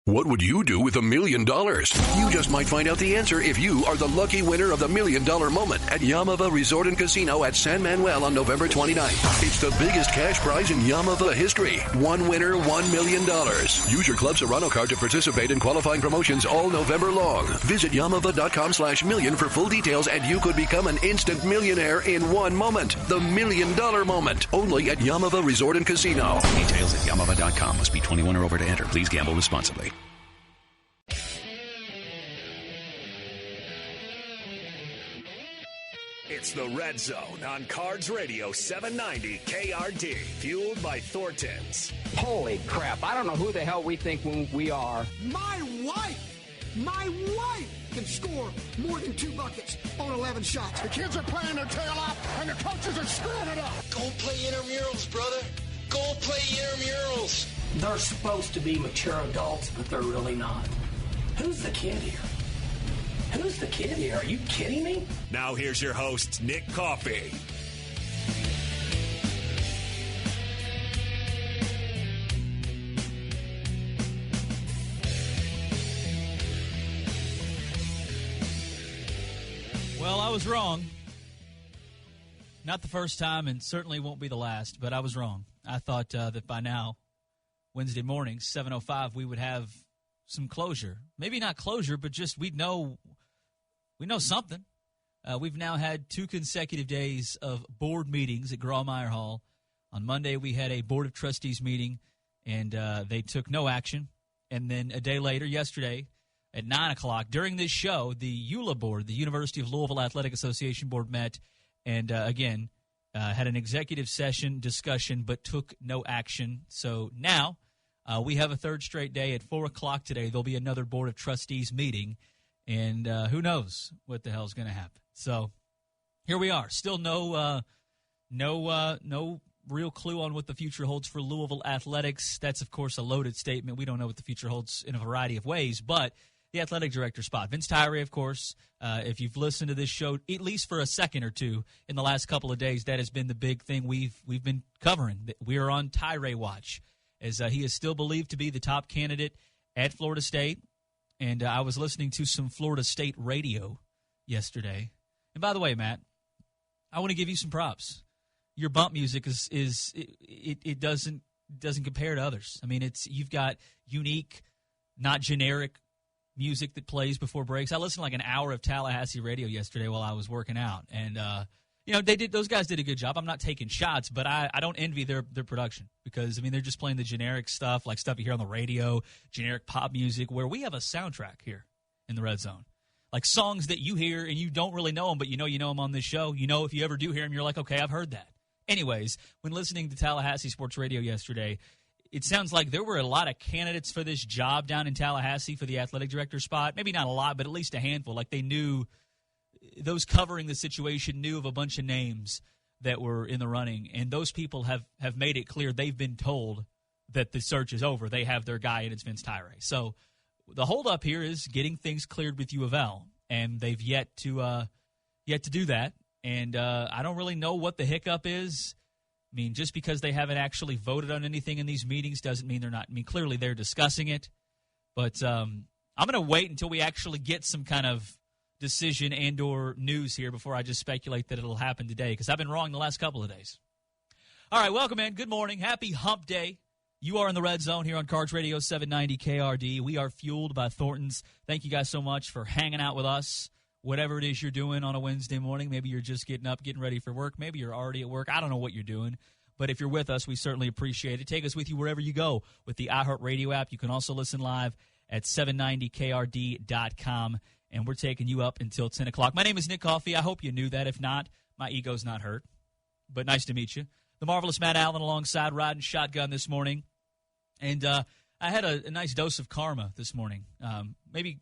What would you do with $1 million? You just might find out the answer if you are the lucky winner of the $1 Million Moment at Yamava Resort and Casino at San Manuel on November 29th. It's the biggest cash prize in Yamava history. One winner, $1 million. Use your Club Serrano card to participate in qualifying promotions all November long. Visit Yamava.com/million for full details, and you could become an instant millionaire in one moment. The $1 Million Moment. Only at Yamava Resort and Casino. Details at Yamava.com. Must be 21 or over to enter. Please gamble responsibly. It's the Red Zone on Cards Radio 790 KRD, fueled by Thornton's. Holy crap, I don't know who the hell we think we are. My wife can score more than 2 buckets on 11 shots. The kids are playing their tail off, and the coaches are screwing it up. Go play intramurals, brother. Go play intramurals. They're supposed to be mature adults, but they're really not. Who's the kid here? Who's the kid here? Are you kidding me? Now here's your host, Nick Coffey. Well, I was wrong. Not the first time, and certainly won't be the last, but I was wrong. I thought that by now, Wednesday morning, 7:05, we would have some closure. Maybe not closure, but just we know something. We've now had 2 consecutive days of board meetings at Grawemeyer Hall. On Monday, we had a Board of Trustees meeting, and they took no action. And then a day later, yesterday, at 9 o'clock, during this show, the EULA board, the University of Louisville Athletic Association board, met and, again, had an executive session discussion but took no action. So now we have a third straight day at 4 o'clock today. There'll be another Board of Trustees meeting, and who knows what the hell is going to happen. So here we are. Still no real clue on what the future holds for Louisville athletics. That's, of course, a loaded statement. We don't know what the future holds in a variety of ways, but the athletic director spot. Vince Tyree, of course, if you've listened to this show at least for a second or two in the last couple of days, that has been the big thing we've been covering. We are on Tyree watch, as he is still believed to be the top candidate at Florida State. And I was listening to some Florida State radio yesterday. And by the way, Matt, I want to give you some props. Your bump music it doesn't compare to others. I mean, you've got unique, not generic music that plays before breaks. I listened to like an hour of Tallahassee radio yesterday while I was working out, and those guys did a good job. I'm not taking shots, but I don't envy their production because I mean they're just playing the generic stuff, like stuff you hear on the radio, generic pop music, where we have a soundtrack here in the Red Zone. Like songs that you hear and you don't really know them, but you know them on this show. You know if you ever do hear them, you're like, okay, I've heard that. Anyways, when listening to Tallahassee Sports Radio yesterday, it sounds like there were a lot of candidates for this job down in Tallahassee for the athletic director spot. Maybe not a lot, but at least a handful. Like they knew, those covering the situation knew of a bunch of names that were in the running, and those people have made it clear they've been told that the search is over. They have their guy, and it's Vince Tyree. So the holdup here is getting things cleared with U of L, and they've yet to do that. And I don't really know what the hiccup is. I mean, just because they haven't actually voted on anything in these meetings doesn't mean they're not. I mean, clearly they're discussing it. But I'm going to wait until we actually get some kind of decision and or news here before I just speculate that it'll happen today, because I've been wrong the last couple of days. All right, welcome in. Good morning. Happy hump day. You are in the Red Zone here on Cards Radio 790 KRD. We are fueled by Thornton's. Thank you guys so much for hanging out with us. Whatever it is you're doing on a Wednesday morning, maybe you're just getting up, getting ready for work. Maybe you're already at work. I don't know what you're doing. But if you're with us, we certainly appreciate it. Take us with you wherever you go with the iHeartRadio app. You can also listen live at 790krd.com. And we're taking you up until 10 o'clock. My name is Nick Coffey. I hope you knew that. If not, my ego's not hurt. But nice to meet you. The marvelous Matt Allen alongside, riding shotgun this morning. And I had a nice dose of karma this morning. Maybe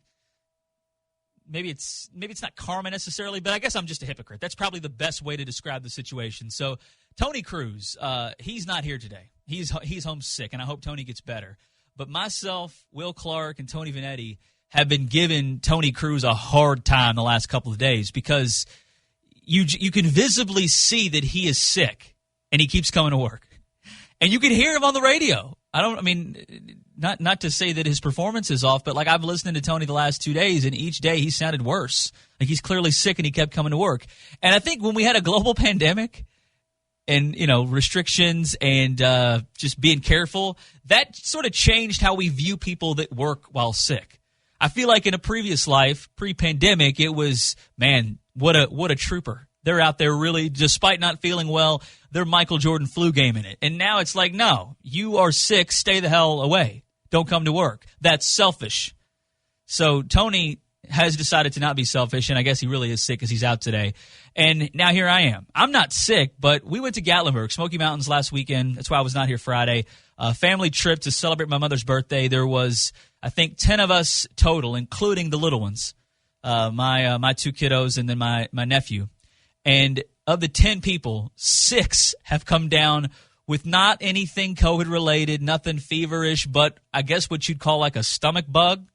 it's not karma necessarily, but I guess I'm just a hypocrite. That's probably the best way to describe the situation. So Tony Cruz, he's not here today. He's homesick, and I hope Tony gets better. But myself, Will Clark, and Tony Vanetti have been giving Tony Cruz a hard time the last couple of days because you can visibly see that he is sick, and he keeps coming to work. And you can hear him on the radio. not to say that his performance is off, but like I've listened to Tony the last 2 days, and each day he sounded worse. Like he's clearly sick, and he kept coming to work. And I think when we had a global pandemic and, restrictions and just being careful, that sort of changed how we view people that work while sick. I feel like in a previous life, pre-pandemic, it was, man, what a trooper. They're out there really, despite not feeling well, they're Michael Jordan flu gaming it. And now it's like, no, you are sick, stay the hell away. Don't come to work. That's selfish. So Tony has decided to not be selfish, and I guess he really is sick because he's out today. And now here I am. I'm not sick, but we went to Gatlinburg, Smoky Mountains last weekend. That's why I was not here Friday. A family trip to celebrate my mother's birthday. There was, I think, 10 of us total, including the little ones, my 2 kiddos and then my nephew. And of the 10 people, 6 have come down with not anything COVID-related, nothing feverish, but I guess what you'd call like a stomach bug.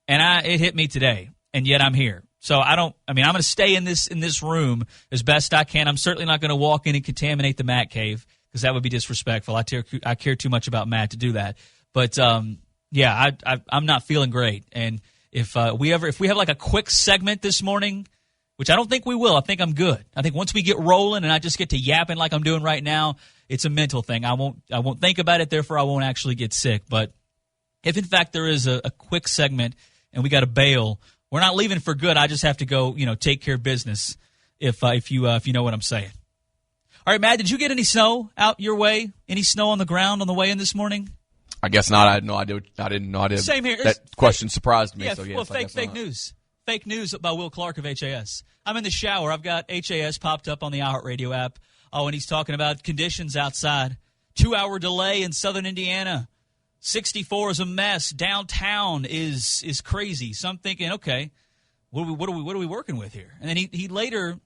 And it hit me today, and yet I'm here. So I'm going to stay in this room as best I can. I'm certainly not going to walk in and contaminate the Matt cave because that would be disrespectful. I care too much about Matt to do that. But, I'm not feeling great. And if we have like a quick segment this morning, which I don't think we will. I think I'm good. I think once we get rolling and I just get to yapping like I'm doing right now, it's a mental thing. I won't think about it, therefore I won't actually get sick. But if, in fact, there is a quick segment and we got to bail, we're not leaving for good. I just have to go, take care of business if you know what I'm saying. All right, Matt, did you get any snow out your way? Any snow on the ground on the way in this morning? I guess not. I had no idea. I didn't know. Same here. That question surprised me. Yeah, so yes, well, fake news. Fake news by Will Clark of HAS. I'm in the shower. I've got HAS popped up on the iHeartRadio app. Oh, and he's talking about conditions outside. 2-hour delay in southern Indiana. 64 is a mess. Downtown is crazy. So I'm thinking, okay, what are we working with here? And then he later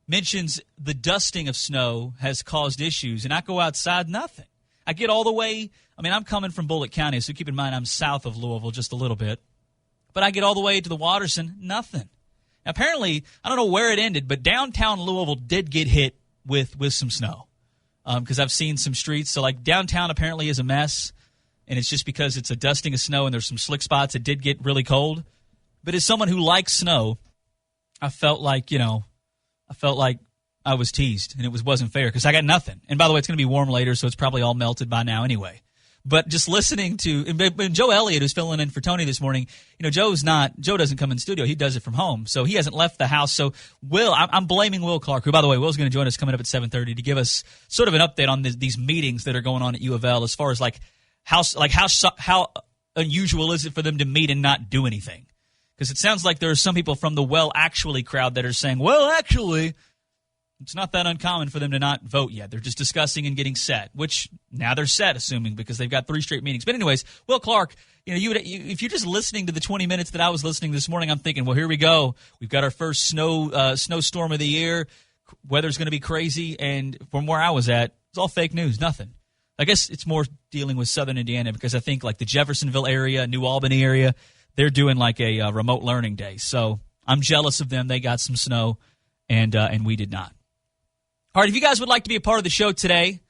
mentions the dusting of snow has caused issues, and I go outside, nothing. I get all the way. I'm coming from Bullitt County, so keep in mind I'm south of Louisville just a little bit. But I get all the way to the Watterson, nothing. Now, apparently, I don't know where it ended, but downtown Louisville did get hit with some snow because I've seen some streets. So, like, downtown apparently is a mess, and it's just because it's a dusting of snow and there's some slick spots. It did get really cold. But as someone who likes snow, I felt like I was teased, and it wasn't fair because I got nothing. And by the way, it's going to be warm later, so it's probably all melted by now anyway. But just listening to and Joe Elliott, who's filling in for Tony this morning, Joe doesn't come in the studio. He does it from home. So he hasn't left the house. So I'm blaming Will Clark, who, by the way, Will's going to join us coming up at 7:30 to give us sort of an update on these meetings that are going on at U of L as far as how unusual is it for them to meet and not do anything? Because it sounds like there are some people from the Well Actually crowd that are saying, well, actually, it's not that uncommon for them to not vote yet. They're just discussing and getting set, which now they're set, assuming, because they've got 3 straight meetings. But anyways, Will Clark, if you're just listening to the 20 minutes that I was listening this morning, I'm thinking, well, here we go. We've got our first snowstorm of the year. Weather's going to be crazy. And from where I was at, it's all fake news, nothing. I guess it's more dealing with southern Indiana because I think like the Jeffersonville area, New Albany area, they're doing like a remote learning day. So I'm jealous of them. They got some snow, and we did not. All right, if you guys would like to be a part of the show today,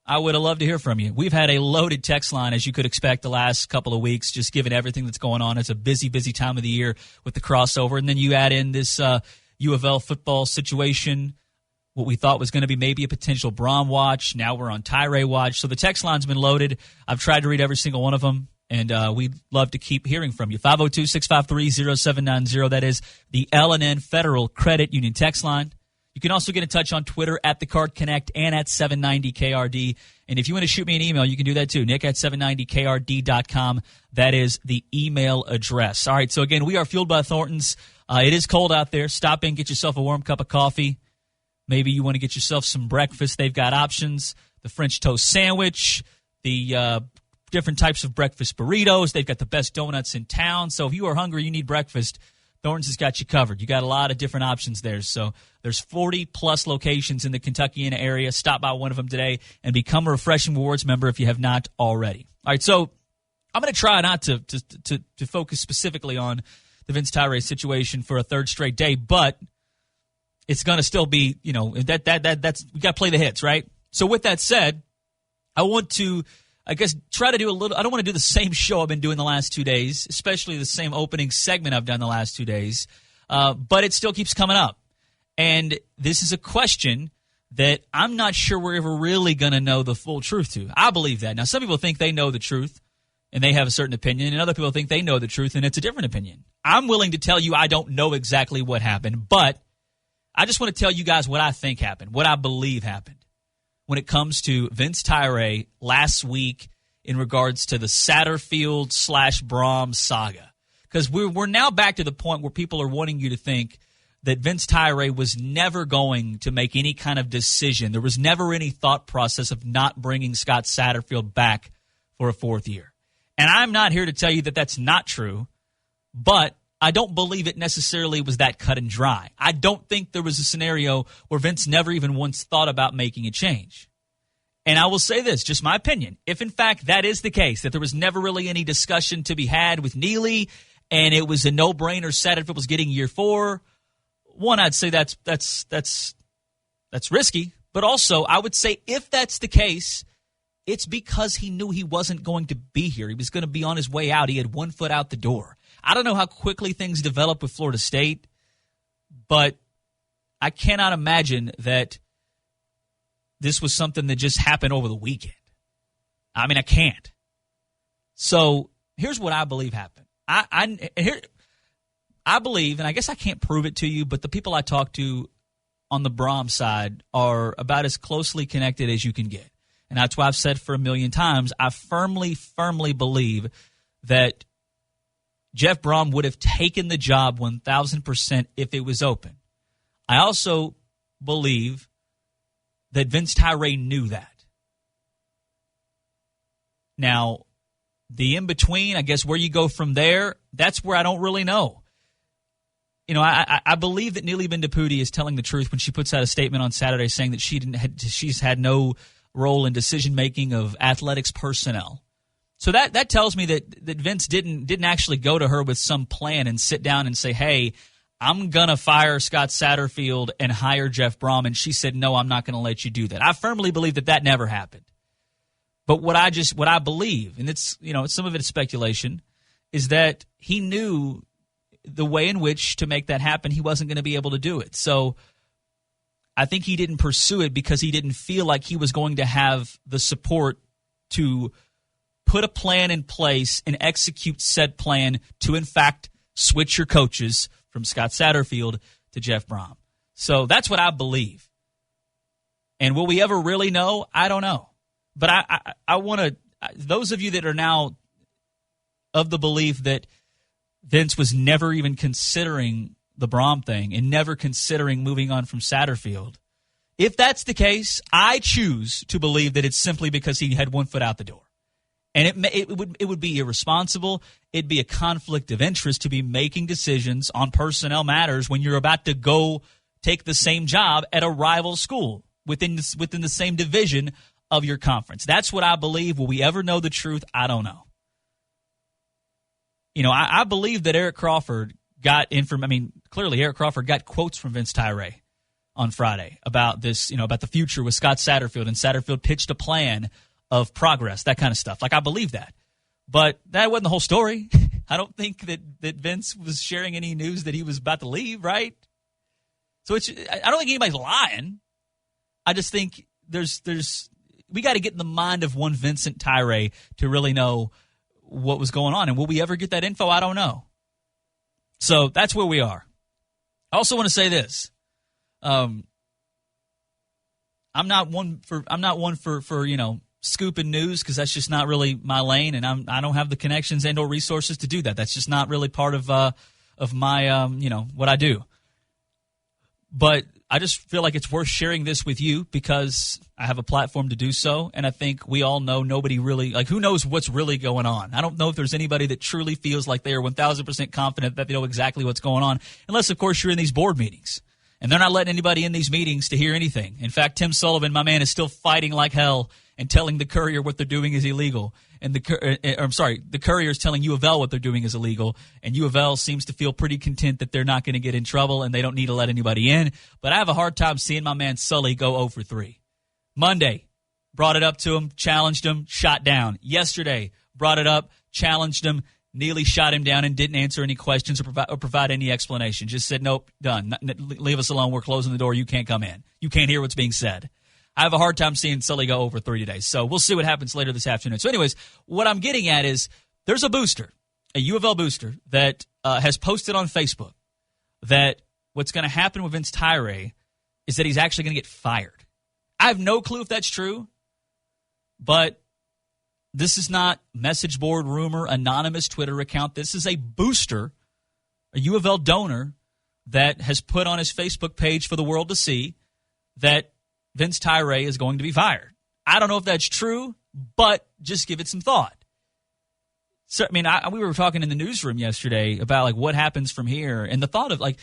I would have loved to hear from you. We've had a loaded text line, as you could expect, the last couple of weeks, just given everything that's going on. It's a busy, busy time of the year with the crossover. And then you add in this U of L football situation, what we thought was going to be maybe a potential Brom watch. Now we're on Tyree watch. So the text line's been loaded. I've tried to read every single one of them, and we'd love to keep hearing from you. 502-653-0790. That is the L&N Federal Credit Union text line. You can also get in touch on Twitter at The Card Connect and at 790KRD. And if you want to shoot me an email, you can do that too. Nick at 790KRD.com. That is the email address. All right, so again, we are fueled by Thornton's. It is cold out there. Stop in, get yourself a warm cup of coffee. Maybe you want to get yourself some breakfast. They've got options. The French toast sandwich, the different types of breakfast burritos. They've got the best donuts in town. So if you are hungry, you need breakfast, Thornton's has got you covered. You got a lot of different options there. So there's 40-plus locations in the Kentuckiana area. Stop by one of them today and become a Refreshing Rewards member if you have not already. All right, so I'm going to try not to focus specifically on the Vince Tyree situation for a third straight day, but it's going to still be, that's we got to play the hits, right? So with that said, I want to I guess, try to do a little – I don't want to do the same show I've been doing the last 2 days, especially the same opening segment I've done the last 2 days, but it still keeps coming up. And this is a question that I'm not sure we're ever really going to know the full truth to. I believe that. Now, some people think they know the truth and they have a certain opinion, and other people think they know the truth and it's a different opinion. I'm willing to tell you I don't know exactly what happened, but I just want to tell you guys what I think happened, what I believe happened when it comes to Vince Tyra last week in regards to the Satterfield/Brom saga. Because we're now back to the point where people are wanting you to think that Vince Tyra was never going to make any kind of decision. There was never any thought process of not bringing Scott Satterfield back for a fourth year. And I'm not here to tell you that that's not true, but I don't believe it necessarily was that cut and dry. I don't think there was a scenario where Vince never even once thought about making a change. And I will say this, just my opinion. If, in fact, that is the case, that there was never really any discussion to be had with Neely, and it was a no-brainer Satterfield was getting year 4, one, I'd say that's risky. But also, I would say if that's the case, it's because he knew he wasn't going to be here. He was going to be on his way out. He had one foot out the door. I don't know how quickly things develop with Florida State, but I cannot imagine that this was something that just happened over the weekend. I mean, I can't. So here's what I believe happened. I believe, and I guess I can't prove it to you, but the people I talk to on the Brom side are about as closely connected as you can get. And that's why I've said for a million times, I firmly believe that Jeff Brom would have taken the job 1,000% if it was open. I also believe that Vince Tyra knew that. Now, the in-between, I guess where you go from there, that's where I don't really know. You know, I believe that Neely Bendapudi is telling the truth when she puts out a statement on Saturday saying that she's had no role in decision-making of athletics personnel. So that tells me that Vince didn't actually go to her with some plan and sit down and say, hey, I'm going to fire Scott Satterfield and hire Jeff Brom. And she said, no, I'm not going to let you do that. I firmly believe that never happened. But what I believe, and it's, you know, some of it is speculation, is that he knew the way in which to make that happen, he wasn't going to be able to do it. So I think he didn't pursue it because he didn't feel like he was going to have the support to put a plan in place and execute said plan to, in fact, switch your coaches from Scott Satterfield to Jeff Brom. So that's what I believe. And will we ever really know? I don't know. But I want to – those of you that are now of the belief that Vince was never even considering the Brom thing and never considering moving on from Satterfield, if that's the case, I choose to believe that it's simply because he had one foot out the door. And it would be irresponsible. It'd be a conflict of interest to be making decisions on personnel matters when you're about to go take the same job at a rival school within the same division of your conference. That's what I believe. Will we ever know the truth? I don't know. You know, I believe that Eric Crawford got clearly Eric Crawford got quotes from Vince Tyra on Friday about this, you know, about the future with Scott Satterfield, and Satterfield pitched a plan of progress, that kind of stuff. Like, I believe that. But that wasn't the whole story. I don't think that Vince was sharing any news that he was about to leave, right? So I don't think anybody's lying. I just think we got to get in the mind of one Vincent Tyra to really know what was going on. And will we ever get that info? I don't know. So that's where we are. I also want to say this. I'm not one for you know, scooping news, because that's just not really my lane, and I don't have the connections and or resources to do that. That's just not really part of my you know, what I do. But I just feel like it's worth sharing this with you because I have a platform to do so, and I think we all know nobody really, like, who knows what's really going on. I don't know if there's anybody that truly feels like they are 1,000% confident that they know exactly what's going on, unless, of course, you're in these board meetings. And they're not letting anybody in these meetings to hear anything. In fact, Tim Sullivan, my man, is still fighting like hell and telling the Courier what they're doing is illegal. And the Courier is telling U of L what they're doing is illegal. And U of L seems to feel pretty content that they're not going to get in trouble and they don't need to let anybody in. But I have a hard time seeing my man Sully go 0 for 3. Monday, brought it up to him, challenged him, shot down. Yesterday, brought it up, challenged him, nearly shot him down and didn't answer any questions or provide any explanation. Just said, nope, done. Leave us alone. We're closing the door. You can't come in. You can't hear what's being said. I have a hard time seeing Sully go over 3 today. So we'll see what happens later this afternoon. So anyways, what I'm getting at is there's a booster, a U of L booster, that has posted on Facebook that what's going to happen with Vince Tyre is that he's actually going to get fired. I have no clue if that's true, but this is not message board rumor, anonymous Twitter account. This is a booster, a U of L donor that has put on his Facebook page for the world to see that Vince Tyre is going to be fired. I don't know if that's true, but just give it some thought. So, I mean, we were talking in the newsroom yesterday about like what happens from here, and the thought of like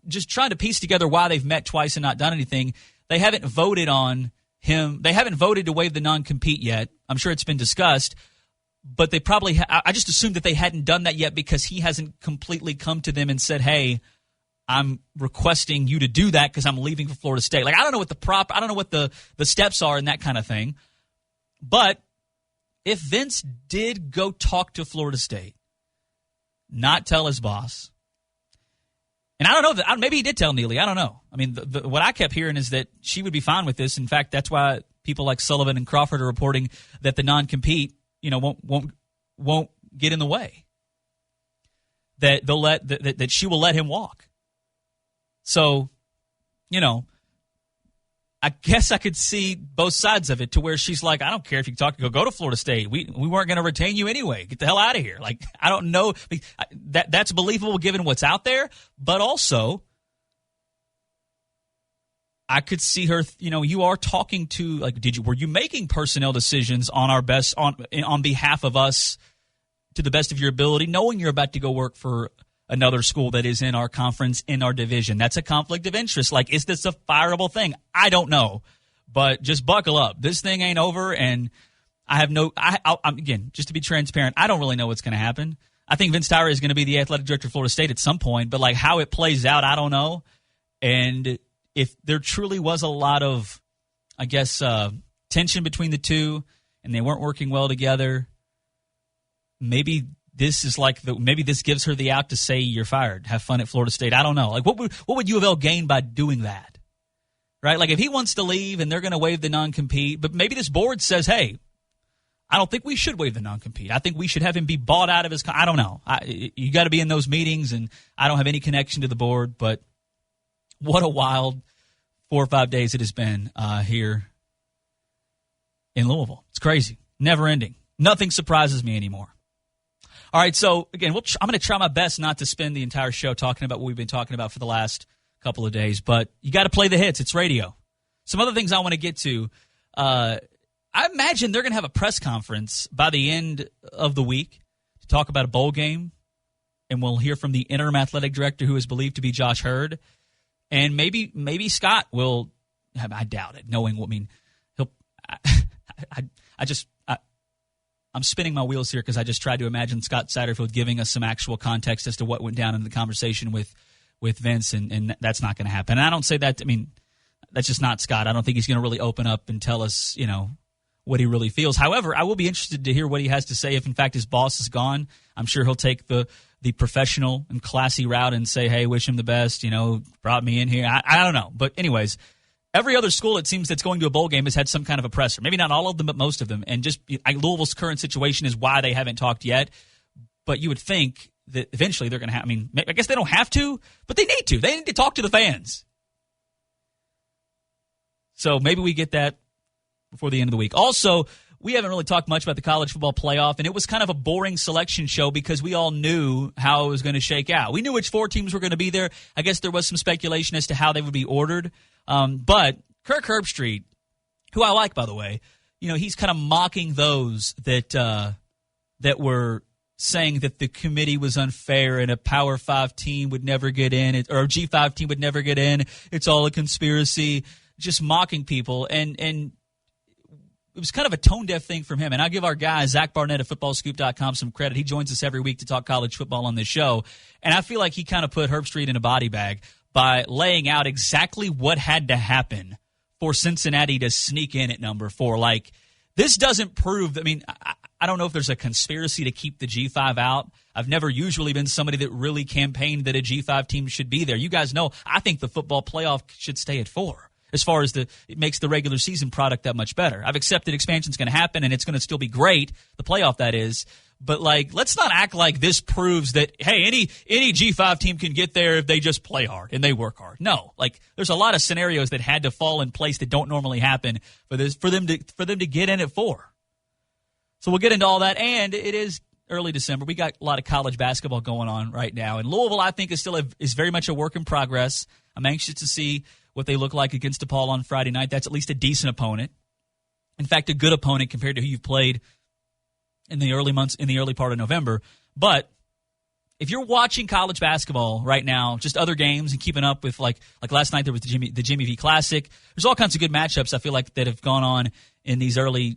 just trying to piece together why they've met twice and not done anything. They haven't voted on him. They haven't voted to waive the non-compete yet. I'm sure it's been discussed, but they probably I just assumed that they hadn't done that yet because he hasn't completely come to them and said, hey, I'm requesting you to do that because I'm leaving for Florida State. Like, I don't know what I don't know what the steps are and that kind of thing. But if Vince did go talk to Florida State, not tell his boss, and I don't know that maybe he did tell Neely. I don't know. I mean, what I kept hearing is that she would be fine with this. In fact, that's why people like Sullivan and Crawford are reporting that the non-compete, won't get in the way. That they'll that she will let him walk. So, I guess I could see both sides of it to where she's like, I don't care if you go to Florida State. We weren't going to retain you anyway. Get the hell out of here. Like, I don't know. That's believable given what's out there. But also, I could see her, you are talking to, like, were you making personnel decisions on behalf of us to the best of your ability, knowing you're about to go work for another school that is in our conference, in our division? That's a conflict of interest. Like, is this a fireable thing? I don't know, but just buckle up. This thing ain't over, and I have again, just to be transparent, I don't really know what's going to happen. I think Vince Tyre is going to be the athletic director of Florida State at some point, but like how it plays out, I don't know. And if there truly was a lot of, I guess, tension between the two, and they weren't working well together, maybe this is like maybe this gives her the out to say you're fired. Have fun at Florida State. I don't know. Like, what would U of L gain by doing that? Right? Like, if he wants to leave and they're going to waive the non-compete, but maybe this board says, hey, I don't think we should waive the non-compete. I think we should have him be bought out of his I don't know. You got to be in those meetings, and I don't have any connection to the board, but what a wild 4 or 5 days it has been here in Louisville. It's crazy. Never ending. Nothing surprises me anymore. All right, so, again, I'm going to try my best not to spend the entire show talking about what we've been talking about for the last couple of days, but you got to play the hits. It's radio. Some other things I want to get to. I imagine they're going to have a press conference by the end of the week to talk about a bowl game, and we'll hear from the interim athletic director, who is believed to be Josh Hurd, and maybe Scott will. I doubt it. Knowing what I'm spinning my wheels here because I just tried to imagine Scott Satterfield giving us some actual context as to what went down in the conversation with Vince, and that's not going to happen. And I don't say that. I mean, that's just not Scott. I don't think he's going to really open up and tell us, what he really feels. However, I will be interested to hear what he has to say if, in fact, his boss is gone. I'm sure he'll take the professional and classy route and say, hey, wish him the best, brought me in here. I don't know. But anyways, every other school, it seems, that's going to a bowl game has had some kind of a presser. Maybe not all of them, but most of them. And just Louisville's current situation is why they haven't talked yet. But you would think that eventually they're going to have – I mean, I guess they don't have to, but they need to. They need to talk to the fans. So maybe we get that before the end of the week. Also, we haven't really talked much about the college football playoff, and it was kind of a boring selection show because we all knew how it was going to shake out. We knew which 4 teams were going to be there. I guess there was some speculation as to how they would be ordered. But Kirk Herbstreit, who I like, by the way, he's kind of mocking those that were saying that the committee was unfair and a Power 5 team would never get in, or a G5 team would never get in. It's all a conspiracy. Just mocking people, and it was kind of a tone-deaf thing from him. And I'll give our guy, Zach Barnett of footballscoop.com, some credit. He joins us every week to talk college football on this show. And I feel like he kind of put Herbstreit in a body bag by laying out exactly what had to happen for Cincinnati to sneak in at number 4. Like, this doesn't prove, I mean, I don't know if there's a conspiracy to keep the G5 out. I've never usually been somebody that really campaigned that a G5 team should be there. You guys know I think the football playoff should stay at 4 as far as it makes the regular season product that much better. I've accepted expansion's going to happen, and it's going to still be great, the playoff that is. But, like, let's not act like this proves that, hey, any G5 team can get there if they just play hard and they work hard. No. Like, there's a lot of scenarios that had to fall in place that don't normally happen for them to get in at 4. So we'll get into all that, and it is early December. We got a lot of college basketball going on right now. And Louisville, I think, is very much a work in progress. I'm anxious to see what they look like against DePaul on Friday night. That's at least a decent opponent. In fact, a good opponent compared to who you've played in the early months, in the early part of November. But if you're watching college basketball right now, just other games and keeping up with like last night there was the Jimmy V Classic. There's all kinds of good matchups I feel like that have gone on in these early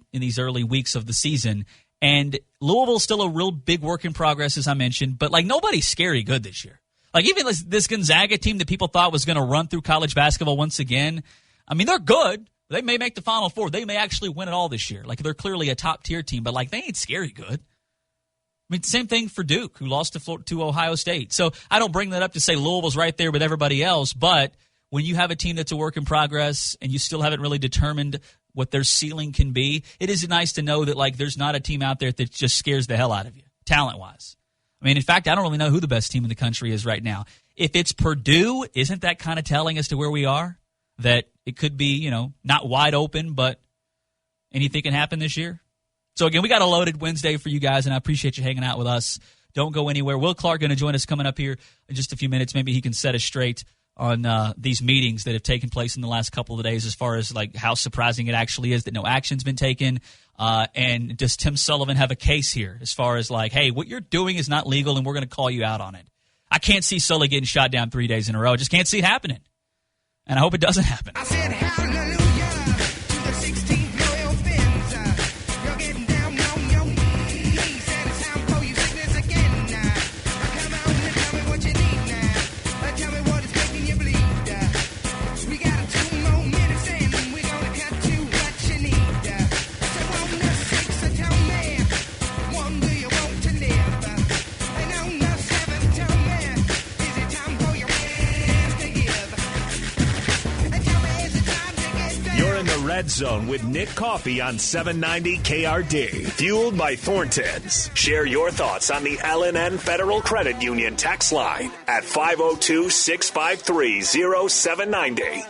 weeks of the season. And Louisville's still a real big work in progress, as I mentioned, but like nobody's scary good this year. Like even this Gonzaga team that people thought was going to run through college basketball once again, I mean, they're good. They may make the Final Four. They may actually win it all this year. Like, they're clearly a top-tier team, but, like, they ain't scary good. I mean, same thing for Duke, who lost to Ohio State. So I don't bring that up to say Louisville's right there with everybody else, but when you have a team that's a work in progress and you still haven't really determined what their ceiling can be, it is nice to know that, like, there's not a team out there that just scares the hell out of you, talent-wise. I mean, in fact, I don't really know who the best team in the country is right now. If it's Purdue, isn't that kind of telling as to where we are? That it could be, not wide open, but anything can happen this year. So, again, we got a loaded Wednesday for you guys, and I appreciate you hanging out with us. Don't go anywhere. Will Clark going to join us coming up here in just a few minutes. Maybe he can set us straight on these meetings that have taken place in the last couple of days as far as, like, how surprising it actually is that no action's been taken. And does Tim Sullivan have a case here as far as, like, hey, what you're doing is not legal, and we're going to call you out on it. I can't see Sully getting shot down 3 days in a row. I just can't see it happening. And I hope it doesn't happen. I said hallelujah to the 16th no offense. You're getting down on your knees, and it's time for you sickness again. Come on and tell me what you need now. Tell me what is making you bleed. We got 2 more minutes and we're gonna cut you what you need. So on the 6th, tell me, one, do you want to live? And on the 7th, tell me, is it time for your hands to give? You're in the Red Zone with Nick Coffey on 790 KRD. Fueled by Thornton's. Share your thoughts on the L&N Federal Credit Union text line at 502-653-0790.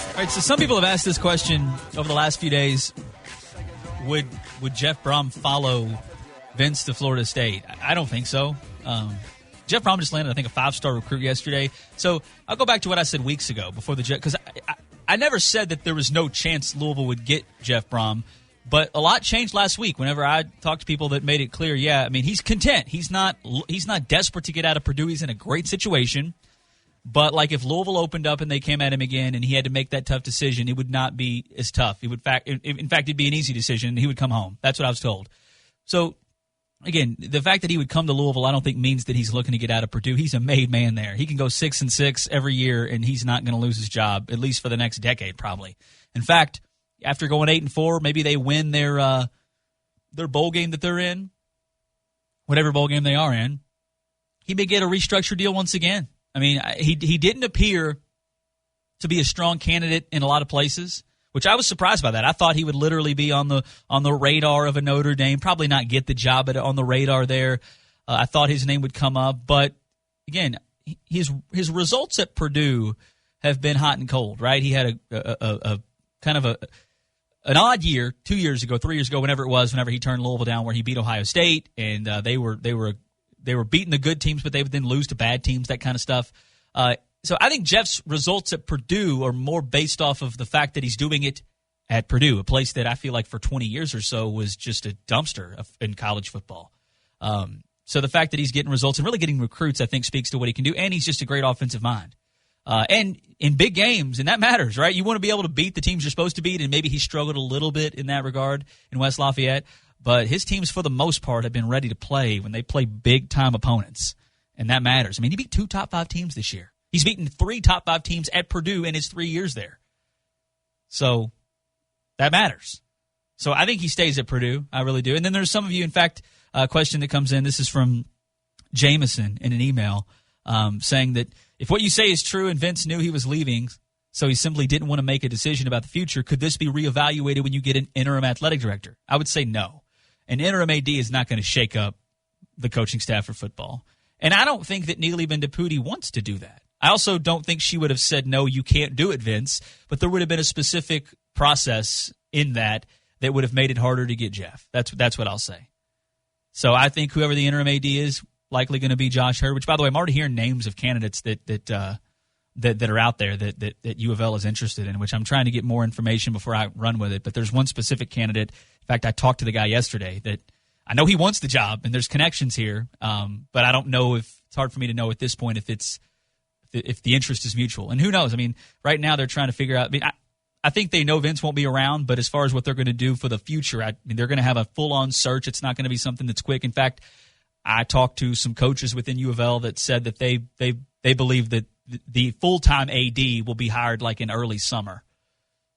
All right, so some people have asked this question over the last few days. Would Jeff Brom follow Vince to Florida State? I don't think so. Jeff Brom just landed, I think, a 5-star recruit yesterday. So I'll go back to what I said weeks ago before the Jeff, because I never said that there was no chance Louisville would get Jeff Brom, but a lot changed last week whenever I talked to people that made it clear, yeah, I mean, he's content. He's not desperate to get out of Purdue. He's in a great situation. But, like, if Louisville opened up and they came at him again and he had to make that tough decision, it would not be as tough. In fact, it'd be an easy decision, and he would come home. That's what I was told. So, again, the fact that he would come to Louisville, I don't think means that he's looking to get out of Purdue. He's a made man there. He can go 6-6 every year, and he's not going to lose his job, at least for the next decade, probably. In fact, after going 8-4, maybe they win their bowl game that they're in, whatever bowl game they are in. He may get a restructured deal once again. I mean, he didn't appear to be a strong candidate in a lot of places, which I was surprised by that. I thought he would literally be on the radar of a Notre Dame, probably not get the job, but on the radar there. I thought his name would come up. But, again, his results at Purdue have been hot and cold, right? He had a kind of an odd year 2 years ago, 3 years ago, whenever he turned Louisville down, where he beat Ohio State, and they were beating the good teams, but they would then lose to bad teams, that kind of stuff. So I think Jeff's results at Purdue are more based off of the fact that he's doing it at Purdue, a place that I feel like for 20 years or so was just a dumpster in college football. So the fact that he's getting results and really getting recruits, I think, speaks to what he can do, and he's just a great offensive mind. And in big games, and that matters, right? You want to be able to beat the teams you're supposed to beat, and maybe he struggled a little bit in that regard in West Lafayette. But his teams, for the most part, have been ready to play when they play big-time opponents. and that matters. I mean, he beat 2 top 5 teams this year. He's beaten 3 top 5 teams at Purdue in his 3 years there. So that matters. So I think he stays at Purdue. I really do. And then there's some of you, in fact, a question that comes in. This is from Jameson in an email saying that if what you say is true and Vince knew he was leaving, so he simply didn't want to make a decision about the future, could this be reevaluated when you get an interim athletic director? I would say no. An interim AD is not going to shake up the coaching staff for football. And I don't think that Neely Bendapudi wants to do that. I also don't think she would have said, no, you can't do it, Vince, but there would have been a specific process in that would have made it harder to get Jeff. That's what I'll say. So I think whoever the interim AD is, likely going to be Josh Hurd, which, by the way, I'm already hearing names of candidates that are out there that U of L is interested in, which I'm trying to get more information before I run with it. But there's one specific candidate. In fact, I talked to the guy yesterday that I know he wants the job, and there's connections here, but I don't know if it's hard for me to know at this point if the interest is mutual. And who knows? I mean, right now they're trying to figure out. I mean, I think they know Vince won't be around, but as far as what they're going to do for the future, I mean, they're going to have a full-on search. It's not going to be something that's quick. In fact, I talked to some coaches within U of L that said that they believe that the full-time AD will be hired like in early summer.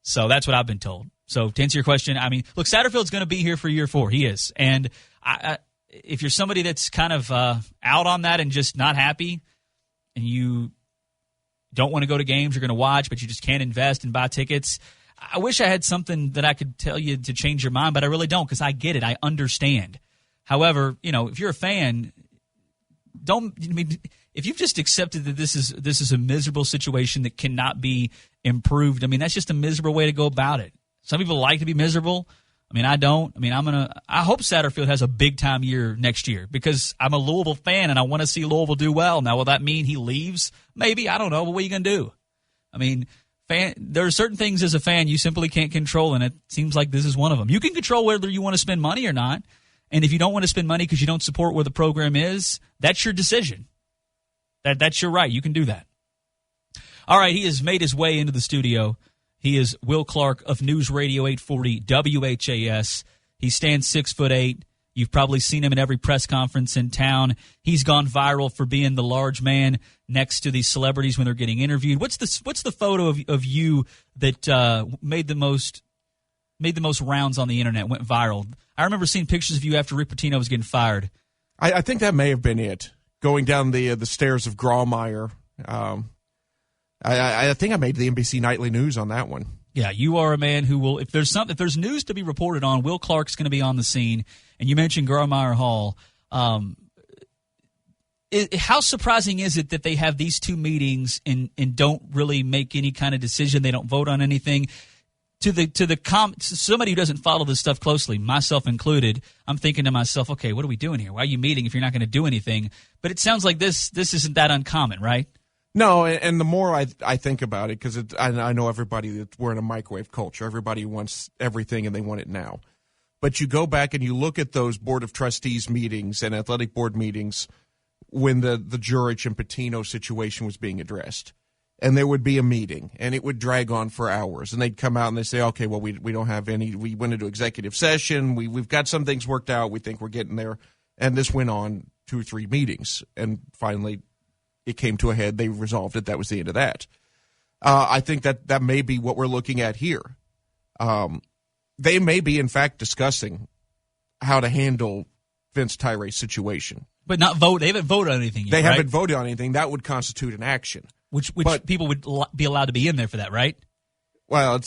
So that's what I've been told. So to answer your question, I mean, look, Satterfield's going to be here for year 4. He is. And if you're somebody that's kind of out on that and just not happy and you don't want to go to games you're going to watch, but you just can't invest and buy tickets, I wish I had something that I could tell you to change your mind, but I really don't because I get it. I understand. However, if you're a fan, if you've just accepted that this is a miserable situation that cannot be improved, I mean, that's just a miserable way to go about it. Some people like to be miserable. I mean, I don't. I mean, I hope Satterfield has a big-time year next year because I'm a Louisville fan and I want to see Louisville do well. Now, will that mean he leaves? Maybe. I don't know. But what are you going to do? I mean, there are certain things as a fan you simply can't control, and it seems like this is one of them. You can control whether you want to spend money or not, and if you don't want to spend money because you don't support where the program is, that's your decision. That's your right. You can do that. All right, he has made his way into the studio. He is Will Clark of News Radio 840 WHAS. He stands 6'8". You've probably seen him in every press conference in town. He's gone viral for being the large man next to these celebrities when they're getting interviewed. What's the photo of you that made the most rounds on the internet, went viral? I remember seeing pictures of you after Rick Pitino was getting fired. I think that may have been it. Going down the stairs of Grawemeyer. I think I made the NBC Nightly News on that one. Yeah, you are a man who will. If there's news to be reported on, Will Clark's going to be on the scene. And you mentioned Grawemeyer Hall. How surprising is it that they have these 2 meetings and don't really make any kind of decision? They don't vote on anything. To somebody who doesn't follow this stuff closely, myself included, I'm thinking to myself, okay, what are we doing here? Why are you meeting if you're not going to do anything? But it sounds like this isn't that uncommon, right? No, and the more I think about it, because I know everybody that we're in a microwave culture. Everybody wants everything and they want it now. But you go back and you look at those Board of Trustees meetings and athletic board meetings when the Jurich and Pitino situation was being addressed. And there would be a meeting, and it would drag on for hours. And they'd come out and they'd say, okay, well, we don't have any. We went into executive session. We've got some things worked out. We think we're getting there. And this went on 2 or 3 meetings. And finally, it came to a head. They resolved it. That was the end of that. I think that may be what we're looking at here. They may be, in fact, discussing how to handle Vince Tyre's situation. But not vote. They haven't voted on anything yet, They right? haven't voted on anything. That would constitute an action. Which people would be allowed to be in there for that, right? Well,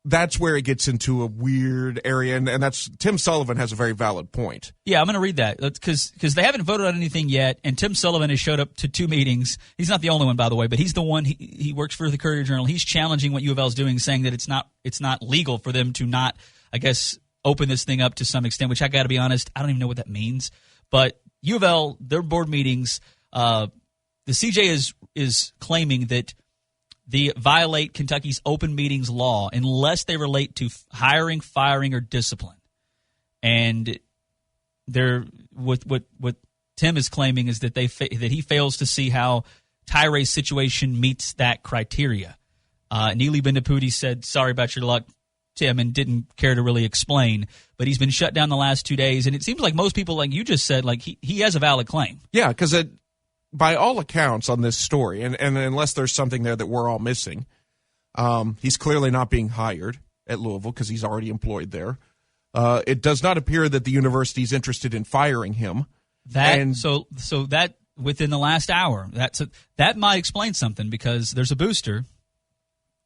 that's where it gets into a weird area, and that's Tim Sullivan has a very valid point. Yeah, I'm going to read that because they haven't voted on anything yet, and Tim Sullivan has showed up to 2 meetings. He's not the only one, by the way, but he's the one. He works for the Courier-Journal. He's challenging what U of L is doing, saying that it's not legal for them to not, I guess, open this thing up to some extent. Which I got to be honest, I don't even know what that means. But U of L, their board meetings, the CJ is claiming that they violate Kentucky's open meetings law unless they relate to hiring, firing, or discipline. And what Tim is claiming is that that he fails to see how Tyre's situation meets that criteria. Neely Bendapudi said, "Sorry about your luck, Tim," and didn't care to really explain. But he's been shut down the last 2 days, and it seems like most people, like you just said, like he has a valid claim. Yeah, because by all accounts on this story, and unless there's something there that we're all missing, he's clearly not being hired at Louisville because he's already employed there. It does not appear that the university is interested in firing him. So that within the last hour, that might explain something, because there's a booster,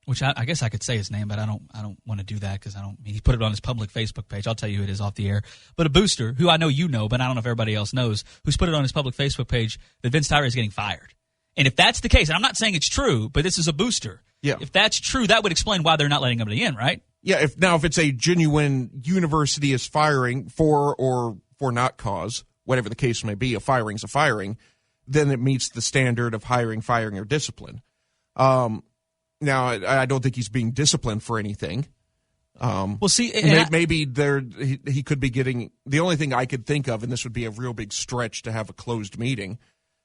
which I guess I could say his name, but I don't want to do that because he put it on his public Facebook page. I'll tell you who it is off the air. But a booster who I know you know, but I don't know if everybody else knows, who's put it on his public Facebook page that Vince Tyree is getting fired. And if that's the case, and I'm not saying it's true, but this is a booster. Yeah. If that's true, that would explain why they're not letting him in, right? Yeah. If it's a genuine university is firing for or for not cause, whatever the case may be, a firing's a firing, then it meets the standard of hiring, firing, or discipline. Now, I don't think he's being disciplined for anything. Well, see, maybe he could be getting – the only thing I could think of, and this would be a real big stretch to have a closed meeting,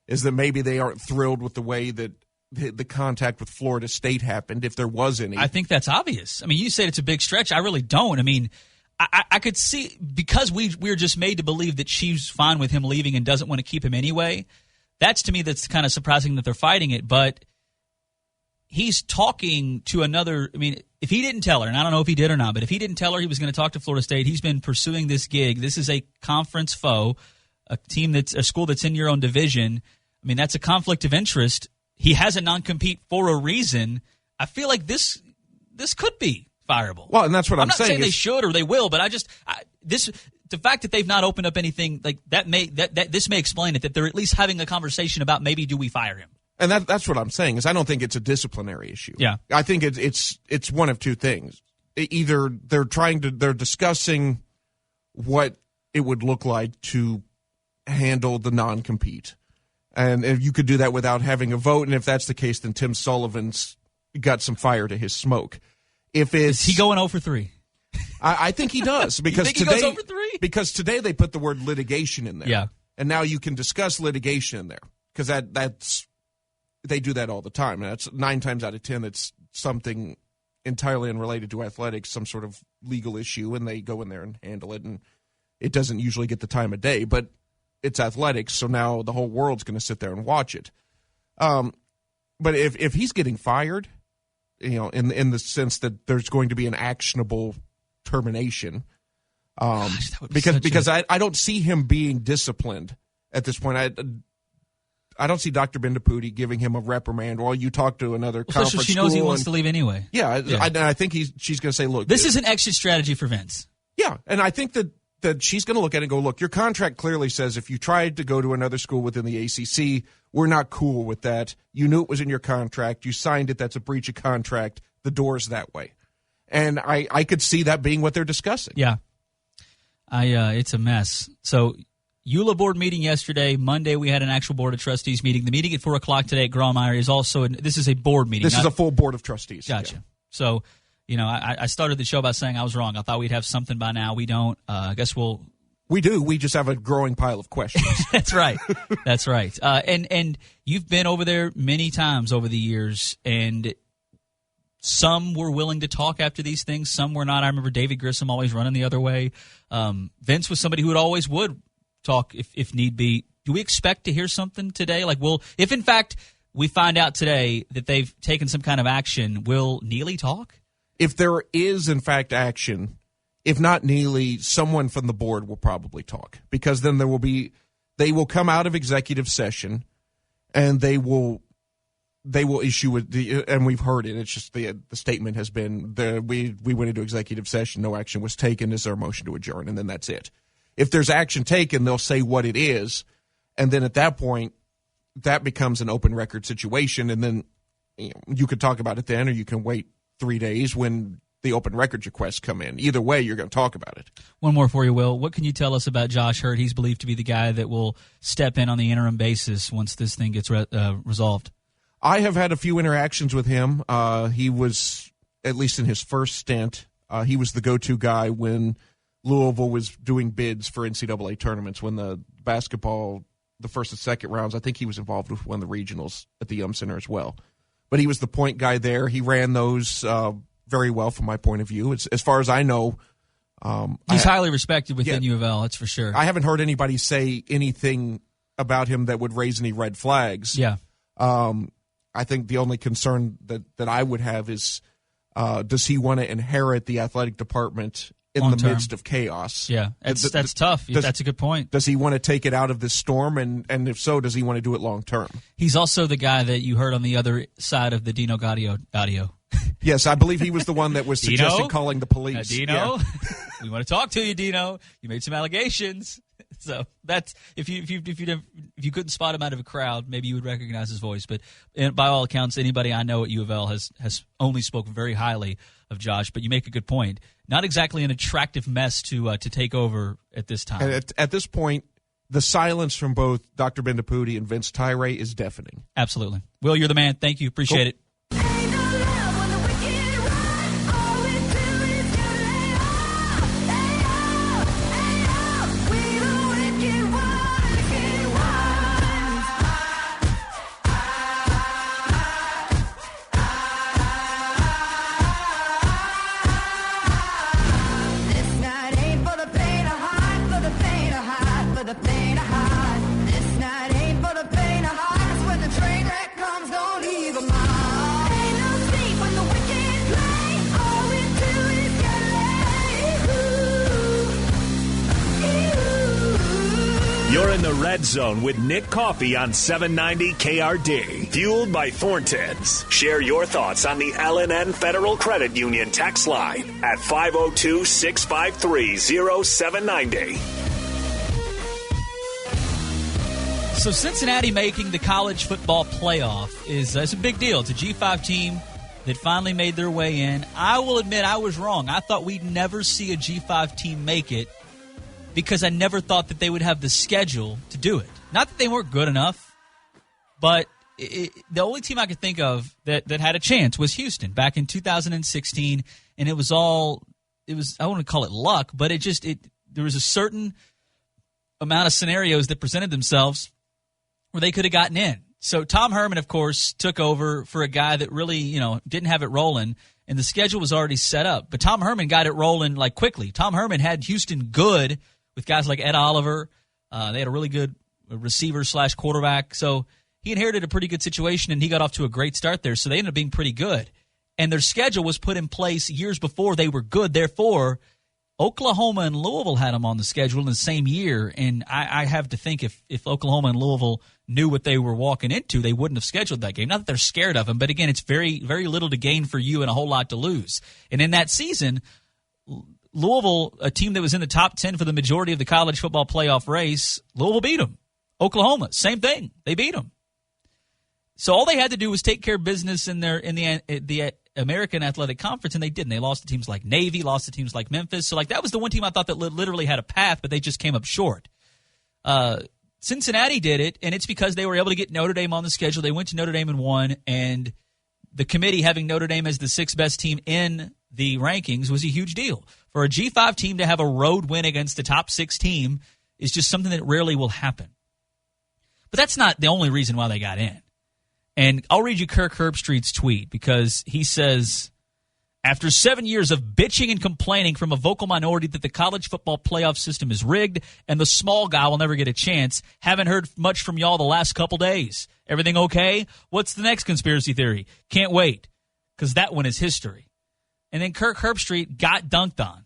is that maybe they aren't thrilled with the way that the contact with Florida State happened, if there was any. I think that's obvious. I mean, you said it's a big stretch. I really don't. I mean, I could see – because we're just made to believe that she's fine with him leaving and doesn't want to keep him anyway, that's to me that's kind of surprising that they're fighting it, but – he's talking to another. I mean, if he didn't tell her, and I don't know if he did or not, but if he didn't tell her he was going to talk to Florida State, he's been pursuing this gig. This is a conference foe, a school that's in your own division. I mean, that's a conflict of interest. He has a non-compete for a reason. I feel like this could be fireable. Well, and that's what I'm not saying they should or they will, but the fact that they've not opened up anything like that this may explain it, that they're at least having a conversation about maybe do we fire him. And that's what I'm saying, is I don't think it's a disciplinary issue. Yeah. I think it's one of two things. Either they're discussing what it would look like to handle the non-compete. And if you could do that without having a vote, and if that's the case, then Tim Sullivan's got some fire to his smoke. Is he going 0 for 3? I think he does. Because you think today, he goes 0 for 3? Because today they put the word litigation in there. Yeah. And now you can discuss litigation in there. Because that's... They do that all the time. And that's 9 times out of 10, it's something entirely unrelated to athletics, some sort of legal issue, and they go in there and handle it. And it doesn't usually get the time of day, but it's athletics, so now the whole world's going to sit there and watch it. But if he's getting fired, in the sense that there's going to be an actionable termination, because I don't see him being disciplined at this point. I don't see Dr. Bendapudi giving him a reprimand. Well, you talk to another conference school. She knows he wants to leave anyway. Yeah. I think she's going to say, look. This is an exit strategy for Vince. Yeah, and I think that she's going to look at it and go, look, your contract clearly says if you tried to go to another school within the ACC, we're not cool with that. You knew it was in your contract. You signed it. That's a breach of contract. The door's that way. And I could see that being what they're discussing. Yeah. It's a mess. So EULA board meeting yesterday. Monday we had an actual board of trustees meeting. The meeting at 4 o'clock today at Grawemeyer is also this is a board meeting. This is a full board of trustees. Gotcha. Yeah. So, I started the show by saying I was wrong. I thought we'd have something by now. We don't. I guess we'll. We do. We just have a growing pile of questions. That's right. That's right. And you've been over there many times over the years, and some were willing to talk after these things. Some were not. I remember David Grissom always running the other way. Vince was somebody who would talk if need be. Do we expect to hear something today? If in fact we find out today that they've taken some kind of action, will Neely talk? If there is in fact action, if not Neely, someone from the board will probably talk, because then they will come out of executive session and they will issue and we've heard it. It's just the statement has been we went into executive session, no action was taken. Is there a motion to adjourn? And then that's it. If there's action taken, they'll say what it is, and then at that point, that becomes an open record situation, and then you could talk about it then, or you can wait 3 days when the open records requests come in. Either way, you're going to talk about it. One more for you, Will. What can you tell us about Josh Hurt? He's believed to be the guy that will step in on the interim basis once this thing gets resolved. I have had a few interactions with him. He was, at least in his first stint, he was the go-to guy when Louisville was doing bids for NCAA tournaments, when the basketball, the first and second rounds. I think he was involved with one of the regionals at the Yum Center as well. But he was the point guy there. He ran those very well from my point of view. As far as I know. He's highly respected within U of L, that's for sure. I haven't heard anybody say anything about him that would raise any red flags. Yeah. I think the only concern that I would have is, does he want to inherit the athletic department in Long the term. midst of chaos? Yeah, that's tough. That's a good point. Does he want to take it out of this storm, and if so, does he want to do it long term? He's also the guy that you heard on the other side of the Dino Gaudio audio. Yes, I believe he was the one that was Dino? suggesting calling the police. Dino, Yeah. we want to talk to you, Dino. You made some allegations. So that's if you couldn't spot him out of a crowd, maybe you would recognize his voice. But by all accounts, anybody I know at U of L has only spoken very highly of Josh. But you make a good point. Not exactly an attractive mess to take over at this time. And at this point, the silence from both Dr. Bendaputi and Vince Tyree is deafening. Absolutely. Will, you're the man. Thank you. Appreciate it. You're in the Red Zone with Nick Coffey on 790 KRD. Fueled by Thornton's. Share your thoughts on the L&N Federal Credit Union text line at 502-653-0790. So Cincinnati making the college football playoff is a big deal. It's a G5 team that finally made their way in. I will admit I was wrong. I thought we'd never see a G5 team make it, because I never thought that they would have the schedule to do it. Not that they weren't good enough, but the only team I could think of that had a chance was Houston back in 2016, and I wouldn't call it luck, but there was a certain amount of scenarios that presented themselves where they could have gotten in. So Tom Herman, of course, took over for a guy that really, didn't have it rolling, and the schedule was already set up. But Tom Herman got it rolling quickly. Tom Herman had Houston good with guys like Ed Oliver. They had a really good receiver/quarterback. So he inherited a pretty good situation, and he got off to a great start there. So they ended up being pretty good. And their schedule was put in place years before they were good. Therefore, Oklahoma and Louisville had them on the schedule in the same year. And I have to think if Oklahoma and Louisville knew what they were walking into, they wouldn't have scheduled that game. Not that they're scared of them, but again, it's very, very little to gain for you and a whole lot to lose. And in that season, Louisville, a team that was in the top 10 for the majority of the college football playoff race, Louisville beat them. Oklahoma, same thing. They beat them. So all they had to do was take care of business in the American Athletic Conference, and they didn't. They lost to teams like Navy, lost to teams like Memphis. So that was the one team I thought that literally had a path, but they just came up short. Cincinnati did it, and it's because they were able to get Notre Dame on the schedule. They went to Notre Dame and won, and the committee having Notre Dame as the sixth best team in the rankings was a huge deal. For a G5 team to have a road win against the top 6 team is just something that rarely will happen. But that's not the only reason why they got in. And I'll read you Kirk Herbstreit's tweet, because he says, after 7 years of bitching and complaining from a vocal minority that the college football playoff system is rigged and the small guy will never get a chance, haven't heard much from y'all the last couple days. Everything okay? What's the next conspiracy theory? Can't wait, because that one is history. And then Kirk Herbstreit got dunked on,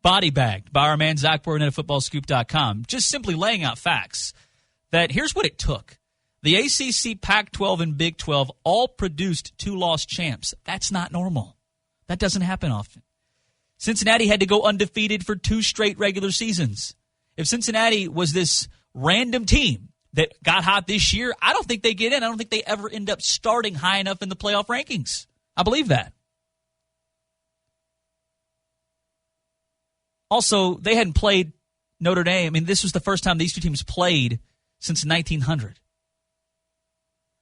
body bagged by our man Zach Burnett at footballscoop.com, just simply laying out facts that here's what it took. The ACC, Pac-12, and Big 12 all produced 2 lost champs. That's not normal. That doesn't happen often. Cincinnati had to go undefeated for 2 straight regular seasons. If Cincinnati was this random team that got hot this year, I don't think they get in. I don't think they ever end up starting high enough in the playoff rankings. I believe that. Also, they hadn't played Notre Dame. I mean, this was the first time these two teams played since 1900.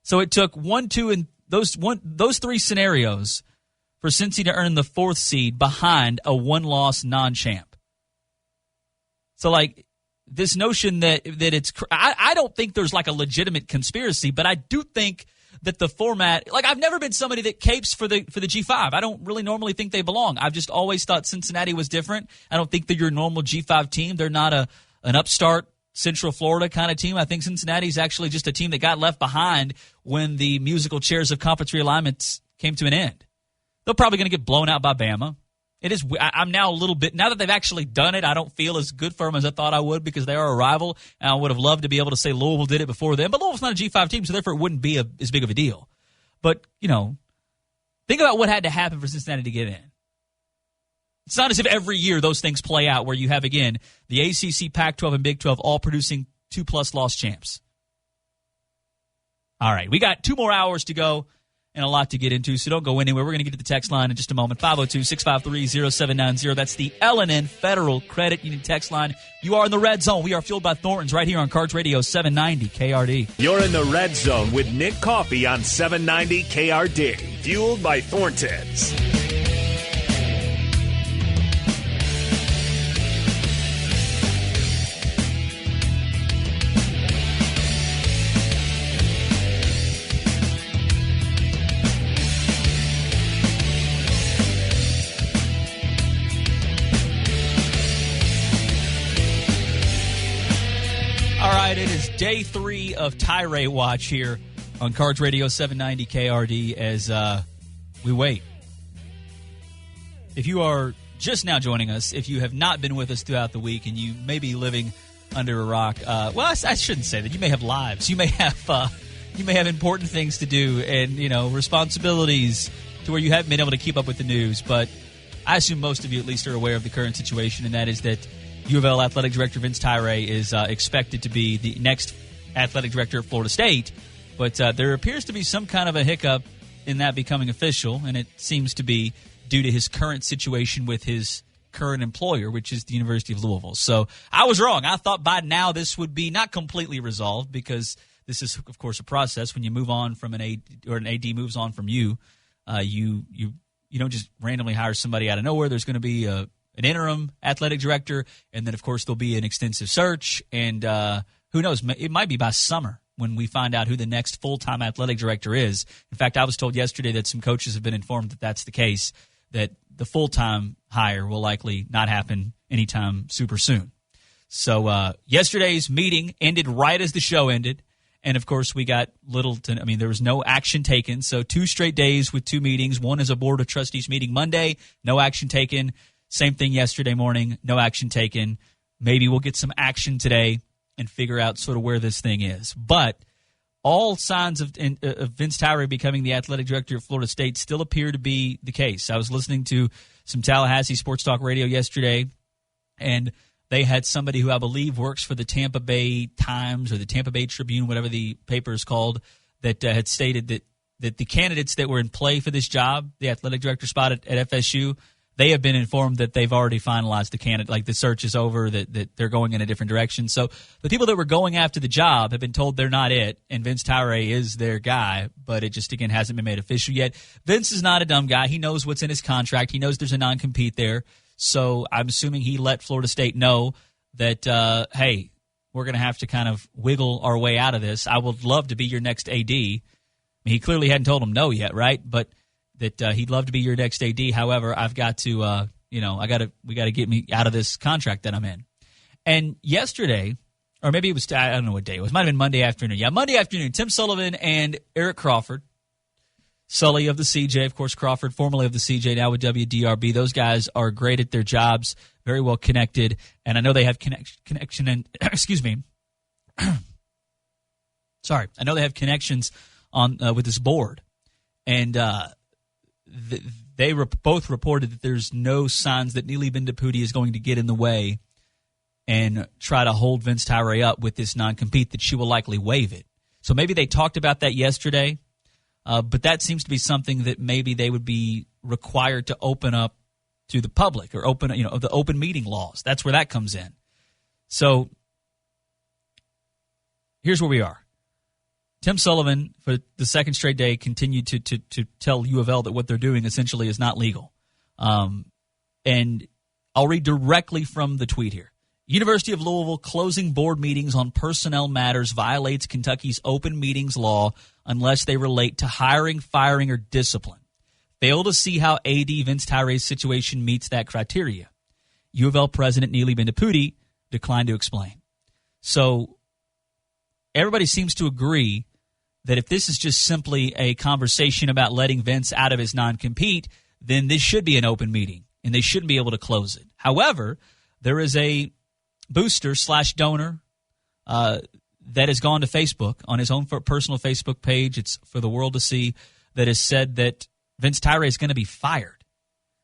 So it took 1, 2, and those 3 scenarios for Cincy to earn the 4th seed behind a 1-loss non-champ. So, this notion that it's – I don't think there's, a legitimate conspiracy, but I do think that the format – I've never been somebody that capes for the G5. I don't really normally think they belong. I've just always thought Cincinnati was different. I don't think they're your normal G5 team. They're not an upstart Central Florida kind of team. I think Cincinnati's actually just a team that got left behind when the musical chairs of conference realignments came to an end. They're probably going to get blown out by Bama. I'm now a little bit, now that they've actually done it, I don't feel as good for them as I thought I would because they are a rival, and I would have loved to be able to say Louisville did it before them. But Louisville's not a G5 team, so therefore it wouldn't be as big of a deal. But, think about what had to happen for Cincinnati to get in. It's not as if every year those things play out where you have, again, the ACC, Pac-12, and Big 12 all producing 2+ loss champs. All right, we got 2 more hours to go and a lot to get into, so don't go anywhere. We're going to get to the text line in just a moment. 502-653-0790. That's the L&N Federal Credit Union text line. You are in the red zone. We are fueled by Thornton's right here on Cards Radio 790 KRD. You're in the red zone with Nick Coffey on 790 KRD. Fueled by Thornton's. It is day 3 of Tirade Watch here on Cards Radio 790 KRD as we wait. If you are just now joining us, if you have not been with us throughout the week and you may be living under a rock, well, I shouldn't say that. You may have lives. You may have important things to do and, responsibilities to where you haven't been able to keep up with the news. But I assume most of you at least are aware of the current situation, and that is that U of L Athletic Director Vince Tyree is expected to be the next athletic director at Florida State, but there appears to be some kind of a hiccup in that becoming official, and it seems to be due to his current situation with his current employer, which is the University of Louisville. So I was wrong. I thought by now this would be not completely resolved because this is, of course, a process. When you move on from an AD or an AD moves on from you, you don't just randomly hire somebody out of nowhere. There's going to be an interim athletic director, and then, of course, there'll be an extensive search, and who knows, it might be by summer when we find out who the next full-time athletic director is. In fact, I was told yesterday that some coaches have been informed that that's the case, that the full-time hire will likely not happen anytime super soon. So yesterday's meeting ended right as the show ended, and, of course, we got there was no action taken, so 2 straight days with 2 meetings. One is a Board of Trustees meeting Monday, no action taken. Same thing yesterday morning, no action taken. Maybe we'll get some action today and figure out sort of where this thing is. But all signs of Vince Tyree becoming the athletic director of Florida State still appear to be the case. I was listening to some Tallahassee Sports Talk Radio yesterday, and they had somebody who I believe works for the Tampa Bay Times or the Tampa Bay Tribune, whatever the paper is called, that had stated that the candidates that were in play for this job, the athletic director spot at FSU, they have been informed that they've already finalized the candidate, like the search is over, that they're going in a different direction. So the people that were going after the job have been told they're not it, and Vince Tyree is their guy, but it just, again, hasn't been made official yet. Vince is not a dumb guy. He knows what's in his contract. He knows there's a non-compete there. So I'm assuming he let Florida State know that, hey, we're going to have to kind of wiggle our way out of this. I would love to be your next AD. I mean, he clearly hadn't told them no yet, right? But that he'd love to be your next AD. However, I've got to, we got to get me out of this contract that I'm in. And yesterday, or maybe it was, I don't know what day it was. It might have been Monday afternoon. Yeah, Monday afternoon, Tim Sullivan and Eric Crawford, Sully of the CJ, of course, Crawford, formerly of the CJ, now with WDRB. Those guys are great at their jobs, very well connected, and I know they have connection and, excuse me, sorry, I know they have connections on with this board. And they both reported that there's no signs that Neely Bendapudi is going to get in the way and try to hold Vince Tyree up with this non-compete, that she will likely waive it. So maybe they talked about that yesterday, but that seems to be something that maybe they would be required to open up to the public or open, the open meeting laws. That's where that comes in. So here's where we are. Tim Sullivan, for the second straight day, continued to tell U of L that what they're doing essentially is not legal. And I'll read directly from the tweet here. University of Louisville closing board meetings on personnel matters violates Kentucky's open meetings law unless they relate to hiring, firing, or discipline. Fail to see how AD Vince Tyree's situation meets that criteria. U of L President Neely Bendapudi declined to explain. So everybody seems to agree that if this is just simply a conversation about letting Vince out of his non-compete, then this should be an open meeting, and they shouldn't be able to close it. However, there is a booster/donor that has gone to Facebook on his own personal Facebook page. It's for the world to see, that has said that Vince Tyra is going to be fired,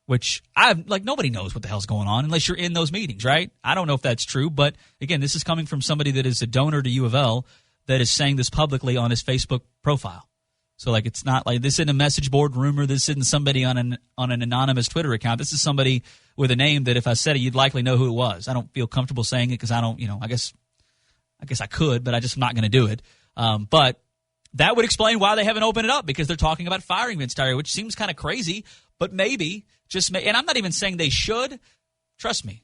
which nobody knows what the hell's going on unless you're in those meetings, right? I don't know if that's true, but again, this is coming from somebody that is a donor to U of L that is saying this publicly on his Facebook profile. So, it's not like this isn't a message board rumor. This isn't somebody on an anonymous Twitter account. This is somebody with a name that if I said it, you'd likely know who it was. I don't feel comfortable saying it because I don't, I guess I could, but I just am not going to do it. But that would explain why they haven't opened it up, because they're talking about firing Vince Tyra, which seems kind of crazy, but maybe, and I'm not even saying they should. Trust me,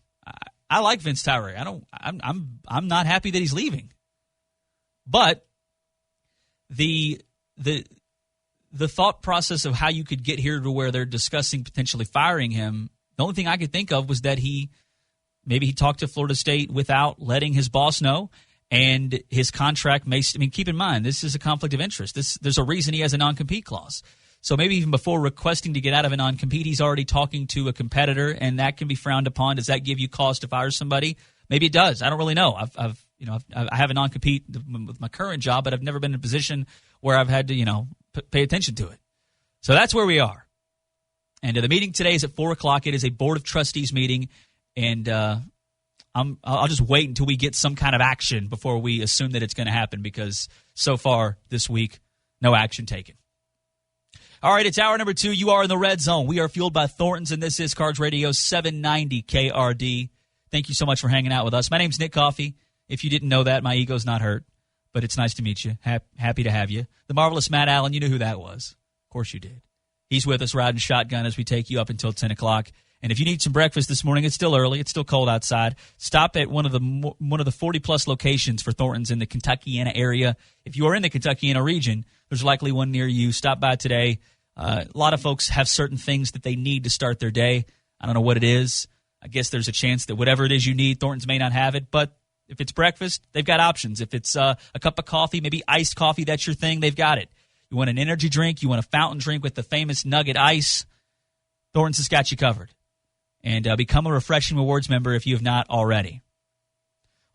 I like Vince Tyra. I'm not happy that he's leaving. But the thought process of how you could get here to where they're discussing potentially firing him, the only thing I could think of was that maybe he talked to Florida State without letting his boss know, and his contract keep in mind, this is a conflict of interest. There's a reason he has a non-compete clause. So maybe even before requesting to get out of a non-compete, he's already talking to a competitor, and that can be frowned upon. Does that give you cause to fire somebody? Maybe it does. I don't really know. I have a non-compete with my current job, but I've never been in a position where I've had to, pay attention to it. So that's where we are. And the meeting today is at 4 o'clock. It is a Board of Trustees meeting, and I'll just wait until we get some kind of action before we assume that it's going to happen, because so far this week, no action taken. All right, it's hour number 2. You are in the red zone. We are fueled by Thornton's, and this is Cards Radio 790 KRD. Thank you so much for hanging out with us. My name's Nick Coffey. If you didn't know that, my ego's not hurt, but it's nice to meet you. Happy to have you. The marvelous Matt Allen, you knew who that was. Of course you did. He's with us riding shotgun as we take you up until 10 o'clock. And if you need some breakfast this morning, it's still early. It's still cold outside. Stop at one of the 40-plus locations for Thornton's in the Kentuckiana area. If you are in the Kentuckiana region, there's likely one near you. Stop by today. A lot of folks have certain things that they need to start their day. I don't know what it is. I guess there's a chance that whatever it is you need, Thornton's may not have it. But if it's breakfast, they've got options. If it's a cup of coffee, maybe iced coffee, that's your thing, they've got it. You want an energy drink, you want a fountain drink with the famous Nugget Ice, Thornton's has got you covered. And become a Refreshing Rewards member if you have not already.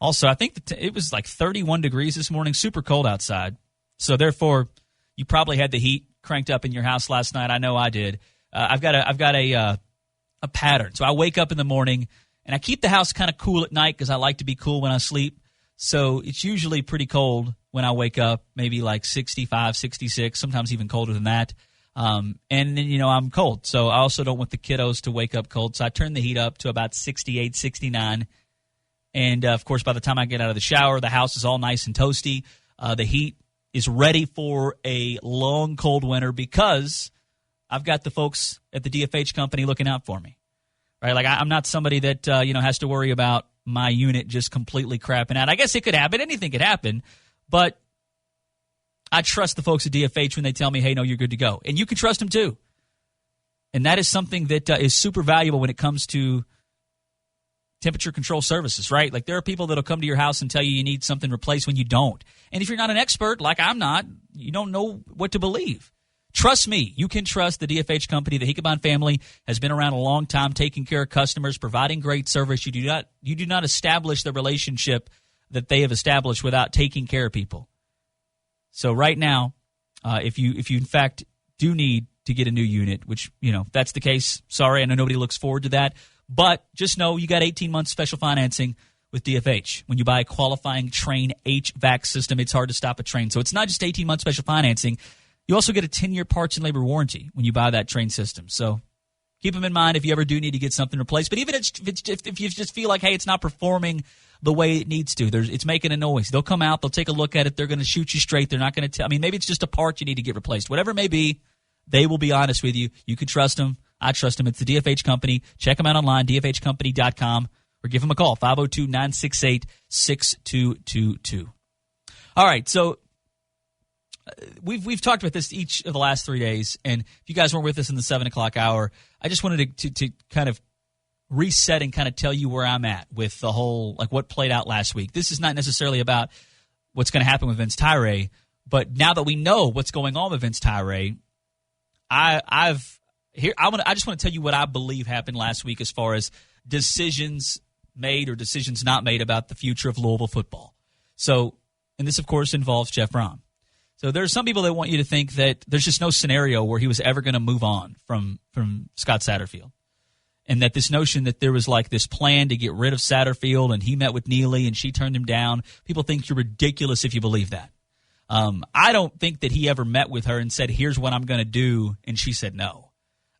Also, I think it was like 31 degrees this morning, super cold outside. So therefore, you probably had the heat cranked up in your house last night. I know I did. I've got a pattern. So I wake up in the morning, and I keep the house kind of cool at night because I like to be cool when I sleep. So it's usually pretty cold when I wake up, maybe like 65, 66, sometimes even colder than that. And then, I'm cold. So I also don't want the kiddos to wake up cold. So I turn the heat up to about 68, 69. And, of course, by the time I get out of the shower, the house is all nice and toasty. The heat is ready for a long, cold winter because I've got the folks at the DFH company looking out for me. Right? Like, I'm not somebody that, has to worry about my unit just completely crapping out. I guess it could happen. Anything could happen. But I trust the folks at DFH when they tell me, hey, no, you're good to go. And you can trust them too. And that is something that is super valuable when it comes to temperature control services, right? Like, there are people that will come to your house and tell you need something replaced when you don't. And if you're not an expert, like I'm not, you don't know what to believe. Trust me, you can trust the DFH company. The Hickaban family has been around a long time, taking care of customers, providing great service. You do not establish the relationship that they have established without taking care of people. So right now, if you in fact do need to get a new unit, which, if that's the case, sorry, I know nobody looks forward to that. But just know you got 18 months special financing with DFH. When you buy a qualifying Train HVAC system, it's hard to stop a train. So it's not just 18 months special financing. You also get a 10-year parts and labor warranty when you buy that Train system. So keep them in mind if you ever do need to get something replaced. But even if you just feel like, hey, it's not performing the way it needs to, it's making a noise, they'll come out, they'll take a look at it, they're going to shoot you straight. They're not going to tell. Maybe it's just a part you need to get replaced. Whatever it may be, they will be honest with you. You can trust them. I trust them. It's the DFH Company. Check them out online, dfhcompany.com, or give them a call, 502-968-6222. All right, so we've talked about this each of the last 3 days, and if you guys weren't with us in the 7 o'clock hour, I just wanted to kind of reset and kind of tell you where I'm at with the whole, like, what played out last week. This is not necessarily about what's going to happen with Vince Tyree, but now that we know what's going on with Vince Tyree, I just want to tell you what I believe happened last week as far as decisions made or decisions not made about the future of Louisville football. So, and this, of course, involves Jeff Brom. So there's some people that want you to think that there's just no scenario where he was ever going to move on from Scott Satterfield. And that this notion that there was like this plan to get rid of Satterfield and he met with Neely and she turned him down, people think you're ridiculous if you believe that. I don't think that he ever met with her and said, here's what I'm going to do, and she said no.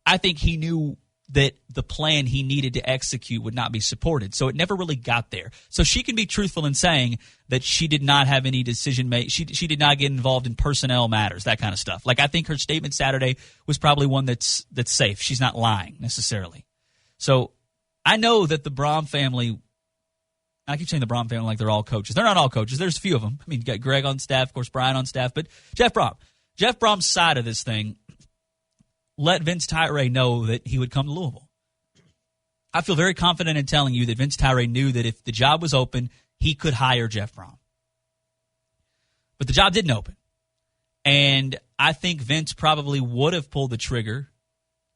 I think he knew that the plan he needed to execute would not be supported, so it never really got there. So she can be truthful in saying that she did not have any decision made. She did not get involved in personnel matters, that kind of stuff. Like, I think her statement Saturday was probably one that's safe. She's not lying necessarily. So I know that the Brom family, I keep saying the Brom family like they're all coaches. They're not all coaches. There's a few of them. I mean, you got Greg on staff, of course, Brian on staff, but Jeff Brom's side of this thing let Vince Tyree know that he would come to Louisville. I feel very confident in telling you that Vince Tyree knew that if the job was open, he could hire Jeff Brom. But the job didn't open. And I think Vince probably would have pulled the trigger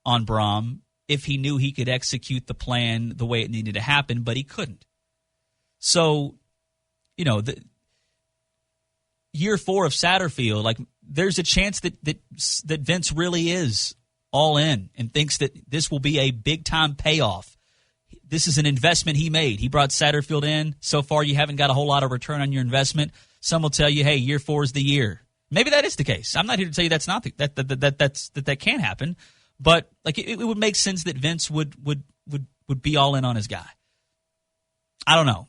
on Brom if he knew he could execute the plan the way it needed to happen, but he couldn't. So, you know, the year 4 of Satterfield, like, there's a chance that Vince really is all in and thinks that this will be a big-time payoff. This is an investment he made. He brought Satterfield in. So far, you haven't got a whole lot of return on your investment. Some will tell you, hey, year 4 is the year. Maybe that is the case. I'm not here to tell you that's not that can't happen. But like, it would make sense that Vince would be all in on his guy. I don't know.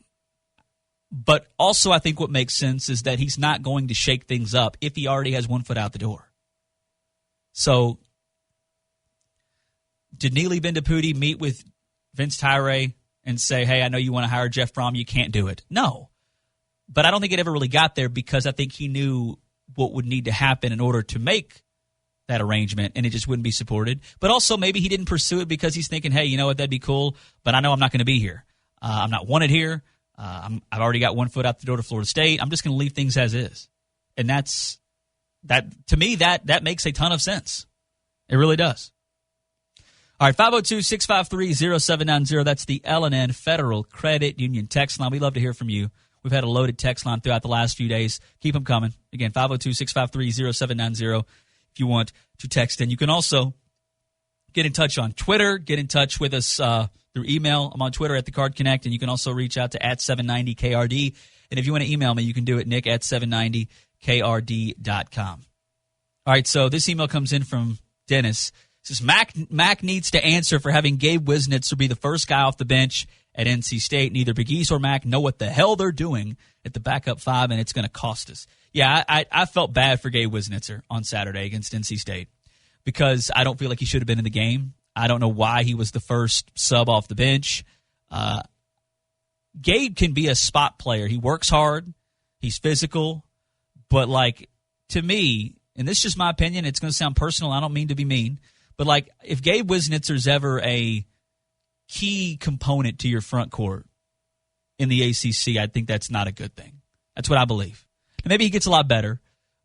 But also, I think what makes sense is that he's not going to shake things up if he already has one foot out the door. So, did Neely Bendapudi meet with Vince Tyree and say, hey, I know you want to hire Jeff Brom, you can't do it? No. But I don't think it ever really got there because I think he knew what would need to happen in order to make that arrangement, and it just wouldn't be supported. But also, maybe he didn't pursue it because he's thinking, hey, you know what, that'd be cool, but I know I'm not going to be here. I'm not wanted here. I've already got one foot out the door to Florida State. I'm just going to leave things as is. And that to me, that makes a ton of sense. It really does. All right, 502-653-0790. That's the L&N Federal Credit Union text line. We'd love to hear from you. We've had a loaded text line throughout the last few days. Keep them coming. Again, 502-653-0790 if you want to text in. You can also get in touch on Twitter, get in touch with us through email. I'm on Twitter at The Card Connect, and you can also reach out to @790KRD. And if you want to email me, you can do it, Nick, @790KRD.com. All right, so this email comes in from Dennis. It says, Mac needs to answer for having Gabe Wisnitzer be the first guy off the bench at NC State. Neither Big East or Mac know what the hell they're doing at the backup 5, and it's going to cost us. Yeah, I felt bad for Gabe Wisnitzer on Saturday against NC State because I don't feel like he should have been in the game. I don't know why he was the first sub off the bench. Gabe can be a spot player. He works hard. He's physical. But, like, to me, and this is just my opinion, it's going to sound personal. I don't mean to be mean. But, like, if Gabe Wisnitzer's ever a key component to your front court in the ACC, I think that's not a good thing. That's what I believe. And maybe he gets a lot better.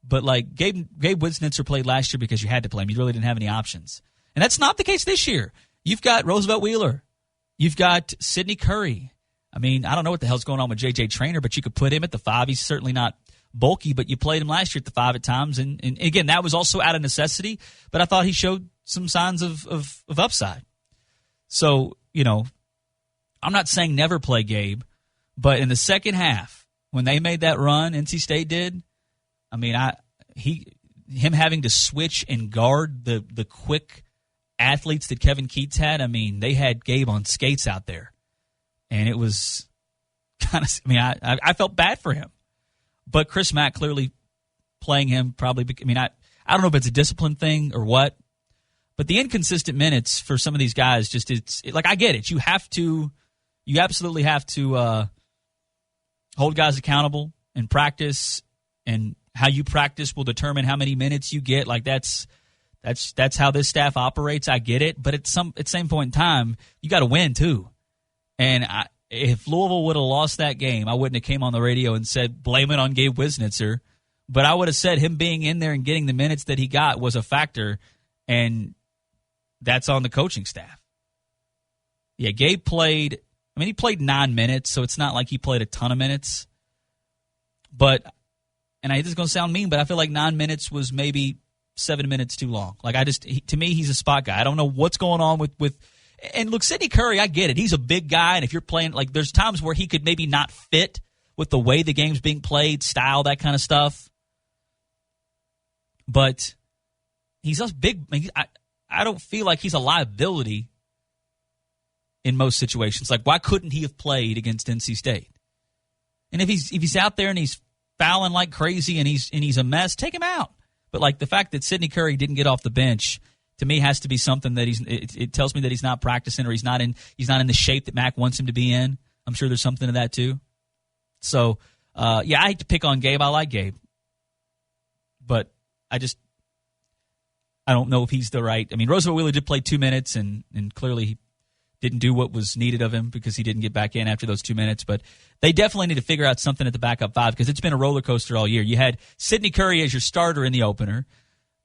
But, like, Gabe Wisnitzer played last year because you had to play him. You really didn't have any options. And that's not the case this year. You've got Roosevelt Wheeler. You've got Sidney Curry. I mean, I don't know what the hell's going on with J.J. Traynor, but you could put him at the 5. He's certainly not bulky, but you played him last year at the 5 at times. And again, that was also out of necessity, but I thought he showed some signs of upside. So, you know, I'm not saying never play Gabe, but in the second half, when they made that run, NC State did, I mean, him having to switch and guard the quick athletes that Kevin Keats had, I mean, they had Gabe on skates out there. And it was kind of, I mean, I felt bad for him. But Chris Mack clearly playing him probably, I mean, I don't know if it's a discipline thing or what, but the inconsistent minutes for some of these guys, just, like, I get it. You absolutely have to hold guys accountable in practice, and how you practice will determine how many minutes you get. Like, that's That's how this staff operates. I get it, but at the same point in time, you got to win too. And if Louisville would have lost that game, I wouldn't have came on the radio and said blame it on Gabe Wisnitzer, but I would have said him being in there and getting the minutes that he got was a factor, and that's on the coaching staff. Yeah, Gabe played. I mean, he played 9 minutes, so it's not like he played a ton of minutes. But, and this is going to sound mean, but I feel like 9 minutes was maybe 7 minutes too long. Like, to me, he's a spot guy. I don't know what's going on with and look, Sidney Curry, I get it. He's a big guy, and if you're playing, like, there's times where he could maybe not fit with the way the game's being played, style, that kind of stuff. But he's just big. I don't feel like he's a liability in most situations. Like, why couldn't he have played against NC State? And if he's out there and he's fouling like crazy and he's a mess, take him out. But like the fact that Sidney Curry didn't get off the bench, to me, has to be something that it tells me that he's not practicing or he's not in the shape that Mac wants him to be in. I'm sure there's something to that too. So I hate to pick on Gabe. I like Gabe, but I don't know if he's the right. I mean, Roosevelt Wheeler did play 2 minutes, and clearly he didn't do what was needed of him because he didn't get back in after those 2 minutes. But they definitely need to figure out something at the backup five because it's been a roller coaster all year. You had Sidney Curry as your starter in the opener.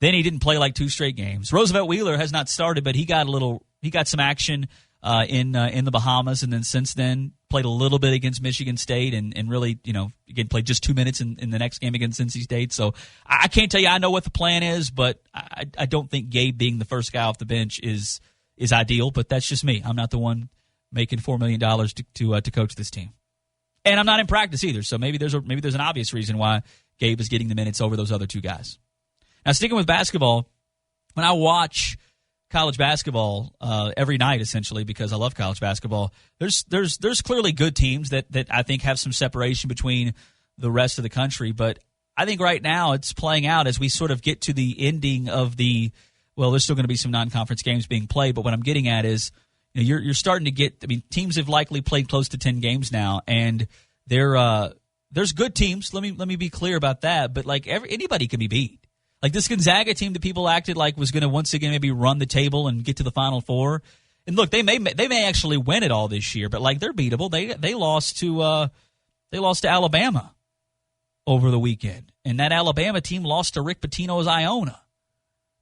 Then he didn't play like 2 straight games. Roosevelt Wheeler has not started, but he got some action in the Bahamas, and then since then played a little bit against Michigan State, and really, again, played just 2 minutes in the next game against NC State. So I can't tell you I know what the plan is, but I don't think Gabe being the first guy off the bench is ideal. But that's just me. I'm not the one making $4 million to coach this team, and I'm not in practice either. So maybe there's an obvious reason why Gabe is getting the minutes over those other 2 guys. Now, sticking with basketball, when I watch college basketball every night, essentially, because I love college basketball, there's clearly good teams that I think have some separation between the rest of the country. But I think right now it's playing out as we sort of get to the ending of there's still going to be some non-conference games being played. But what I'm getting at is you're starting to get, teams have likely played close to 10 games now, and there's good teams. Let me be clear about that. But like anybody can be beat. Like this Gonzaga team that people acted like was going to once again maybe run the table and get to the Final Four. And look, they may actually win it all this year, but like they're beatable. They lost to Alabama over the weekend, and that Alabama team lost to Rick Pitino's Iona.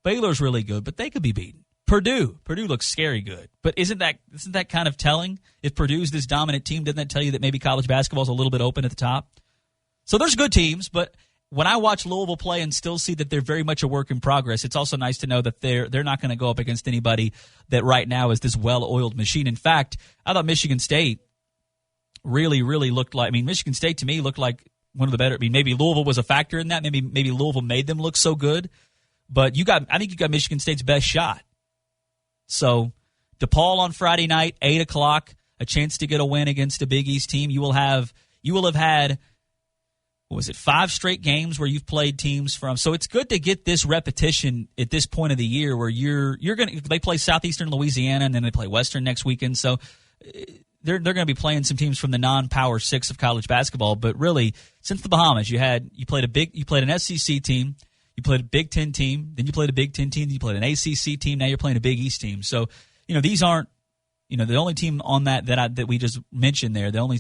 Baylor's really good, but they could be beaten. Purdue looks scary good, but isn't that kind of telling? If Purdue's this dominant team, doesn't that tell you that maybe college basketball's a little bit open at the top? So there's good teams, but when I watch Louisville play and still see that they're very much a work in progress, it's also nice to know that they're not going to go up against anybody that right now is this well-oiled machine. In fact, I thought Michigan State really, really looked like – Michigan State to me looked like one of the better – maybe Louisville was a factor in that. Maybe Louisville made them look so good. But I think you got Michigan State's best shot. So DePaul on Friday night, 8 o'clock, a chance to get a win against a Big East team. You will have had – 5 straight games where you've played teams from. So it's good to get this repetition at this point of the year where they play Southeastern Louisiana and then they play Western next weekend. So they're going to be playing some teams from the non-Power 6 of college basketball. But really, since the Bahamas, you played an SEC team, you played a Big Ten team, then you played a Big Ten team, then you played an ACC team, now you're playing a Big East team. So these aren't. The only team on that we just mentioned there. The only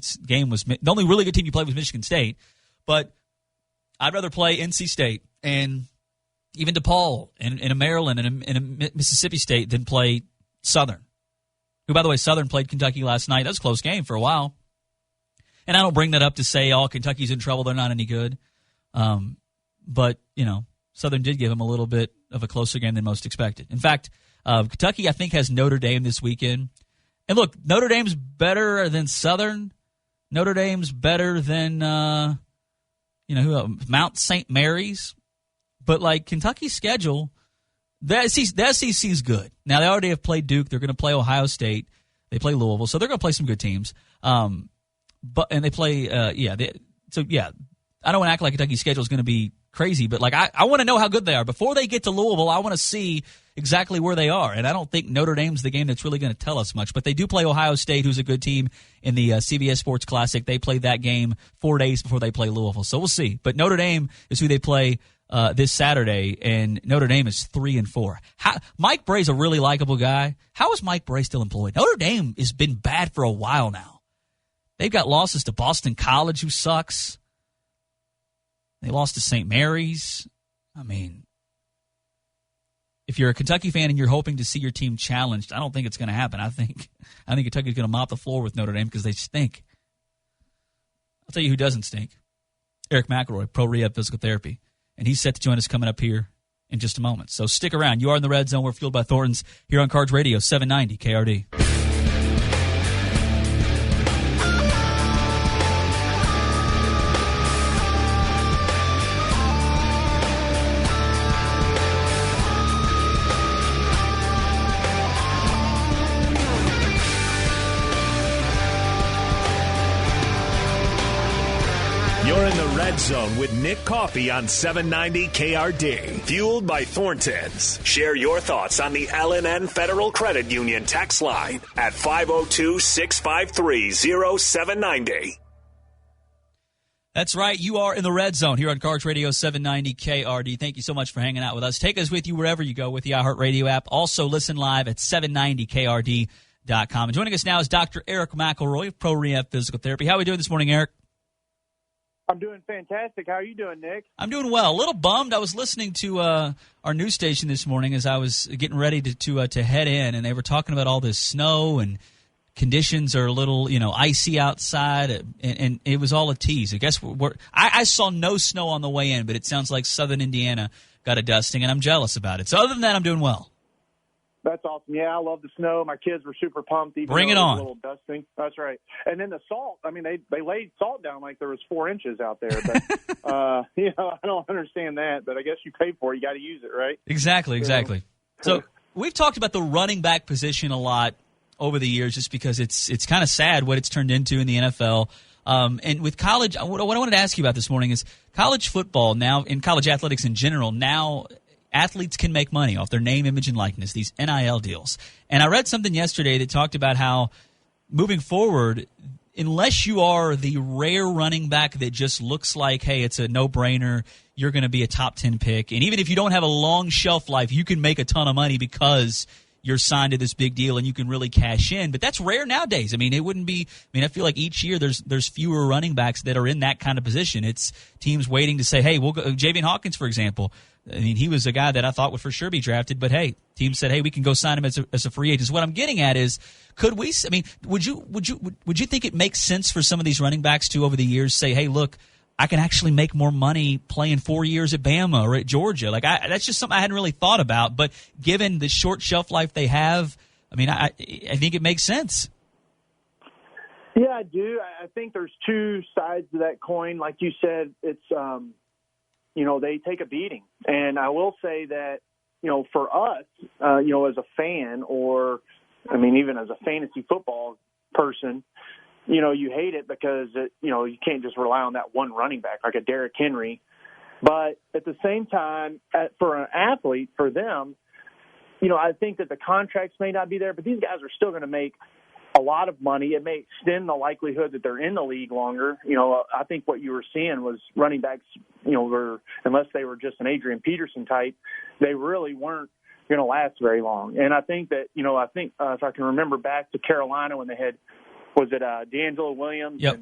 really good team you played was Michigan State. But I'd rather play NC State and even DePaul and a Maryland and a Mississippi State than play Southern. Who, by the way, Southern played Kentucky last night. That was a close game for a while. And I don't bring that up to say, Kentucky's in trouble, they're not any good. But, Southern did give them a little bit of a closer game than most expected. In fact, Kentucky, I think, has Notre Dame this weekend. And look, Notre Dame's better than Southern. Notre Dame's better than Mount St. Mary's, but like Kentucky's schedule, the SEC is good. Now they already have played Duke. They're going to play Ohio State. They play Louisville, so they're going to play some good teams. And they play, I don't want to act like Kentucky's schedule is going to be crazy, but like I want to know how good they are before they get to Louisville. I want to see exactly where they are, and I don't think Notre Dame's the game that's really going to tell us much. But they do play Ohio State, who's a good team in the CBS Sports Classic. They play that game 4 days before they play Louisville, so we'll see. But Notre Dame is who they play this Saturday, and Notre Dame is 3-4. Mike Bray's a really likable guy. How is Mike Bray still employed? Notre Dame has been bad for a while now. They've got losses to Boston College, who sucks. They lost to St. Mary's. I mean, if you're a Kentucky fan and you're hoping to see your team challenged, I don't think it's going to happen. I think Kentucky's going to mop the floor with Notre Dame because they stink. I'll tell you who doesn't stink. Eric McElroy, Pro Rehab Physical Therapy. And he's set to join us coming up here in just a moment. So stick around. You are in the Red Zone. We're fueled by Thornton's here on Cards Radio, 790 KRD. You're in the Red Zone with Nick Coffey on 790 KRD. Fueled by Thornton's. Share your thoughts on the L&N Federal Credit Union text line at 502-653-0790. That's right. You are in the Red Zone here on Cards Radio 790 KRD. Thank you so much for hanging out with us. Take us with you wherever you go with the iHeartRadio app. Also listen live at 790KRD.com. And joining us now is Dr. Eric McElroy of Pro Rehab Physical Therapy. How are we doing this morning, Eric? I'm doing fantastic. How are you doing, Nick? I'm doing well. A little bummed. I was listening to our news station this morning as I was getting ready to head in, and they were talking about all this snow and conditions are a little, icy outside, and it was all a tease. I guess I saw no snow on the way in, but it sounds like southern Indiana got a dusting, and I'm jealous about it. So other than that, I'm doing well. That's awesome. Yeah, I love the snow. My kids were super pumped. Even Bring it though on. A little dusting. That's right. And then the salt. I mean, they laid salt down like there was 4 inches out there. But, I don't understand that. But I guess you pay for it. You got to use it, right? Exactly. So we've talked about the running back position a lot over the years just because it's kind of sad what it's turned into in the NFL. And with college, what I wanted to ask you about this morning is college football now, in college athletics in general, now athletes can make money off their name, image, and likeness, these NIL deals. And I read something yesterday that talked about how moving forward, unless you are the rare running back that just looks like, hey, it's a no-brainer, you're going to be a top 10 pick. And even if you don't have a long shelf life, you can make a ton of money because you're signed to this big deal and you can really cash in. But that's rare nowadays. I mean, it wouldn't be – I feel like each year there's fewer running backs that are in that kind of position. It's teams waiting to say, hey, we'll go – Javian Hawkins, for example – I mean, he was a guy that I thought would for sure be drafted, but hey, team said, hey, we can go sign him as a free agent. So what I'm getting at is, would you think it makes sense for some of these running backs to over the years say, hey, look, I can actually make more money playing 4 years at Bama or at Georgia? Like that's just something I hadn't really thought about, but given the short shelf life they have, I mean, I think it makes sense. Yeah, I do. I think there's two sides to that coin. Like you said, it's they take a beating. And I will say that, for us, as a fan or, even as a fantasy football person, you hate it because, you can't just rely on that one running back like a Derrick Henry. But at the same time, for an athlete, for them, I think that the contracts may not be there, but these guys are still going to make a lot of money. It may extend the likelihood that they're in the league longer. I think what you were seeing was running backs, unless they were just an Adrian Peterson type, they really weren't going to last very long. And I think that, if I can remember back to Carolina when they had, D'Angelo Williams yep.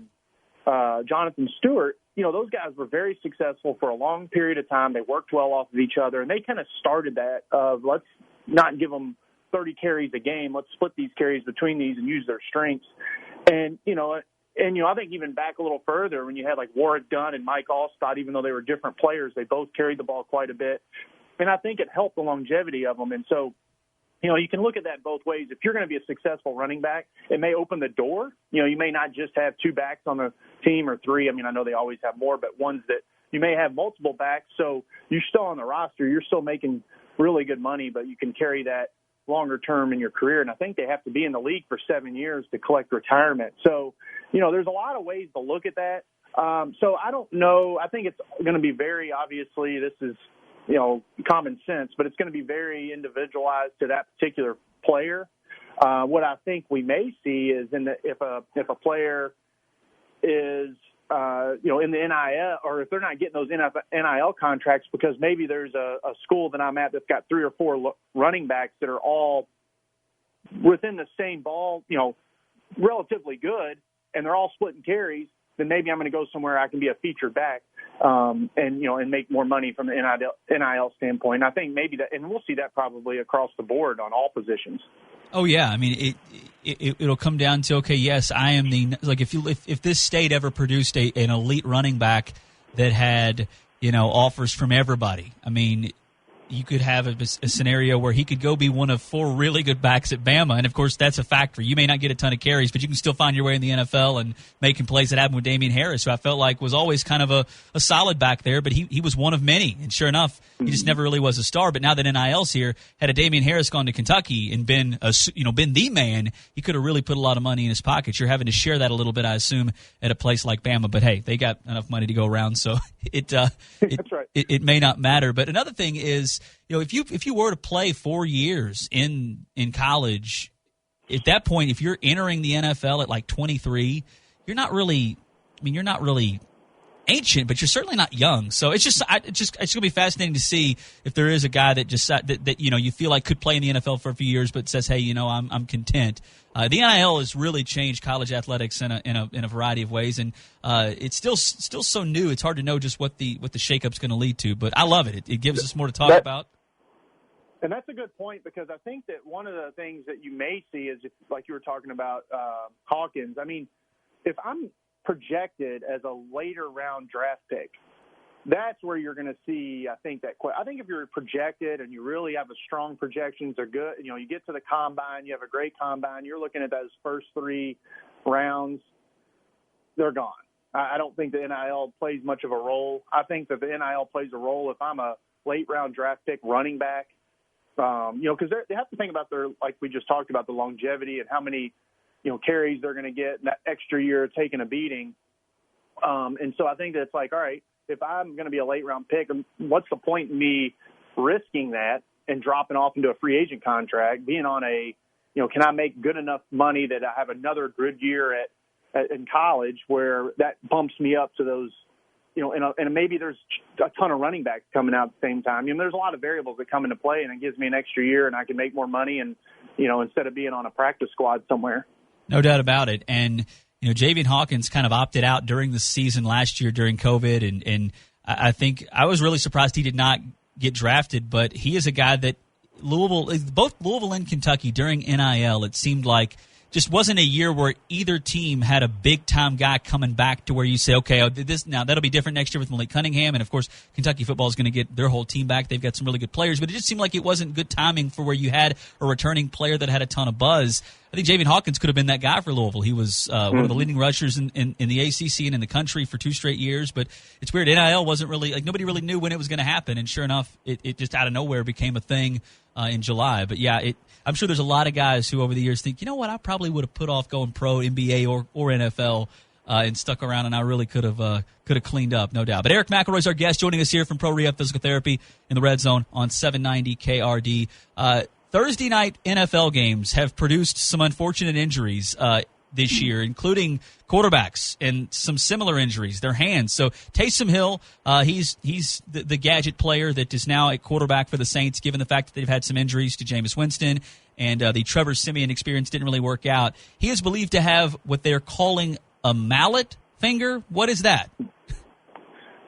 and Jonathan Stewart, those guys were very successful for a long period of time. They worked well off of each other, and they kind of started that of let's not give them 30 carries a game. Let's split these carries between these and use their strengths. And, I think even back a little further when you had like Warrick Dunn and Mike Allstott, even though they were different players, they both carried the ball quite a bit. And I think it helped the longevity of them. And so, you can look at that both ways. If you're going to be a successful running back, it may open the door. You may not just have two backs on the team or three. I know they always have more, but ones that you may have multiple backs. So you're still on the roster. You're still making really good money, but you can carry that longer term in your career. And I think they have to be in the league for 7 years to collect retirement. So, there's a lot of ways to look at that. So I don't know. I think it's going to be very, obviously, this is, common sense, but it's going to be very individualized to that particular player. What I think we may see is if a player is in the NIL, or if they're not getting those NIL contracts because maybe there's a school that I'm at that's got 3 or 4 running backs that are all within the same ball, relatively good, and they're all splitting carries, then maybe I'm going to go somewhere I can be a featured back, and make more money from the NIL standpoint. I think maybe that, and we'll see that probably across the board on all positions. Oh yeah, I mean it'll come down to, okay, yes, I am if this state ever produced an elite running back that had offers from everybody. I mean, you could have a scenario where he could go be one of 4 really good backs at Bama, and of course that's a factor. You may not get a ton of carries, but you can still find your way in the NFL and making plays. That happened with Damian Harris, who I felt like was always kind of a solid back there, but he was one of many, and sure enough, he just never really was a star. But now that NIL's here, had a Damian Harris gone to Kentucky and been the man, he could have really put a lot of money in his pocket. You're having to share that a little bit, I assume, at a place like Bama. But hey, they got enough money to go around, so That's right. it may not matter. But another thing is, if you were to play 4 years in college, at that point, if you're entering the NFL at like 23, you're not really ancient, but you're certainly not young. So it's going to be fascinating to see if there is a guy that just that you feel like could play in the NFL for a few years, but says, hey, I'm content. The NIL has really changed college athletics in a variety of ways, and it's still so new. It's hard to know just what the shakeup's going to lead to. But I love it. It gives us more to talk about. And that's a good point, because I think that one of the things that you may see is, like you were talking about Hawkins. I mean, if I'm projected as a later round draft pick, that's where you're going to see, I think if you're projected and you really have a strong projections, are good, you get to the combine, you have a great combine, you're looking at those first 3 rounds, they're gone. I don't think the NIL plays much of a role. I think that the NIL plays a role if I'm a late round draft pick running back, because they have to think about like we just talked about, the longevity and how many carries they're going to get in that extra year taking a beating. And so I think that it's like, all right, if I'm going to be a late round pick, what's the point in me risking that and dropping off into a free agent contract, being on can I make good enough money that I have another good year in college where that bumps me up to those, and maybe there's a ton of running backs coming out at the same time. There's a lot of variables that come into play, and it gives me an extra year and I can make more money and, instead of being on a practice squad somewhere. No doubt about it. And, Javian Hawkins kind of opted out during the season last year during COVID. And I think I was really surprised he did not get drafted, but he is a guy that both Louisville and Kentucky during NIL, it seemed like just wasn't a year where either team had a big-time guy coming back to where you say, okay, that'll be different next year with Malik Cunningham, and, of course, Kentucky football is going to get their whole team back. They've got some really good players, but it just seemed like it wasn't good timing for where you had a returning player that had a ton of buzz. I think Javian Hawkins could have been that guy for Louisville. He was one of the leading rushers in the ACC and in the country for 2 straight years, but it's weird. NIL wasn't really, nobody really knew when it was going to happen, and sure enough, it just out of nowhere became a thing in July. But, yeah, I'm sure there's a lot of guys who over the years think, you know what, I probably would have put off going pro, NBA, or NFL and stuck around, and I really could have cleaned up, no doubt. But Eric McElroy's our guest, joining us here from Pro Rehab Physical Therapy in the Red Zone on 790 KRD. Thursday night NFL games have produced some unfortunate injuries this year, including quarterbacks and some similar injuries, their hands. So Taysom Hill, he's the gadget player that is now at quarterback for the Saints, given the fact that they've had some injuries to Jameis Winston, and the Trevor Siemian experience didn't really work out. He is believed to have what they're calling a mallet finger. What is that?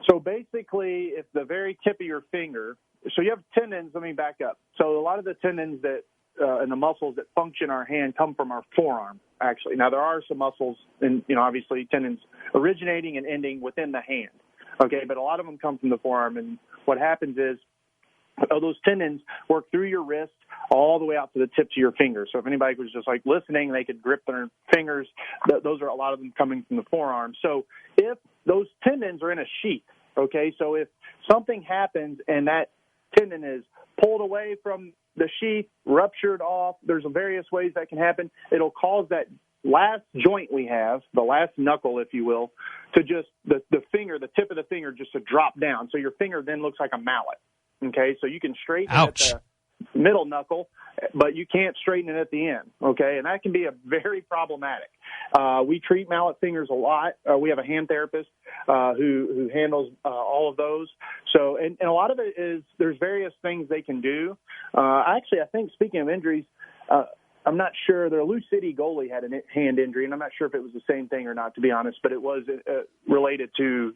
So basically, it's the very tip of your finger. So you have tendons. Let me back up. So a lot of the tendons that and the muscles that function our hand come from our forearm, actually. Now, there are some muscles and, obviously tendons originating and ending within the hand, okay? But a lot of them come from the forearm, and what happens is those tendons work through your wrist all the way out to the tips of your fingers. So if anybody was just, listening, they could grip their fingers. Those are a lot of them coming from the forearm. So if those tendons are in a sheath, okay, so if something happens and that tendon is pulled away from the sheath, ruptured off, there's various ways that can happen. It'll cause that last joint we have, the last knuckle, if you will, to just the finger, the tip of the finger, just to drop down. So your finger then looks like a mallet. Okay, so you can straighten at the middle knuckle, but you can't straighten it at the end, okay? And that can be very problematic. We treat mallet fingers a lot. We have a hand therapist who handles all of those. So, and a lot of it is there's various things they can do. I think, speaking of injuries, I'm not sure. The Lou City goalie had a hand injury, and I'm not sure if it was the same thing or not, to be honest, but it was related to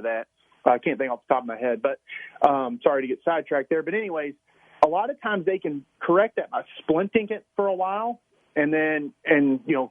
that. I can't think off the top of my head, but sorry to get sidetracked there. But anyways, a lot of times they can correct that by splinting it for a while and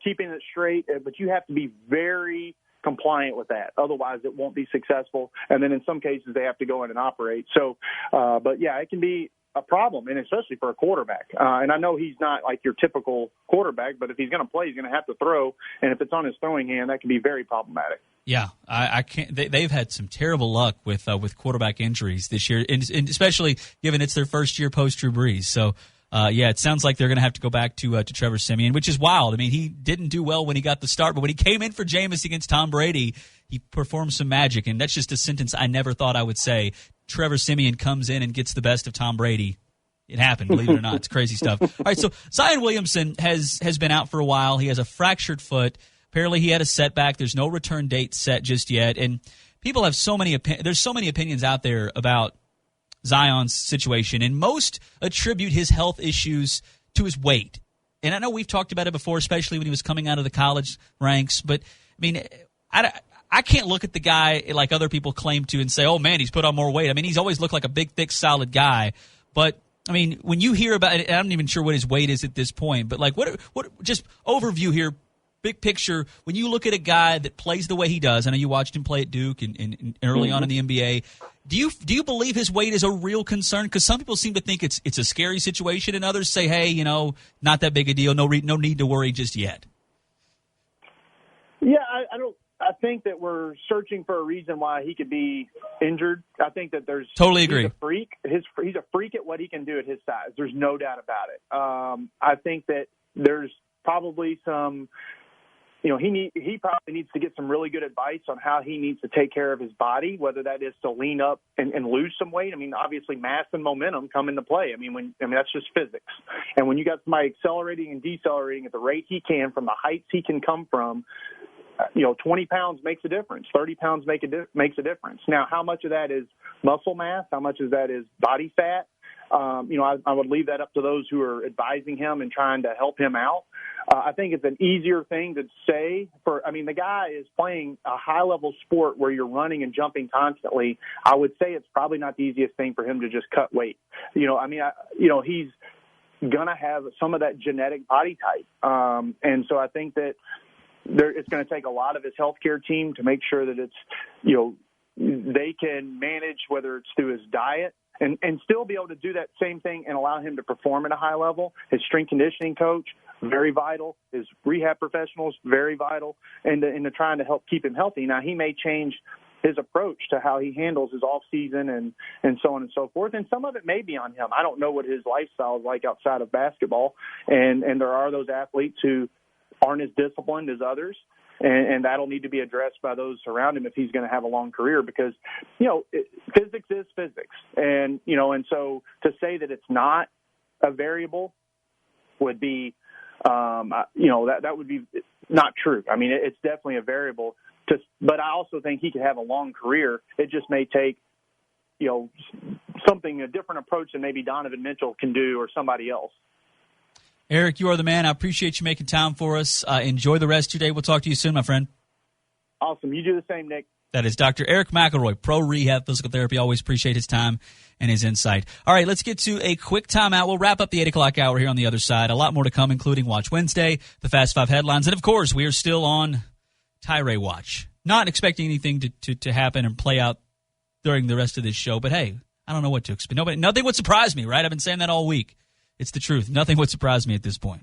keeping it straight. But you have to be very compliant with that. Otherwise, it won't be successful. And then in some cases, they have to go in and operate. So, but yeah, it can be a problem, and especially for a quarterback. And I know he's not like your typical quarterback, but if he's going to play, he's going to have to throw. And if it's on his throwing hand, that can be very problematic. Yeah, I can't. They've had some terrible luck with quarterback injuries this year, and especially given it's their first year post Drew Brees. So, it sounds like they're going to have to go back to Trevor Siemian, which is wild. I mean, he didn't do well when he got the start, but when he came in for Jameis against Tom Brady, he performed some magic, and that's just a sentence I never thought I would say. Trevor Siemian comes in and gets the best of Tom Brady. It happened, believe it or not. It's crazy stuff. All right, so Zion Williamson has been out for a while. He has a fractured foot. Apparently, he had a setback. There's no return date set just yet, and people have there's so many opinions out there about Zion's situation, and most attribute his health issues to his weight. And I know we've talked about it before, especially when he was coming out of the college ranks. But I mean, I can't look at the guy like other people claim to and say, "Oh man, he's put on more weight." I mean, he's always looked like a big, thick, solid guy, but. I mean, when you hear about it, I'm not even sure what his weight is at this point, but like what just overview here, big picture, when you look at a guy that plays the way he does, I know you watched him play at Duke and early on in the NBA, do you believe his weight is a real concern? Because some people seem to think it's a scary situation, and others say, hey, not that big a deal, no need to worry just yet. Yeah, I think that we're searching for a reason why he could be injured. I think that totally agree. He's a freak. He's a freak at what he can do at his size. There's no doubt about it. I think that there's probably some, he probably needs to get some really good advice on how he needs to take care of his body, whether that is to lean up and lose some weight. I mean, obviously mass and momentum come into play. I mean, that's just physics. And when you got somebody accelerating and decelerating at the rate he can from the heights he can come from, 20 pounds makes a difference. 30 pounds makes a difference. Now, how much of that is muscle mass? How much of that is body fat? I would leave that up to those who are advising him and trying to help him out. I think it's an easier thing to say. The guy is playing a high-level sport where you're running and jumping constantly. I would say it's probably not the easiest thing for him to just cut weight. He's going to have some of that genetic body type. And so I think that it's going to take a lot of his healthcare team to make sure that they can manage, whether it's through his diet and still be able to do that same thing and allow him to perform at a high level. His strength conditioning coach, very vital. His rehab professionals, very vital. And to trying to help keep him healthy. Now, he may change his approach to how he handles his off season and so on and so forth. And some of it may be on him. I don't know what his lifestyle is like outside of basketball. And there are those athletes who aren't as disciplined as others, and that'll need to be addressed by those around him if he's going to have a long career, because, physics is physics. And so to say that it's not a variable would be, that would be not true. I mean, it's definitely a variable, but I also think he could have a long career. It just may take, a different approach than maybe Donovan Mitchell can do or somebody else. Eric, you are the man. I appreciate you making time for us. Enjoy the rest of your day. We'll talk to you soon, my friend. Awesome. You do the same, Nick. That is Dr. Eric McElroy, Pro Rehab Physical Therapy. Always appreciate his time and his insight. All right, let's get to a quick timeout. We'll wrap up the 8 o'clock hour here on the other side. A lot more to come, including Watch Wednesday, the Fast Five headlines, and, of course, we are still on Tyree Watch. Not expecting anything to happen and play out during the rest of this show, but, hey, I don't know what to expect. Nothing would surprise me, right? I've been saying that all week. It's the truth. Nothing would surprise me at this point.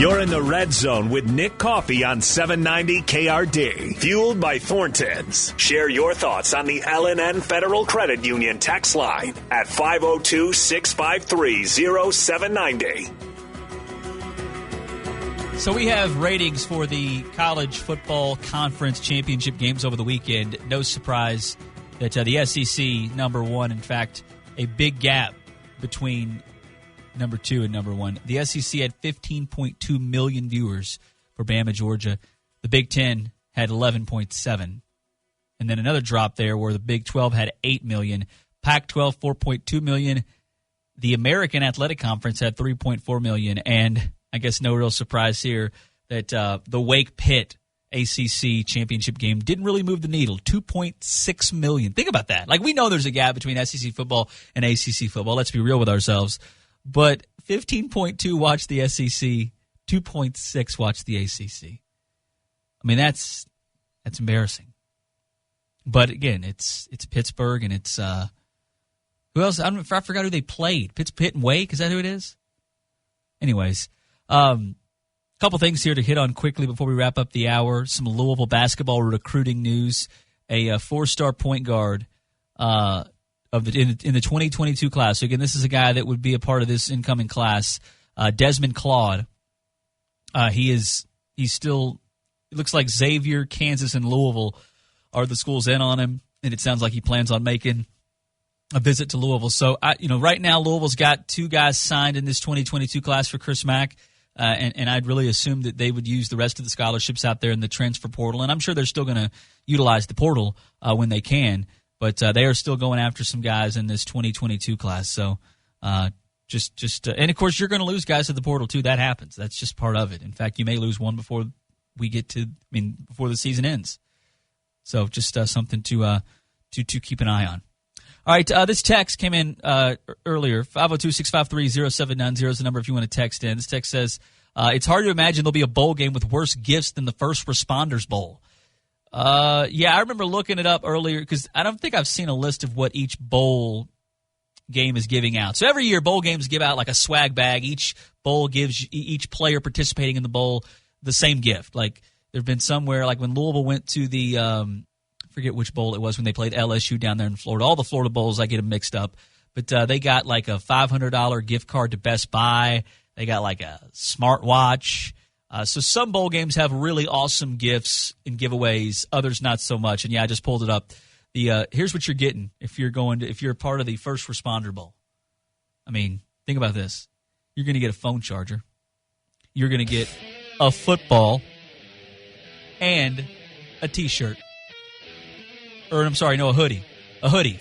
You're in the Red Zone with Nick Coffey on 790 KRD. Fueled by Thornton's. Share your thoughts on the L&N Federal Credit Union text line at 502-653-0790. So we have ratings for the college football conference championship games over the weekend. No surprise that the SEC, number one, in fact, a big gap between number 2 and number 1. The SEC had 15.2 million viewers for Bama, Georgia. The Big Ten had 11.7. And then another drop there where the Big 12 had 8 million. Pac-12, 4.2 million. The American Athletic Conference had 3.4 million. And I guess no real surprise here that the Wake Pitt ACC championship game didn't really move the needle. 2.6 million. Think about that. Like, we know there's a gap between SEC football and ACC football. Let's be real with ourselves. But 15.2 watched the SEC, 2.6 watched the ACC. I mean, that's embarrassing. But again, it's Pittsburgh, and it's who else? I forgot who they played. Pitt and Wake. Is that who it is? Anyways, couple things here to hit on quickly before we wrap up the hour. Some Louisville basketball recruiting news. A 4-star point guard in the 2022 class. So again, this is a guy that would be a part of this incoming class. Desmond Claude. He's still. It looks like Xavier, Kansas, and Louisville are the schools in on him, and it sounds like he plans on making a visit to Louisville. So right now Louisville's got 2 guys signed in this 2022 class for Chris Mack. And I'd really assume that they would use the rest of the scholarships out there in the transfer portal. And I'm sure they're still going to utilize the portal when they can. But they are still going after some guys in this 2022 class. So and, of course, you're going to lose guys to the portal, too. That happens. That's just part of it. In fact, you may lose one before before the season ends. So just something to keep an eye on. All right, this text came in earlier. 502-653-0790 is the number if you want to text in. This text says, it's hard to imagine there'll be a bowl game with worse gifts than the First Responders Bowl. Yeah, I remember looking it up earlier because I don't think I've seen a list of what each bowl game is giving out. So every year, bowl games give out like a swag bag. Each bowl gives each player participating in the bowl the same gift. Like there have been somewhere, like when Louisville went to the forget which bowl it was when they played LSU down there in Florida. All the Florida bowls, I get them mixed up. But they got like a $500 gift card to Best Buy. They got like a smartwatch. So some bowl games have really awesome gifts and giveaways. Others not so much. And yeah, I just pulled it up. Here's what you're getting if you're part of the First Responder Bowl. I mean, think about this. You're going to get a phone charger. You're going to get a football and a T-shirt. Or I'm sorry, no, a hoodie. A hoodie.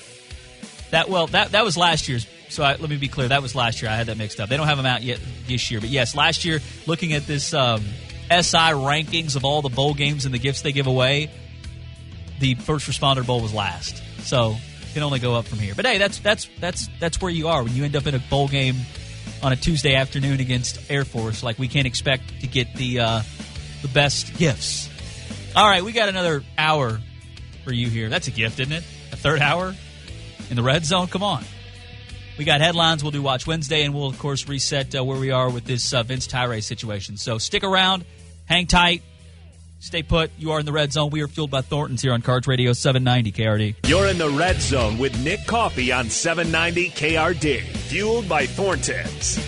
That was last year's. So let me be clear. That was last year. I had that mixed up. They don't have them out yet this year. But yes, last year, looking at this SI rankings of all the bowl games and the gifts they give away, the First Responder Bowl was last. So it can only go up from here. But hey, that's where you are when you end up in a bowl game on a Tuesday afternoon against Air Force. Like, we can't expect to get the best gifts. All right, we got another hour for you here. That's a gift, isn't it? A third hour in the Red Zone? Come on. We got headlines. We'll do Watch Wednesday, and we'll, of course, reset where we are with this Vince Tyree situation. So stick around. Hang tight. Stay put. You are in the Red Zone. We are fueled by Thornton's here on Cards Radio 790 KRD. You're in the Red Zone with Nick Coffey on 790 KRD. Fueled by Thornton's.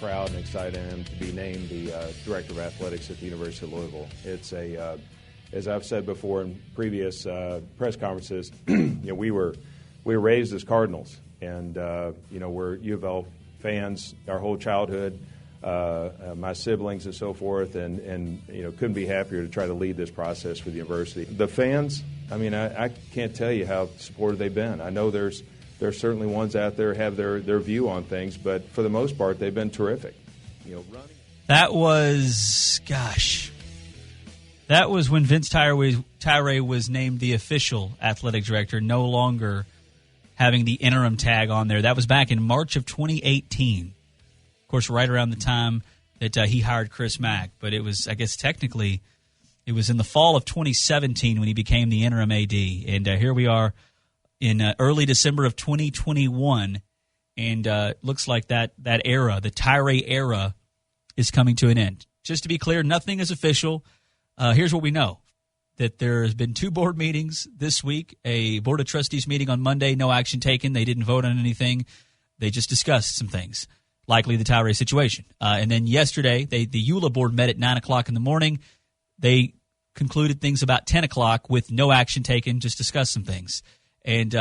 Proud and excited I am to be named the Director of Athletics at the University of Louisville. It's as I've said before in previous press conferences, we were raised as Cardinals, and we're U of L fans our whole childhood, my siblings and so forth, and couldn't be happier to try to lead this process for the university. The fans, I can't tell you how supportive they've been. I know there's certainly ones out there have their view on things, but for the most part, they've been terrific. That was when Vince Tyree was named the official athletic director, no longer having the interim tag on there. That was back in March of 2018. Of course, right around the time that he hired Chris Mack. But it was, I guess technically, it was in the fall of 2017 when he became the interim AD. And here we are in early December of 2021. And looks like that era, the Tyree era, is coming to an end. Just to be clear, nothing is official. Here's what we know. That there has been 2 board meetings this week, a Board of Trustees meeting on Monday, no action taken. They didn't vote on anything. They just discussed some things, likely the Tyree situation. And then yesterday, the EULA board met at 9 o'clock in the morning. They concluded things about 10 o'clock with no action taken, just discussed some things. And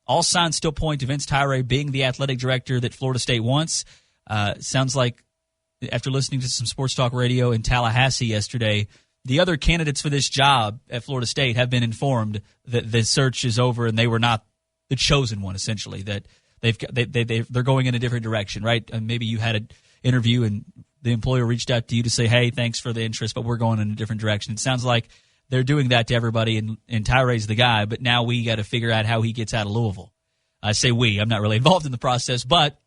all signs still point to Vince Tyree being the athletic director that Florida State wants. Sounds like after listening to some sports talk radio in Tallahassee yesterday, the other candidates for this job at Florida State have been informed that the search is over and they were not the chosen one, essentially, that they're going in a different direction, right? Maybe you had an interview and the employer reached out to you to say, hey, thanks for the interest, but we're going in a different direction. It sounds like they're doing that to everybody, and Tyree's the guy, but now we got to figure out how he gets out of Louisville. I say we. I'm not really involved in the process, but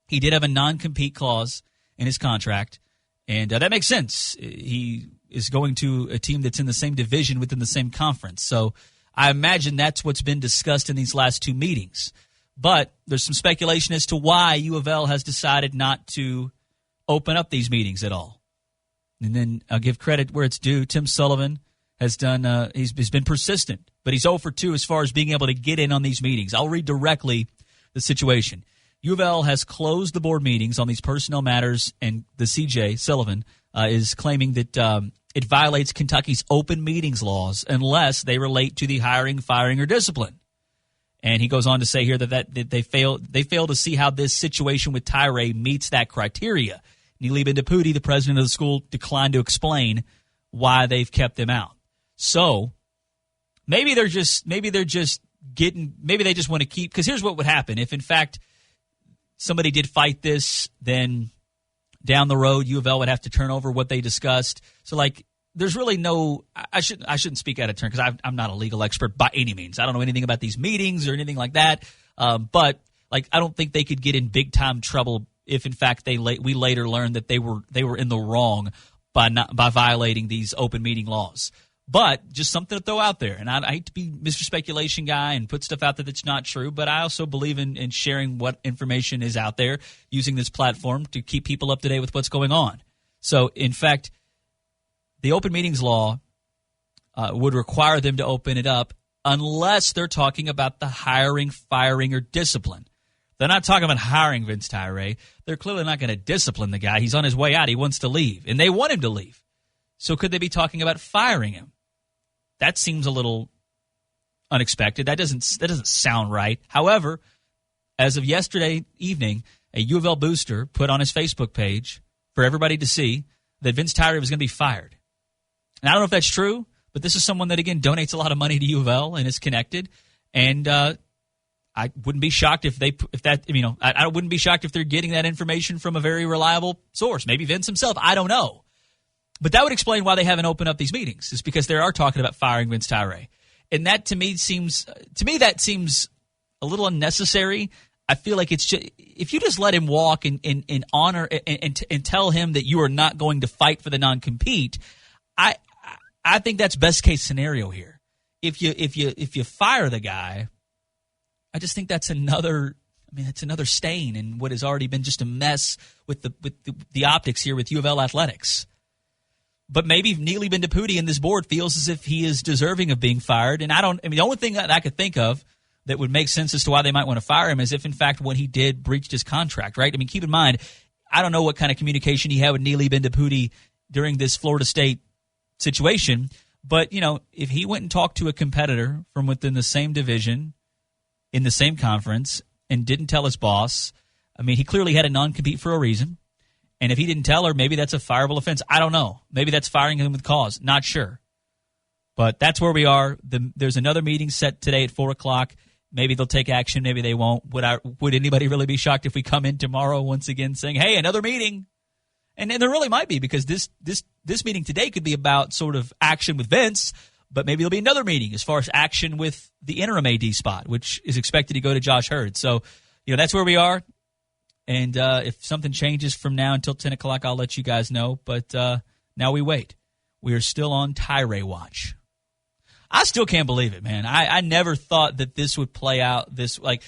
he did have a non-compete clause in his contract, and that makes sense. He is going to a team that's in the same division within the same conference. So I imagine that's what's been discussed in these last 2 meetings. But there's some speculation as to why U of L has decided not to open up these meetings at all. And then I'll give credit where it's due. Tim Sullivan has done, he's been persistent, but he's 0 for 2 as far as being able to get in on these meetings. I'll read directly the situation. U of L has closed the board meetings on these personnel matters, and the CJ, Sullivan, is claiming that it violates Kentucky's open meetings laws unless they relate to the hiring, firing, or discipline. And he goes on to say here that they fail to see how this situation with Tyree meets that criteria. Neely Bendapudi, the president of the school, declined to explain why they've kept them out. So maybe they just want to keep, because here's what would happen if in fact somebody did fight this, then down the road, U of L would have to turn over what they discussed. So, like, there's really no – I shouldn't speak out of turn because I'm not a legal expert by any means. I don't know anything about these meetings or anything like that. But, like, I don't think they could get in big-time trouble if, in fact, we later learned that they were in the wrong by violating these open meeting laws. But just something to throw out there. And I hate to be Mr. Speculation guy and put stuff out there that's not true, but I also believe in sharing what information is out there, using this platform to keep people up to date with what's going on. So, in fact, the open meetings law would require them to open it up unless they're talking about the hiring, firing, or discipline. They're not talking about hiring Vince Tyree. They're clearly not going to discipline the guy. He's on his way out. He wants to leave, and they want him to leave. So could they be talking about firing him? That seems a little unexpected. That doesn't sound right. However, as of yesterday evening, a U of L booster put on his Facebook page for everybody to see that Vince Tyree was going to be fired. And I don't know if that's true, but this is someone that, again, donates a lot of money to U of L and is connected. And I wouldn't be shocked I wouldn't be shocked if they're getting that information from a very reliable source, maybe Vince himself. I don't know. But that would explain why they haven't opened up these meetings. It's because they are talking about firing Vince Tyree. And that to me seems a little unnecessary. I feel like it's just, if you just let him walk and honor and tell him that you are not going to fight for the non-compete, I think that's best case scenario here. If you fire the guy, I just think that's another stain in what has already been just a mess with the optics here with U of L athletics. But maybe Neely Bendapudi and this board feels as if he is deserving of being fired. And the only thing that I could think of that would make sense as to why they might want to fire him is if, in fact, what he did breached his contract, right? I mean, keep in mind, I don't know what kind of communication he had with Neely Bendapudi during this Florida State situation. But, if he went and talked to a competitor from within the same division, in the same conference, and didn't tell his boss, he clearly had a non-compete for a reason. And if he didn't tell her, maybe that's a fireable offense. I don't know. Maybe that's firing him with cause. Not sure. But that's where we are. There's another meeting set today at 4 o'clock. Maybe they'll take action. Maybe they won't. Would anybody really be shocked if we come in tomorrow once again saying, hey, another meeting? And there really might be, because this meeting today could be about sort of action with Vince, but maybe there'll be another meeting as far as action with the interim AD spot, which is expected to go to Josh Hurd. So, that's where we are. And if something changes from now until 10 o'clock, I'll let you guys know. But now we wait. We are still on tirade watch. I still can't believe it, man. I never thought that this would play out this like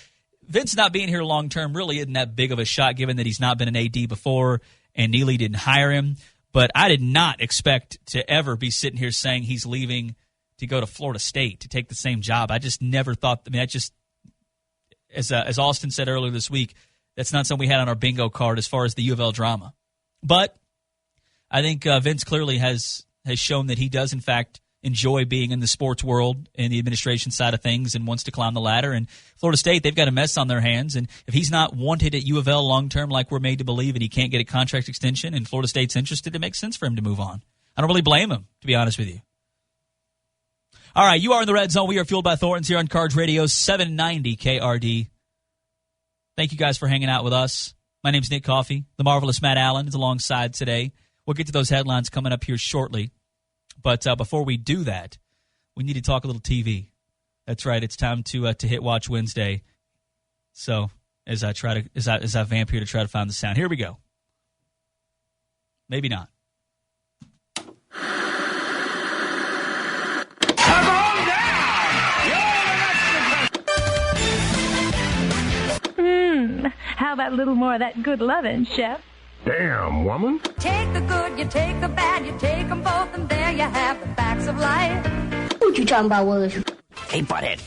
Vince not being here long term really isn't that big of a shot given that he's not been an AD before and Neely didn't hire him. But I did not expect to ever be sitting here saying he's leaving to go to Florida State to take the same job. I just never thought. I mean, I just as Austin said earlier this week, that's not something we had on our bingo card as far as the U of L drama. But I think Vince clearly has shown that he does in fact enjoy being in the sports world and the administration side of things and wants to climb the ladder. And Florida State, they've got a mess on their hands. And if he's not wanted at U of L long-term like we're made to believe and he can't get a contract extension and Florida State's interested, it makes sense for him to move on. I don't really blame him, to be honest with you. All right, you are in the Red Zone. We are fueled by Thornton's here on Cards Radio 790 KRD. Thank you guys for hanging out with us. My name's Nick Coffey. The marvelous Matt Allen is alongside today. We'll get to those headlines coming up here shortly. But before we do that, we need to talk a little TV. That's right. It's time to hit Watch Wednesday. So as I vamp here to try to find the sound, here we go. Maybe not. Come on down! How about a little more of that good loving, Chef? Damn, woman. Take the good, you take the bad, you take them both, and there you have the facts of life. What you talking about, Willis? Hey, butthead,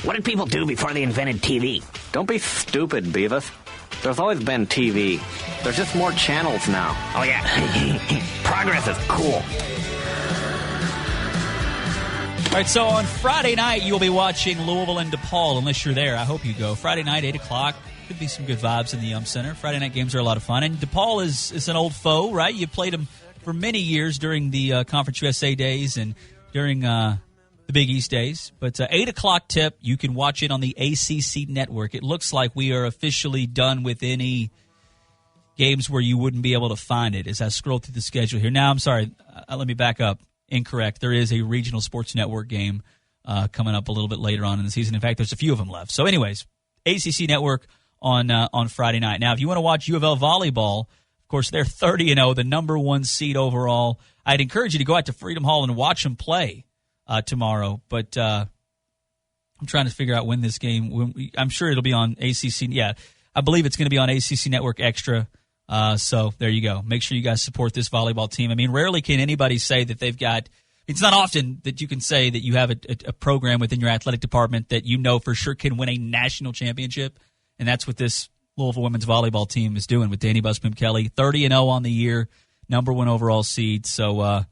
what did people do before they invented TV? Don't be stupid, Beavis. There's always been TV. There's just more channels now. Oh, yeah. Progress is cool. All right, so on Friday night, you'll be watching Louisville and DePaul, unless you're there. I hope you go. Friday night, 8 o'clock. Could be some good vibes in the Yum Center. Friday night games are a lot of fun. And DePaul is an old foe, right? You played them for many years during the Conference USA days and during the Big East days. But 8 o'clock tip, you can watch it on the ACC network. It looks like we are officially done with any games where you wouldn't be able to find it as I scroll through the schedule here. Now, I'm sorry. Let me back up. Incorrect. There is a regional sports network game coming up a little bit later on in the season. In fact, there's a few of them left. So anyways, ACC network on Friday night. Now, if you want to watch U of L volleyball, of course, they're 30-0, the number one seed overall. I'd encourage you to go out to Freedom Hall and watch them play tomorrow. But I'm trying to figure out when this game – I'm sure it'll be on ACC. Yeah, I believe it's going to be on ACC Network Extra. So there you go. Make sure you guys support this volleyball team. I mean, rarely can anybody say that they've got – it's not often that you can say that you have a program within your athletic department that you know for sure can win a national championship. And that's what this Louisville women's volleyball team is doing with Danny Busboom Kelly. 30-0 on the year, number one overall seed. So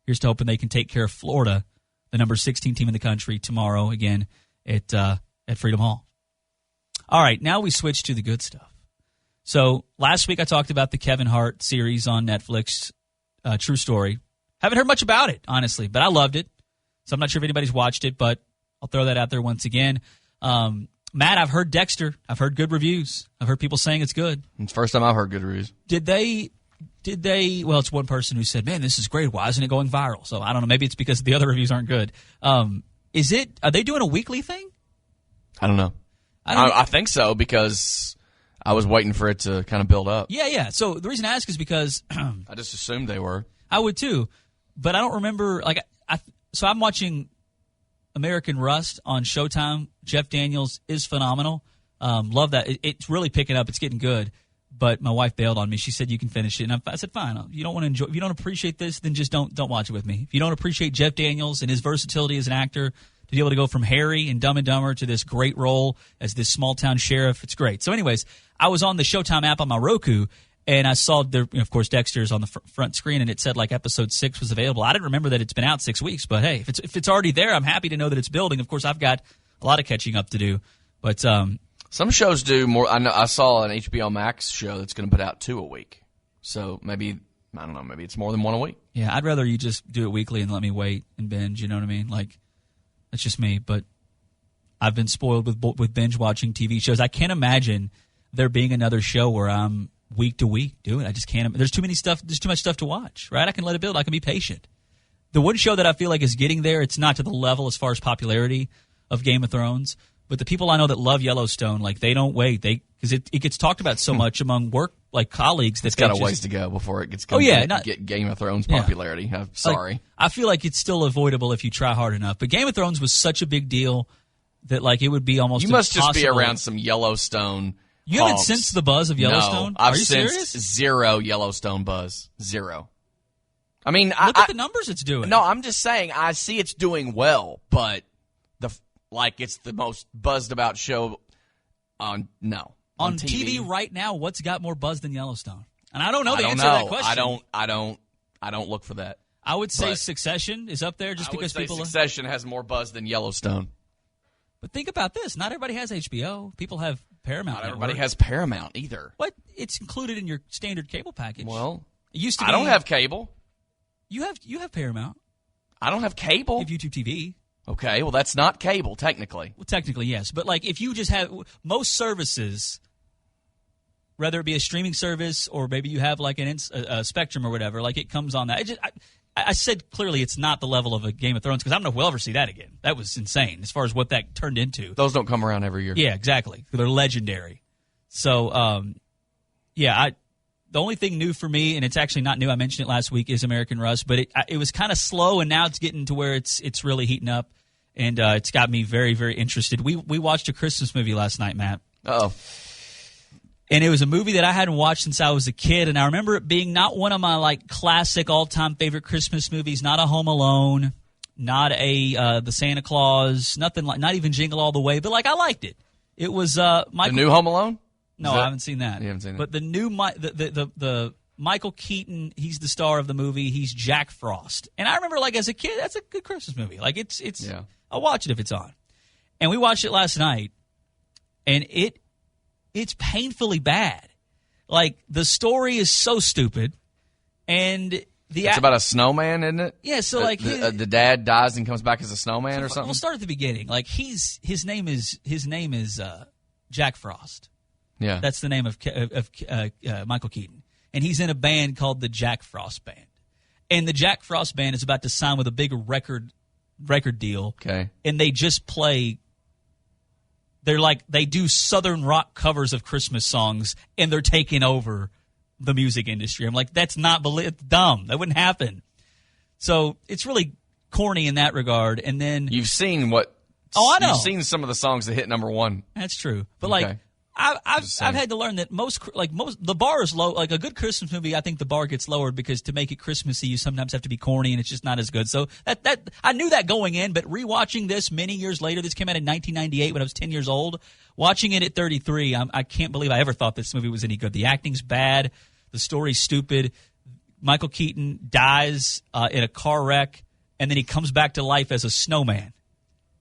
here's to hoping they can take care of Florida, the number 16 team in the country, tomorrow again at Freedom Hall. All right, now we switch to the good stuff. So last week I talked about the Kevin Hart series on Netflix, True Story. Haven't heard much about it, honestly, but I loved it. So I'm not sure if anybody's watched it, but I'll throw that out there once again. Matt, I've heard Dexter. I've heard good reviews. I've heard people saying it's good. It's the first time I've heard good reviews. Did they, well, it's one person who said, man, this is great. Why isn't it going viral? So I don't know. Maybe it's because the other reviews aren't good. Are they doing a weekly thing? I don't know. I think so because I was waiting for it to kind of build up. Yeah. So the reason I ask is because I just assumed they were. I would too. But I don't remember, so I'm watching American Rust on Showtime. Jeff Daniels is phenomenal. Love that. It's really picking up. It's getting good. But my wife bailed on me. She said you can finish it, and I said fine. You don't want to enjoy. If you don't appreciate this, then just don't watch it with me. If you don't appreciate Jeff Daniels and his versatility as an actor, to be able to go from Harry and Dumb and Dumber to this great role as this small town sheriff, it's great. So, anyways, I was on the Showtime app on my Roku. And I saw, of course, Dexter's on the front screen, and it said episode 6 was available. I didn't remember that it's been out 6 weeks, but hey, if it's already there, I'm happy to know that it's building. Of course, I've got a lot of catching up to do. But some shows do more. I saw an HBO Max show that's going to put out 2 a week. So maybe, I don't know, maybe it's more than 1 a week. Yeah, I'd rather you just do it weekly and let me wait and binge, you know what I mean? That's just me. But I've been spoiled with binge-watching TV shows. I can't imagine there being another show where I'm week to week doing it. I just can't. There's too much stuff to watch, right? I can let it build. I can be patient. The one show that I feel like is getting there, it's not to the level as far as popularity of Game of Thrones, But the people I know that love Yellowstone, like they don't wait. Because it gets talked about so much among work colleagues that it's got a ways to go before it gets get Game of Thrones popularity. Yeah. I'm sorry. Like, I feel like it's still avoidable if you try hard enough. But Game of Thrones was such a big deal that like it would be almost You must impossible. just be around some Yellowstone. You haven't sensed the buzz of Yellowstone? No, I've Are you sensed serious? zero Yellowstone buzz. Zero. I mean, look at the numbers it's doing. No, I'm just saying I see it's doing well, but it's the most buzzed about show on TV right now. What's got more buzz than Yellowstone? And I don't know the answer to that question. I don't look for that. I would say Succession is up there just because people. Succession has more buzz than Yellowstone. But think about this: not everybody has HBO. People have Paramount. Not everybody has Paramount either. What? It's included in your standard cable package. Well, it used to be. I don't have cable. You have Paramount. I don't have cable. You have YouTube TV. Okay, well that's not cable technically. Well, technically yes, but like if you just have most services, whether it be a streaming service or maybe you have like a Spectrum or whatever, like it comes on that. I said clearly it's not the level of a Game of Thrones because I don't know if we'll ever see that again. That was insane as far as what that turned into. Those don't come around every year. Yeah, exactly. They're legendary. So, the only thing new for me, and it's actually not new, I mentioned it last week, is American Rust, but it was kind of slow, and now it's getting to where it's really heating up, and it's got me very, very interested. We watched a Christmas movie last night, Matt. Uh-oh. And it was a movie that I hadn't watched since I was a kid, and I remember it being not one of my like classic all-time favorite Christmas movies, not a Home Alone, not a The Santa Claus, nothing like, not even Jingle All the Way, but like I liked it. It was the new Home Alone? No, I haven't seen that. You haven't seen it. But the new the Michael Keaton, he's the star of the movie. He's Jack Frost, and I remember like as a kid, that's a good Christmas movie. Like it's I'll watch it if it's on. And we watched it last night, and it's painfully bad. Like the story is so stupid, and it's about a snowman, isn't it? Yeah. So like the dad dies and comes back as a snowman or something. We'll start at the beginning. Like his name is Jack Frost. Yeah, that's the name of Michael Keaton, and he's in a band called the Jack Frost Band, and the Jack Frost Band is about to sign with a big record deal. Okay, and they just play. They do Southern rock covers of Christmas songs, and they're taking over the music industry. I'm like, that's not it's dumb. That wouldn't happen. So it's really corny in that regard. And then you've seen what? Oh, I know. You've seen some of the songs that hit number one. That's true, but like. I've had to learn that the bar is low. Like a good Christmas movie, I think the bar gets lowered because to make it Christmassy, you sometimes have to be corny, and it's just not as good. So that I knew that going in, but rewatching this many years later, this came out in 1998 when I was 10 years old. Watching it at 33, I can't believe I ever thought this movie was any good. The acting's bad, the story's stupid. Michael Keaton dies in a car wreck, and then he comes back to life as a snowman,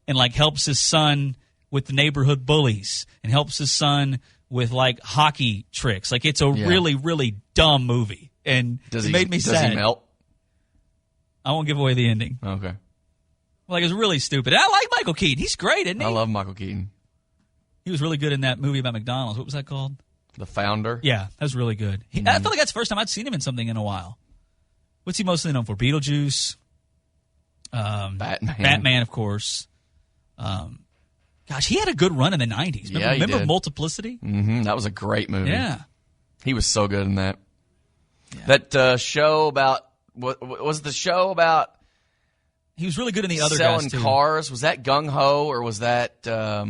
and like helps his son with the neighborhood bullies and helps his son with like hockey tricks. Like it's a really, really dumb movie. And it made me sad. Does he melt? I won't give away the ending. Okay. Like it's really stupid. And I like Michael Keaton. He's great, isn't he? I love Michael Keaton. He was really good in that movie about McDonald's. What was that called? The Founder? Yeah, that was really good. I feel like that's the first time I'd seen him in something in a while. What's he mostly known for? Beetlejuice. Batman, of course. Gosh, he had a good run in the 90s. Remember Multiplicity? Mm-hmm. That was a great movie. Yeah. He was so good in that. Yeah. That show about what was the show about? He was really good in the other selling guys too. Cars. Was that Gung Ho or was that? I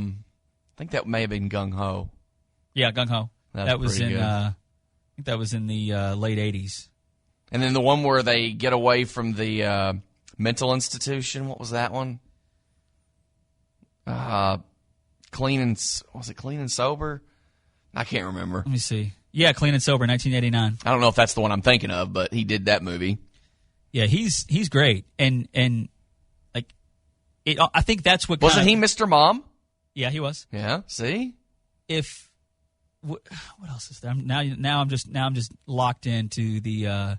think that may have been Gung Ho. Yeah, Gung Ho. That was in. Good. I think that was in the late 80s. And then the one where they get away from the mental institution. What was that one? Clean and Sober? I can't remember. Let me see. Yeah, Clean and Sober, 1989. I don't know if that's the one I'm thinking of, but he did that movie. Yeah, he's great, and like, I think that's what wasn't he Mr. Mom? Yeah, he was. Yeah. See, what else is there? Now I'm just locked into the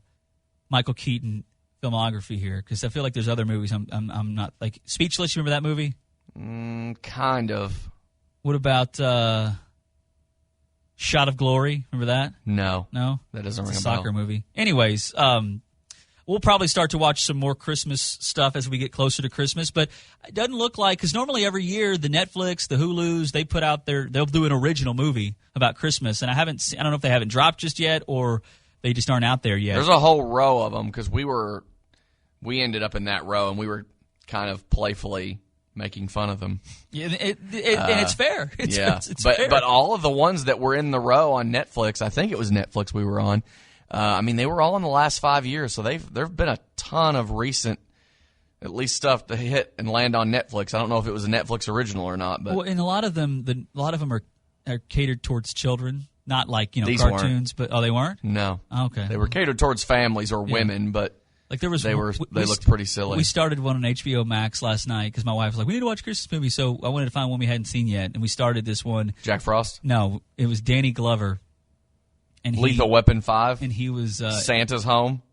Michael Keaton filmography here because I feel like there's other movies I'm not like Speechless. You remember that movie? Kind of. What about Shot of Glory? Remember that? No. That doesn't ring a a bell. soccer movie. Anyways, we'll probably start to watch some more Christmas stuff as we get closer to Christmas. But it doesn't look like, because normally every year the Netflix, the Hulus, they put out they'll do an original movie about Christmas, and I don't know if they haven't dropped just yet or they just aren't out there yet. There's a whole row of them because we ended up in that row and we were kind of playfully making fun of them. Yeah, and it's fair. It's fair. But all of the ones that were in the row on Netflix, I think it was Netflix we were on. They were all in the last 5 years, so there've been a ton of recent, at least stuff to hit and land on Netflix. I don't know if it was a Netflix original or not, but and a lot of them are catered towards children, not like These cartoons. But they weren't. No, okay, they were catered towards families or women, but. Like there was, they looked pretty silly. We started one on HBO Max last night because my wife was like, "We need to watch a Christmas movie," so I wanted to find one we hadn't seen yet, and we started this one. Jack Frost? No, it was Danny Glover. And Lethal Weapon 5? And he was Santa's Home?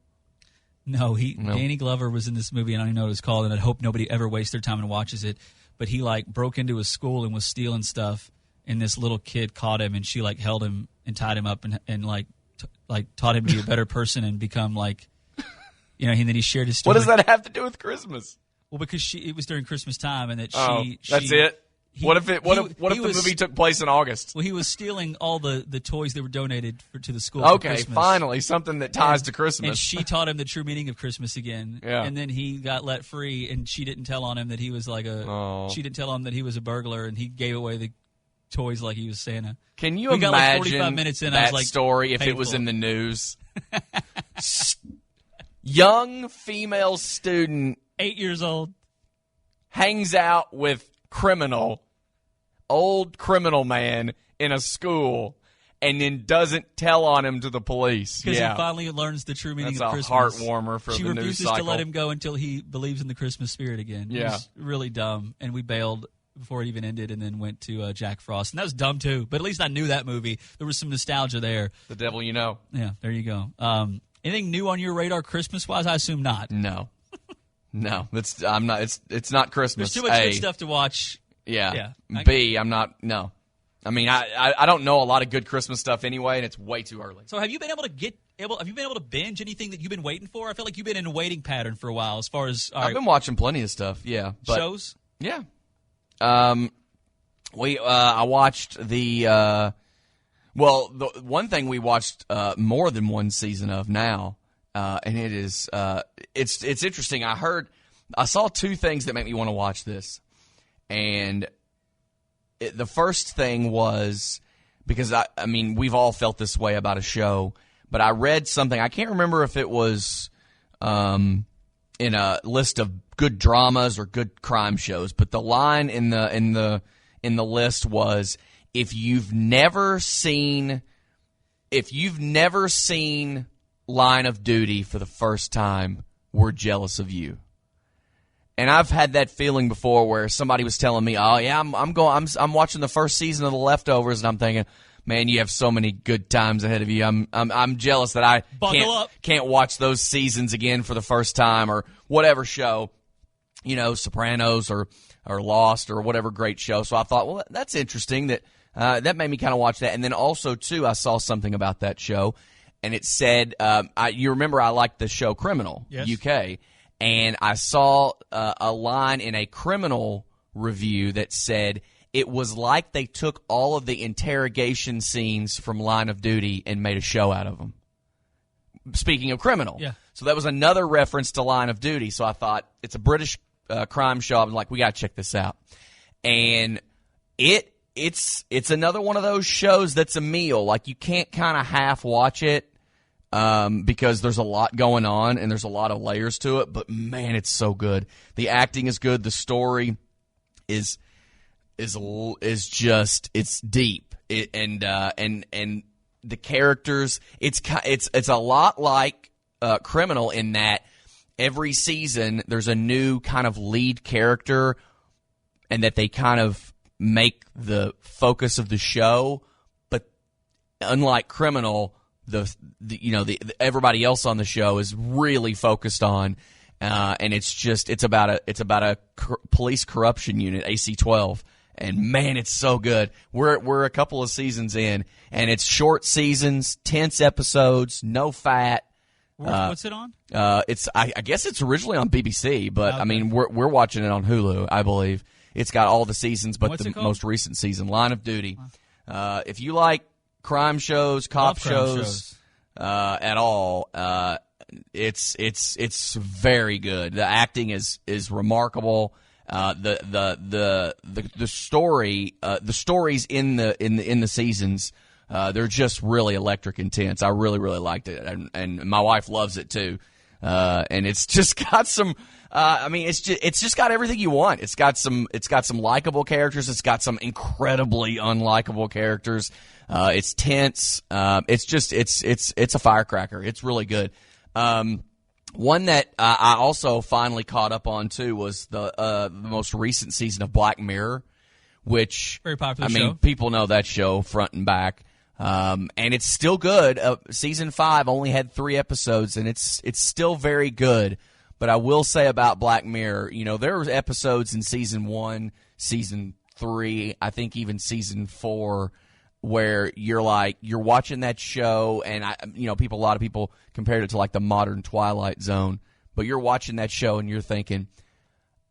No, Danny Glover was in this movie, and I don't even know what it's called, and I hope nobody ever wastes their time and watches it. But he broke into his school and was stealing stuff, and this little kid caught him, and she held him and tied him up and taught him to be a better person and become and then he shared his story. What does that have to do with Christmas? Well, because it was during Christmas time, and that that's it. What if the movie took place in August? Well, he was stealing all the toys that were donated to the school. Okay, for Christmas. Finally, something that ties to Christmas. And she taught him the true meaning of Christmas again. Yeah. And then he got let free, and she didn't tell on him that he was She didn't tell him that he was a burglar, and he gave away the toys like he was Santa. Can you we got imagine 45 minutes in, that I was story if it was in the news? Young female student, 8 years old, hangs out with old criminal man in a school, and then doesn't tell on him to the police. Because he finally learns the true meaning of Christmas. That's a heart warmer for the news cycle. She refuses to let him go until he believes in the Christmas spirit again. Yeah. It was really dumb, and we bailed before it even ended and then went to Jack Frost. And that was dumb, too, but at least I knew that movie. There was some nostalgia there. The Devil You Know. Yeah, there you go. Anything new on your radar Christmas-wise? I assume not. No. No, it's not Christmas. There's too much good stuff to watch. Yeah. B, I'm not. No. I mean, I don't know a lot of good Christmas stuff anyway, and it's way too early. So have you been able to binge anything that you've been waiting for? I feel like you've been in a waiting pattern for a while. As far as I've been watching plenty of stuff. Yeah, shows. Yeah. I watched the one thing we watched more than one season of now, and it is it's interesting. I saw two things that make me want to watch this, and the first thing was because I mean we've all felt this way about a show, but I read something. I can't remember if it was in a list of good dramas or good crime shows, but the line in the list was if you've never seen Line of Duty for the first time, we're jealous of you. And I've had that feeling before where somebody was telling me, "Oh yeah, I'm watching the first season of The Leftovers," and I'm thinking, "Man, you have so many good times ahead of you. I'm jealous that I can't watch those seasons again for the first time or whatever show, Sopranos or Lost or whatever great show." So I thought, well, that's interesting. That made me kind of watch that. And then also too, I saw something about that show, and it said, you remember I liked the show Criminal, yes. UK. And I saw a line in a Criminal review that said it was like they took all of the interrogation scenes from Line of Duty and made a show out of them. Speaking of Criminal. Yeah. So that was another reference to Line of Duty. So I thought, it's a British crime show. I'm like, we got to check this out. And it's another one of those shows that's a meal. Like, you can't kind of half watch it. Because there's a lot going on and there's a lot of layers to it, but man, it's so good. The acting is good. The story is just, it's deep. And the characters, it's a lot like Criminal in that every season there's a new kind of lead character, and that they kind of make the focus of the show. But unlike Criminal, everybody else on the show is really focused on, and it's about a police corruption unit, AC-12, and man, it's so good. We're a couple of seasons in, and it's short seasons, tense episodes, no fat, What's it on? I guess it's originally on BBC, but Okay. I mean we're watching it on Hulu, I believe. It's got all the seasons, but What's the it called? most recent season, Line of Duty. If you like crime shows, cop Love crime shows at all, it's very good. The acting is remarkable. The story, the stories in the seasons, they're just really electric intense. I really liked it, and my wife loves it too. And it's just got some. It's just got everything you want. It's got some likable characters. It's got some incredibly unlikable characters. It's tense. It's a firecracker. It's really good. One that I also finally caught up on too was the most recent season of Black Mirror, which very popular. show. People know that show front and back, and it's still good. Season 5 only had 3 episodes, and it's still very good. But I will say about Black Mirror, there were episodes in season 1, season 3, I think even season 4, where you're watching that show, and a lot of people compared it to like the modern Twilight Zone, but you're watching that show and you're thinking,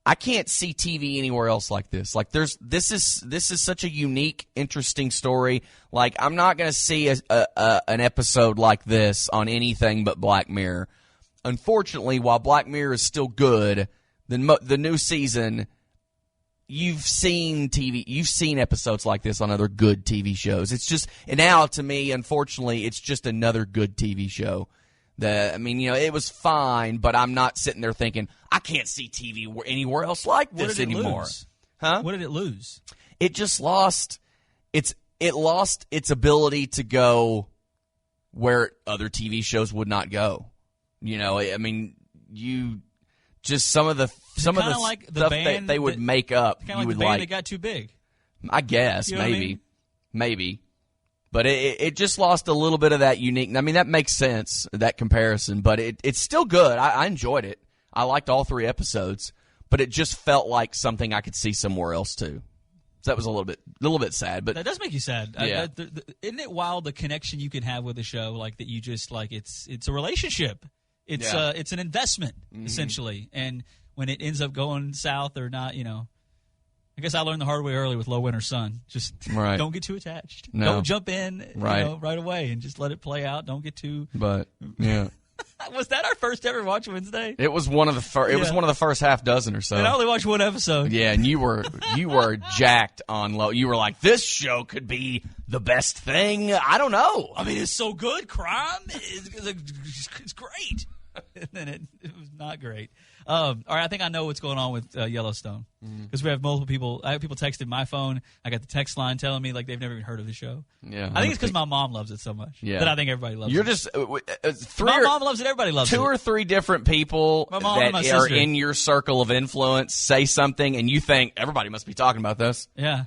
I can't see TV anywhere else like this. Like this is such a unique, interesting story. Like I'm not going to see an episode like this on anything but Black Mirror. Unfortunately, while Black Mirror is still good, the new season, you've seen episodes like this on other good TV shows. It's just, and now to me, unfortunately, it's just another good TV show. It was fine, but I'm not sitting there thinking, I can't see TV anywhere else like this anymore. Lose? Huh? What did it lose? It just lost its ability to go where other TV shows would not go. Some of the stuff that they would make up, kind of you would the band like. that got too big. I guess You know what I mean? maybe, but it just lost a little bit of that unique. I mean, that makes sense, that comparison, but it's still good. I enjoyed it. I liked all 3 episodes, but it just felt like something I could see somewhere else too. So that was a little bit sad, but that does make you sad. Yeah. Isn't it wild the connection you can have with a show like that? You just like it's a relationship. It's an investment essentially, and when it ends up going south or not, I guess I learned the hard way early with Low Winter Sun. Just don't get too attached. No. Don't jump in right away and just let it play out. Don't get too. But yeah. Was that our first ever Watch Wednesday? It was one of the first. It was one of the first half dozen or so. And I only watched one episode. Yeah, and you were jacked on Low. You were like, this show could be the best thing. I don't know. I mean, it's so good. Crime it's great. And then it was not great. All right, I think I know what's going on with Yellowstone because we have multiple people. I have people texted my phone. I got the text line telling me like they've never even heard of the show. Yeah, I think it's because my mom loves it so much. Yeah, that I think everybody loves it. You're just my mom loves it. Everybody loves it. 2 or 3 different people my mom and my that are sister. in your circle of influence say something, and you think everybody must be talking about this. Yeah,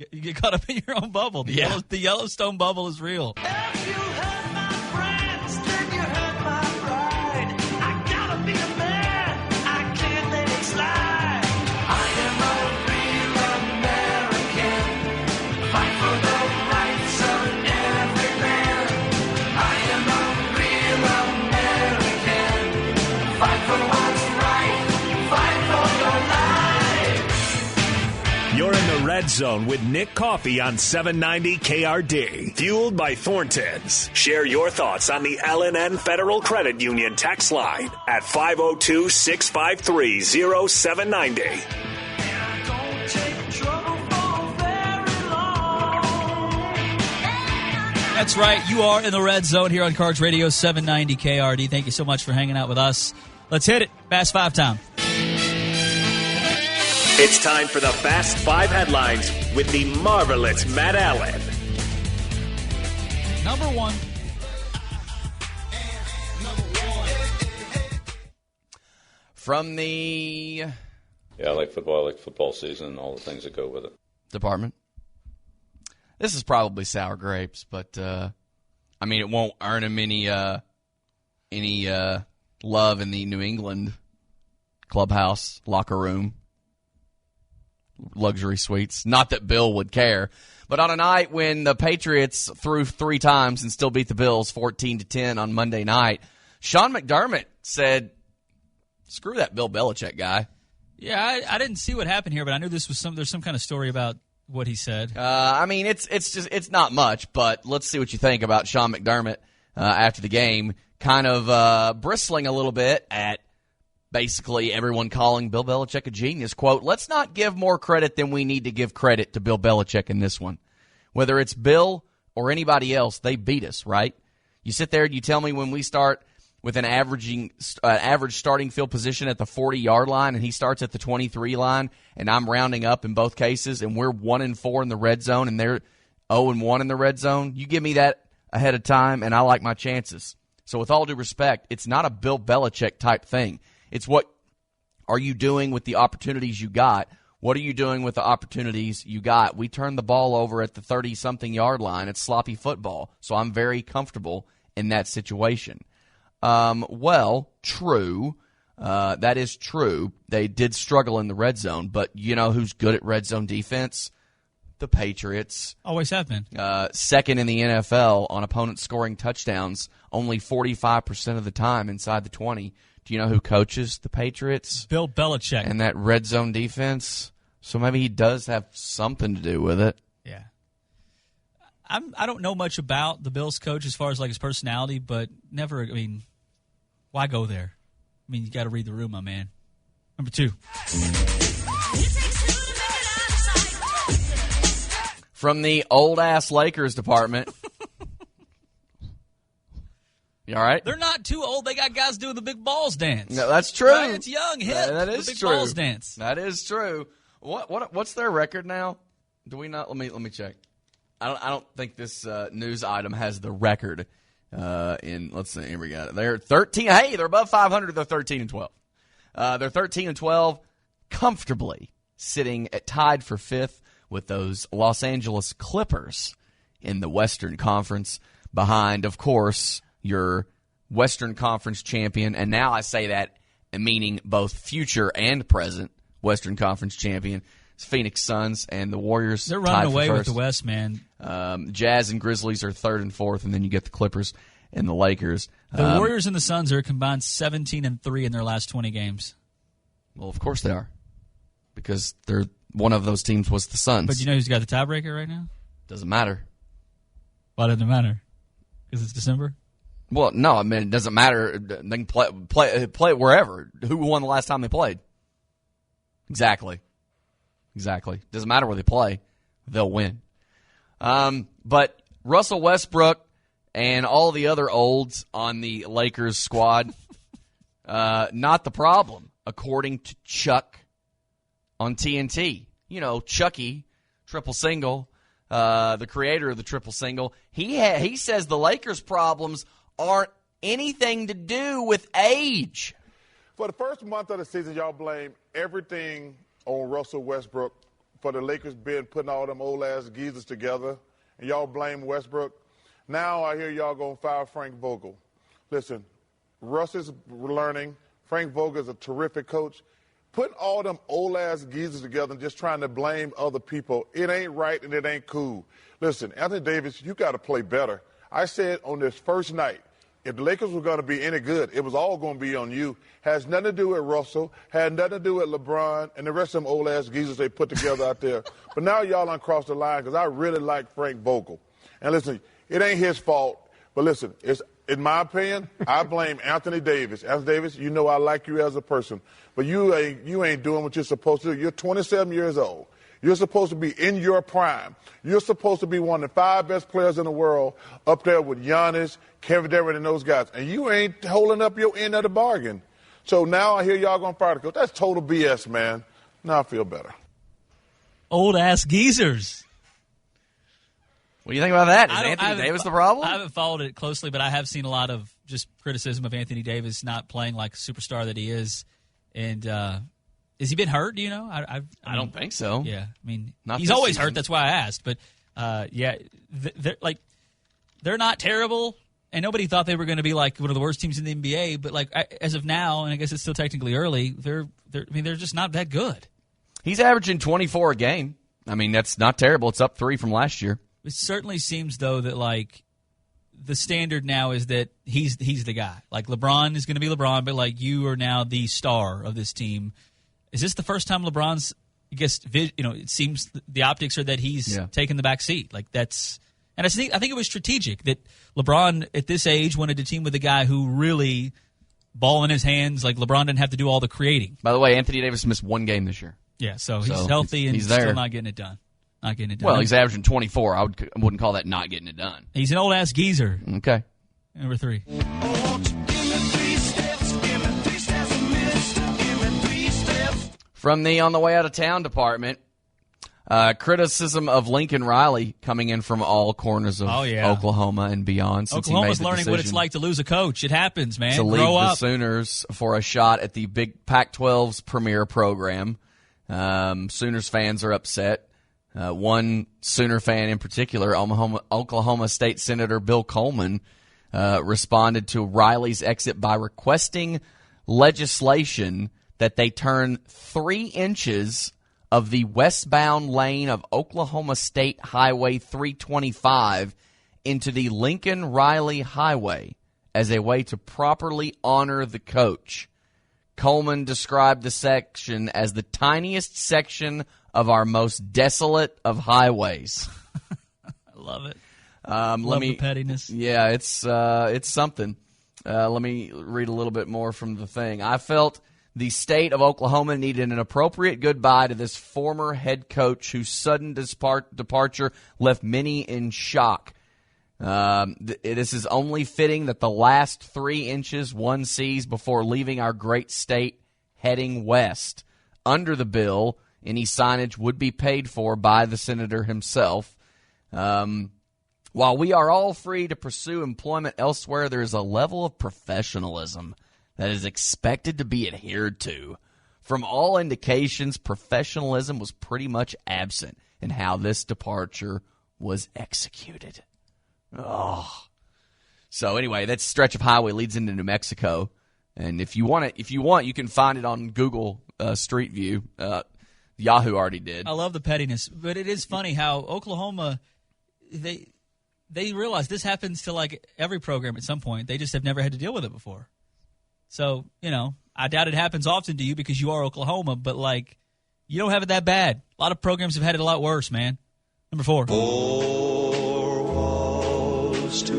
you get caught up in your own bubble. The Yellowstone bubble is real. You're in the Red Zone with Nick Coffey on 790 KRD. Fueled by Thornton's. Share your thoughts on the L&N Federal Credit Union tax line at 502-653-0790. That's right. You are in the Red Zone here on Cards Radio 790 KRD. Thank you so much for hanging out with us. Let's hit it. Fast 5 time. It's time for the Fast 5 headlines with the marvelous Matt Allen. Number 1. From the... Yeah, I like football. I like football season and all the things that go with it. Department. This is probably sour grapes, but, it won't earn him any love in the New England clubhouse, locker room, luxury suites. Not that Bill would care, but on a night when the Patriots threw 3 times and still beat the Bills 14-10 on Monday night, Sean McDermott said, screw that Bill Belichick guy. Yeah, I didn't see what happened here, but I knew there's some kind of story about what he said. I mean, it's not much, but let's see what you think about Sean McDermott after the game, kind of bristling a little bit at basically everyone calling Bill Belichick a genius. Quote, let's not give more credit than we need to give credit to Bill Belichick in this one. Whether it's Bill or anybody else, they beat us, right? You sit there and you tell me when we start with an average starting field position at the 40-yard line, and he starts at the 23 line, and I'm rounding up in both cases, and we're 1-4 in the red zone, and they're 0-1 in the red zone. You give me that ahead of time, and I like my chances. So with all due respect, it's not a Bill Belichick type thing. It's what are you doing with the opportunities you got? What are you doing with the opportunities you got? We turned the ball over at the 30-something yard line. It's sloppy football, so I'm very comfortable in that situation. Well, true. That is true. They did struggle in the red zone, but you know who's good at red zone defense? The Patriots. Always have been. Second in the NFL on opponents scoring touchdowns, only 45% of the time inside the 20. Do you know who coaches the Patriots? Bill Belichick. And that red zone defense? So maybe he does have something to do with it. Yeah. I don't know much about the Bills coach as far as like his personality, but never, I mean, why go there? I mean, you got to read the room, my man. Number 2. From the old-ass Lakers department. You all right? They're not too old. They got guys doing the big balls dance. No, that's true. Right? It's young, hip. That is the big true. balls dance. That is true. What's their record now? Do we not? Let me check. I don't think this news item has the record. Let's see. Here we got it. They're 13. Hey, they're above 500. They're 13-12. They're 13-12, comfortably sitting tied for 5th with those Los Angeles Clippers in the Western Conference, behind, of course, your Western Conference champion, and now I say that meaning both future and present Western Conference champion, Phoenix Suns, and the Warriors. They're running away with the West, man. Jazz and Grizzlies are 3rd and 4th, and then you get the Clippers and the Lakers. The Warriors and the Suns are combined 17-3 in their last 20 games. Well, of course they are, because one of those teams was the Suns. But you know who's got the tiebreaker right now? Doesn't matter. Why doesn't it matter? Because it's December? Well, no, I mean, it doesn't matter. They can play it wherever. Who won the last time they played? Exactly. Doesn't matter where they play. They'll win. But Russell Westbrook and all the other olds on the Lakers squad, not the problem, according to Chuck on TNT. You know, Chucky, triple single, the creator of the triple single. He says the Lakers' problems aren't anything to do with age. For the first month of the season, y'all blame everything on Russell Westbrook for the Lakers putting all them old-ass geezers together, and y'all blame Westbrook. Now I hear y'all going to fire Frank Vogel. Listen, Russ is learning. Frank Vogel is a terrific coach. Putting all them old-ass geezers together and just trying to blame other people, it ain't right and it ain't cool. Listen, Anthony Davis, you got to play better. I said on this first night, if the Lakers were going to be any good, it was all going to be on you. Has nothing to do with Russell, had nothing to do with LeBron, and the rest of them old-ass geezers they put together out there. But now y'all uncrossed the line because I really like Frank Vogel. And listen, it ain't his fault, but listen, it's in my opinion, I blame Anthony Davis. Anthony Davis, you know I like you as a person, but you ain't doing what you're supposed to do. You're 27 years old. You're supposed to be in your prime. You're supposed to be one of the 5 best players in the world, up there with Giannis, Kevin Durant, and those guys. And you ain't holding up your end of the bargain. So now I hear y'all going to fire the coach. That's total BS, man. Now I feel better. Old-ass geezers. What do you think about that? Is Anthony Davis the problem? I haven't followed it closely, but I have seen a lot of just criticism of Anthony Davis not playing like a superstar that he is. And has he been hurt? Do you know? I don't think so. Yeah, I mean, not he's always hurt. That's why I asked. But yeah, they're not terrible, and nobody thought they were going to be like one of the worst teams in the NBA. But like as of now, and I guess it's still technically early, they're just not that good. He's averaging 24 a game. I mean, that's not terrible. It's up 3 from last year. It certainly seems, though, that like the standard now is that he's the guy. Like LeBron is going to be LeBron, but like you are now the star of this team. Is this the first time LeBron's? I guess it seems the optics are that he's taken the back seat. Like that's, and I think it was strategic that LeBron at this age wanted to team with a guy who really ball in his hands. Like LeBron didn't have to do all the creating. By the way, Anthony Davis missed one game this year. Yeah, so he's healthy and he's still there. not getting it done. Not getting it done. Well, he's averaging 24. I wouldn't call that not getting it done. He's an old ass geezer. Okay. Number 3. From the On the Way Out of Town department, criticism of Lincoln Riley coming in from all corners of Oklahoma and beyond. Since Oklahoma's he made the learning what it's like to lose a coach. It happens, man. to leave Grow the up. Sooners for a shot at the Big Pac-12's premier program. Sooners fans are upset. One Sooner fan in particular, Oklahoma State Senator Bill Coleman, responded to Riley's exit by requesting legislation that they turn 3 inches of the westbound lane of Oklahoma State Highway 325 into the Lincoln Riley Highway as a way to properly honor the coach. Coleman described the section as the tiniest section of our most desolate of highways. I love it. Love the pettiness. Yeah, it's something. Let me read a little bit more from the thing. I felt the state of Oklahoma needed an appropriate goodbye to this former head coach whose sudden departure left many in shock. This is only fitting that the last 3 inches one sees before leaving our great state heading west. Under the bill, any signage would be paid for by the senator himself. While we are all free to pursue employment elsewhere, there is a level of professionalism that is expected to be adhered to. From all indications, professionalism was pretty much absent in how this departure was executed. Oh. So anyway, that stretch of highway leads into New Mexico, and if you want, you can find it on Google Street View. Yahoo already did. I love the pettiness, but it is funny how Oklahoma they realize this happens to like every program at some point. They just have never had to deal with it before. So, I doubt it happens often to you because you are Oklahoma, but, like, you don't have it that bad. A lot of programs have had it a lot worse, man. Number 4. To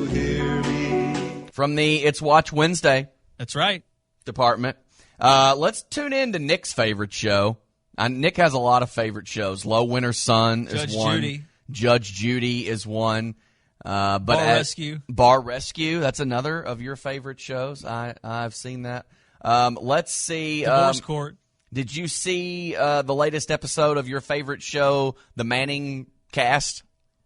hear me. From the It's Watch Wednesday. That's right. Department. Let's tune in to Nick's favorite show. Nick has a lot of favorite shows. Low Winter Sun is one. Judy. Judge Judy is one. Bar Rescue. Bar Rescue, that's another of your favorite shows. I've seen that. Let's see. Divorce Court. Did you see the latest episode of your favorite show, The Manning Cast?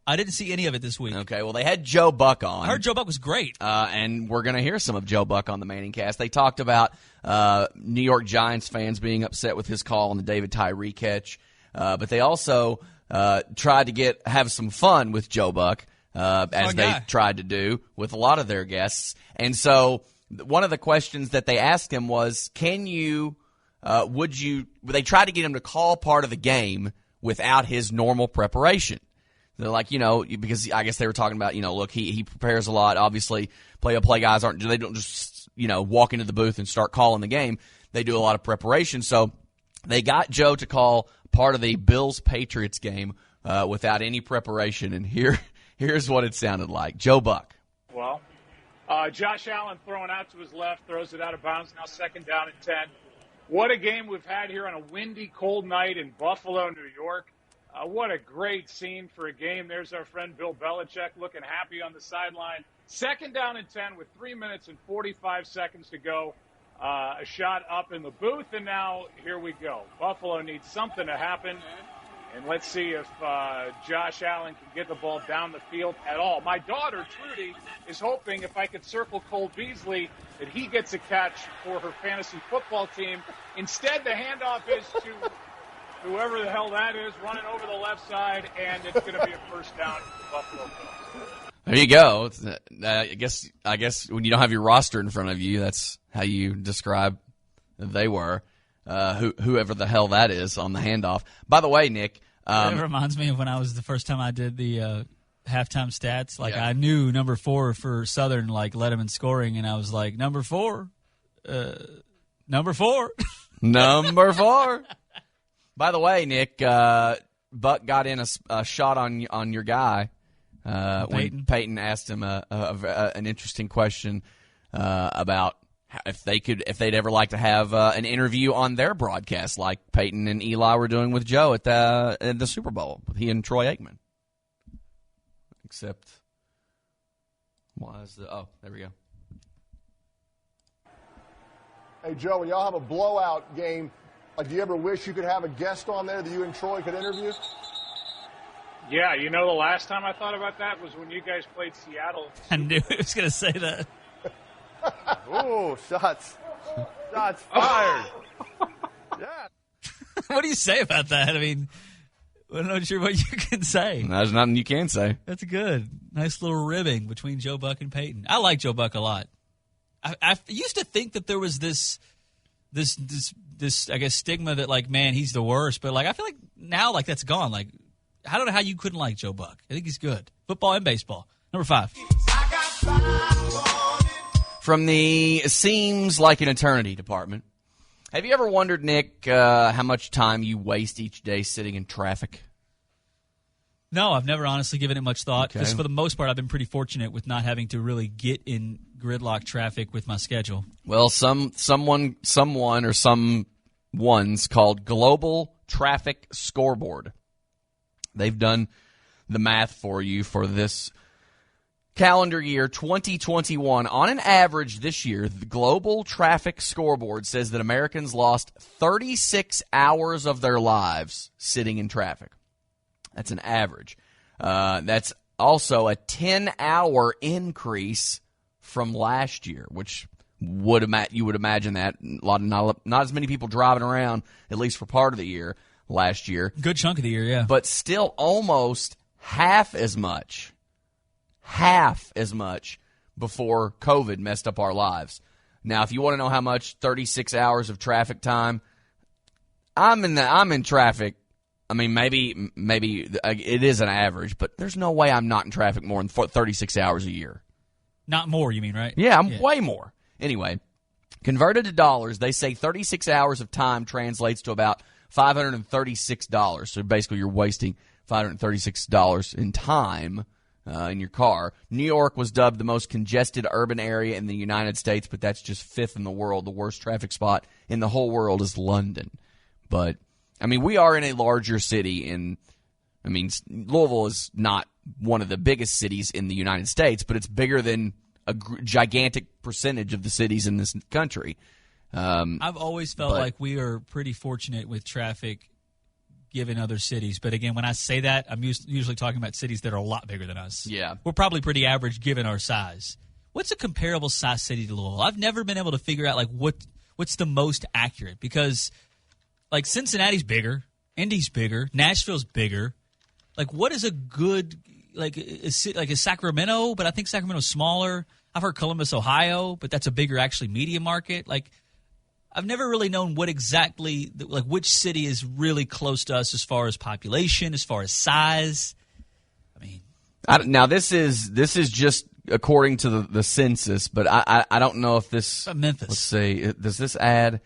I didn't see any of it this week. Okay, well, they had Joe Buck on. I heard Joe Buck was great. And we're going to hear some of Joe Buck on The Manning Cast. They talked about New York Giants fans being upset with his call on the David Tyree catch. But they also tried to have some fun with Joe Buck. As they tried to do with a lot of their guests. And so one of the questions that they asked him was, they tried to get him to call part of the game without his normal preparation. They're like, because I guess they were talking about, look, he prepares a lot. Obviously, play-by-play guys they don't just, walk into the booth and start calling the game. They do a lot of preparation. So they got Joe to call part of the Bills-Patriots game without any preparation. And here's what it sounded like. Joe Buck. Well, Josh Allen throwing out to his left, throws it out of bounds, now 2nd down and 10. What a game we've had here on a windy, cold night in Buffalo, New York. What a great scene for a game. There's our friend Bill Belichick looking happy on the sideline. 2nd down and 10 with 3 minutes and 45 seconds to go. A shot up in the booth, and now here we go. Buffalo needs something to happen. And let's see if Josh Allen can get the ball down the field at all. My daughter, Trudy, is hoping if I could circle Cole Beasley that he gets a catch for her fantasy football team. Instead, the handoff is to whoever the hell that is running over the left side, and it's going to be a first down for the Buffalo Bills. There you go. I guess when you don't have your roster in front of you, that's how you describe they were. Whoever the hell that is on the handoff. By the way, Nick. It reminds me of when I was the first time I did the halftime stats. Like I knew number 4 for Southern like led him in scoring, and I was like number 4. Number 4. Number 4. By the way, Nick, Buck got in a shot on your guy when Peyton asked him an interesting question about if they'd ever like to have an interview on their broadcast, like Peyton and Eli were doing with Joe at the Super Bowl, with he and Troy Aikman. Except, there we go. Hey, Joe, when y'all have a blowout game, do you ever wish you could have a guest on there that you and Troy could interview? Yeah, the last time I thought about that was when you guys played Seattle. I knew he was going to say that. Ooh, shots fired. Yeah. What do you say about that? I mean, I'm not sure what you can say. There's nothing you can say. That's good. Nice little ribbing between Joe Buck and Peyton. I like Joe Buck a lot. I used to think that there was this I guess stigma that like, man, he's the worst, but like I feel like now like that's gone. Like I don't know how you couldn't like Joe Buck. I think he's good. Football and baseball. Number 5. From the Seems Like an Eternity department. Have you ever wondered, Nick, how much time you waste each day sitting in traffic? No, I've never honestly given it much thought because for the most part I've been pretty fortunate with not having to really get in gridlock traffic with my schedule. Well, someone's called Global Traffic Scoreboard. They've done the math for you for this calendar year 2021. On an average this year, the Global Traffic Scoreboard says that Americans lost 36 hours of their lives sitting in traffic. That's an average. That's also a 10-hour increase from last year, which you would imagine that not as many people driving around, at least for part of the year last year. Good chunk of the year, yeah. But still almost half as much before COVID messed up our lives. Now, if you want to know how much 36 hours of traffic time, I'm in traffic. I mean, maybe it is an average, but there's no way I'm not in traffic more than 36 hours a year. Not more, you mean, right? Yeah, I'm way more. Anyway, converted to dollars, they say 36 hours of time translates to about $536. So basically you're wasting $536 in time in your car. New York was dubbed the most congested urban area in the United States, but that's just 5th in the world. The worst traffic spot in the whole world is London. But, I mean, we are in a larger city. Louisville is not one of the biggest cities in the United States, but it's bigger than a gigantic percentage of the cities in this country. I've always felt like we are pretty fortunate with traffic given other cities. But again, when I say that, I'm usually talking about cities that are a lot bigger than us. Yeah. We're probably pretty average given our size. What's a comparable size city to Louisville? I've never been able to figure out like what's the most accurate, because like Cincinnati's bigger, Indy's bigger, Nashville's bigger. Like what is a good is Sacramento? But I think Sacramento's smaller. I've heard Columbus, Ohio, but that's a bigger actually media market. Like I've never really known what exactly which city is really close to us as far as population, as far as size. I mean, now this is just according to the census, but I don't know if this Memphis. Let's see, does this add?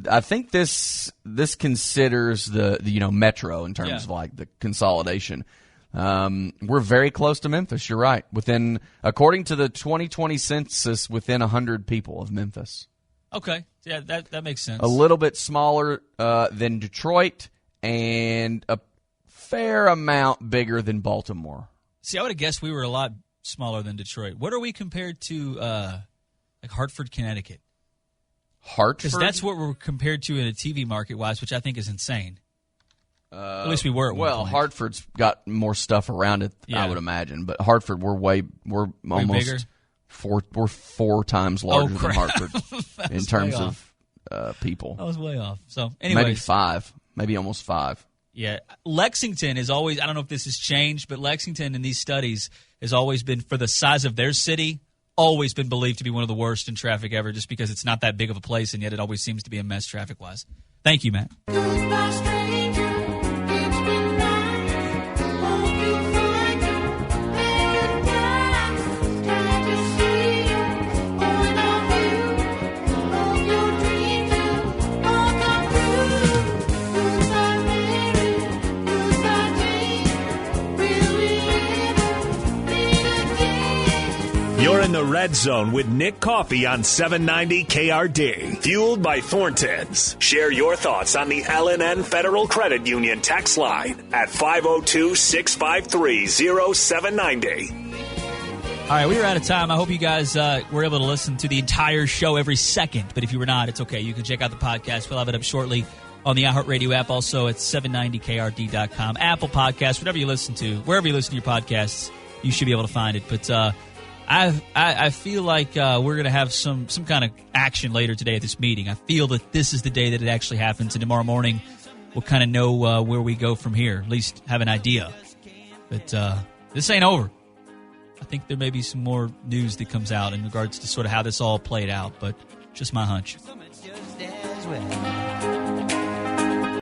I think this considers the metro in terms of like the consolidation. We're very close to Memphis. You're right. According to the 2020 census, within 100 people of Memphis. Okay, yeah, that makes sense. A little bit smaller than Detroit, and a fair amount bigger than Baltimore. See, I would have guessed we were a lot smaller than Detroit. What are we compared to, like Hartford, Connecticut? Hartford? Because that's what we're compared to in a TV market-wise, which I think is insane. At least we were at one point. Hartford's got more stuff around it, I would imagine. But Hartford, we're almost bigger? We're 4 times larger than Hartford in terms of people. I was way off. So anyway, maybe 5, maybe almost 5. Yeah, Lexington is always. I don't know if this has changed, but Lexington in these studies has always been, for the size of their city, always been believed to be one of the worst in traffic ever, just because it's not that big of a place, and yet it always seems to be a mess traffic-wise. Thank you, Matt. in the Red Zone with Nick Coffey on 790 KRD. Fueled by Thornton's. Share your thoughts on the L&N Federal Credit Union text line at 502-653-0790. All right, we are out of time. I hope you guys were able to listen to the entire show every second. But if you were not, it's okay. You can check out the podcast. We'll have it up shortly on the iHeartRadio app. Also at 790krd.com. Apple Podcasts, whatever you listen to, wherever you listen to your podcasts, you should be able to find it. But I feel like we're going to have some kind of action later today at this meeting. I feel that this is the day that it actually happens. And tomorrow morning, we'll kind of know where we go from here, at least have an idea. But this ain't over. I think there may be some more news that comes out in regards to sort of how this all played out, but just my hunch.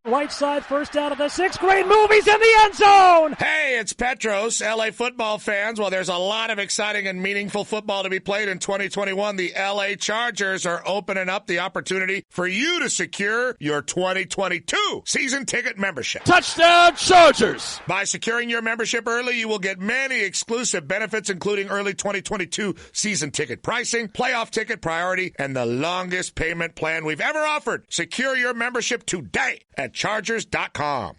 Whiteside first down of the 6th grade movies in the end zone. Hey, it's Petros, LA football fans. Well, there's a lot of exciting and meaningful football to be played in 2021. The LA Chargers are opening up the opportunity for you to secure your 2022 season ticket membership. Touchdown Chargers! By securing your membership early, you will get many exclusive benefits, including early 2022 season ticket pricing, playoff ticket priority, and the longest payment plan we've ever offered. Secure your membership today at Chargers.com.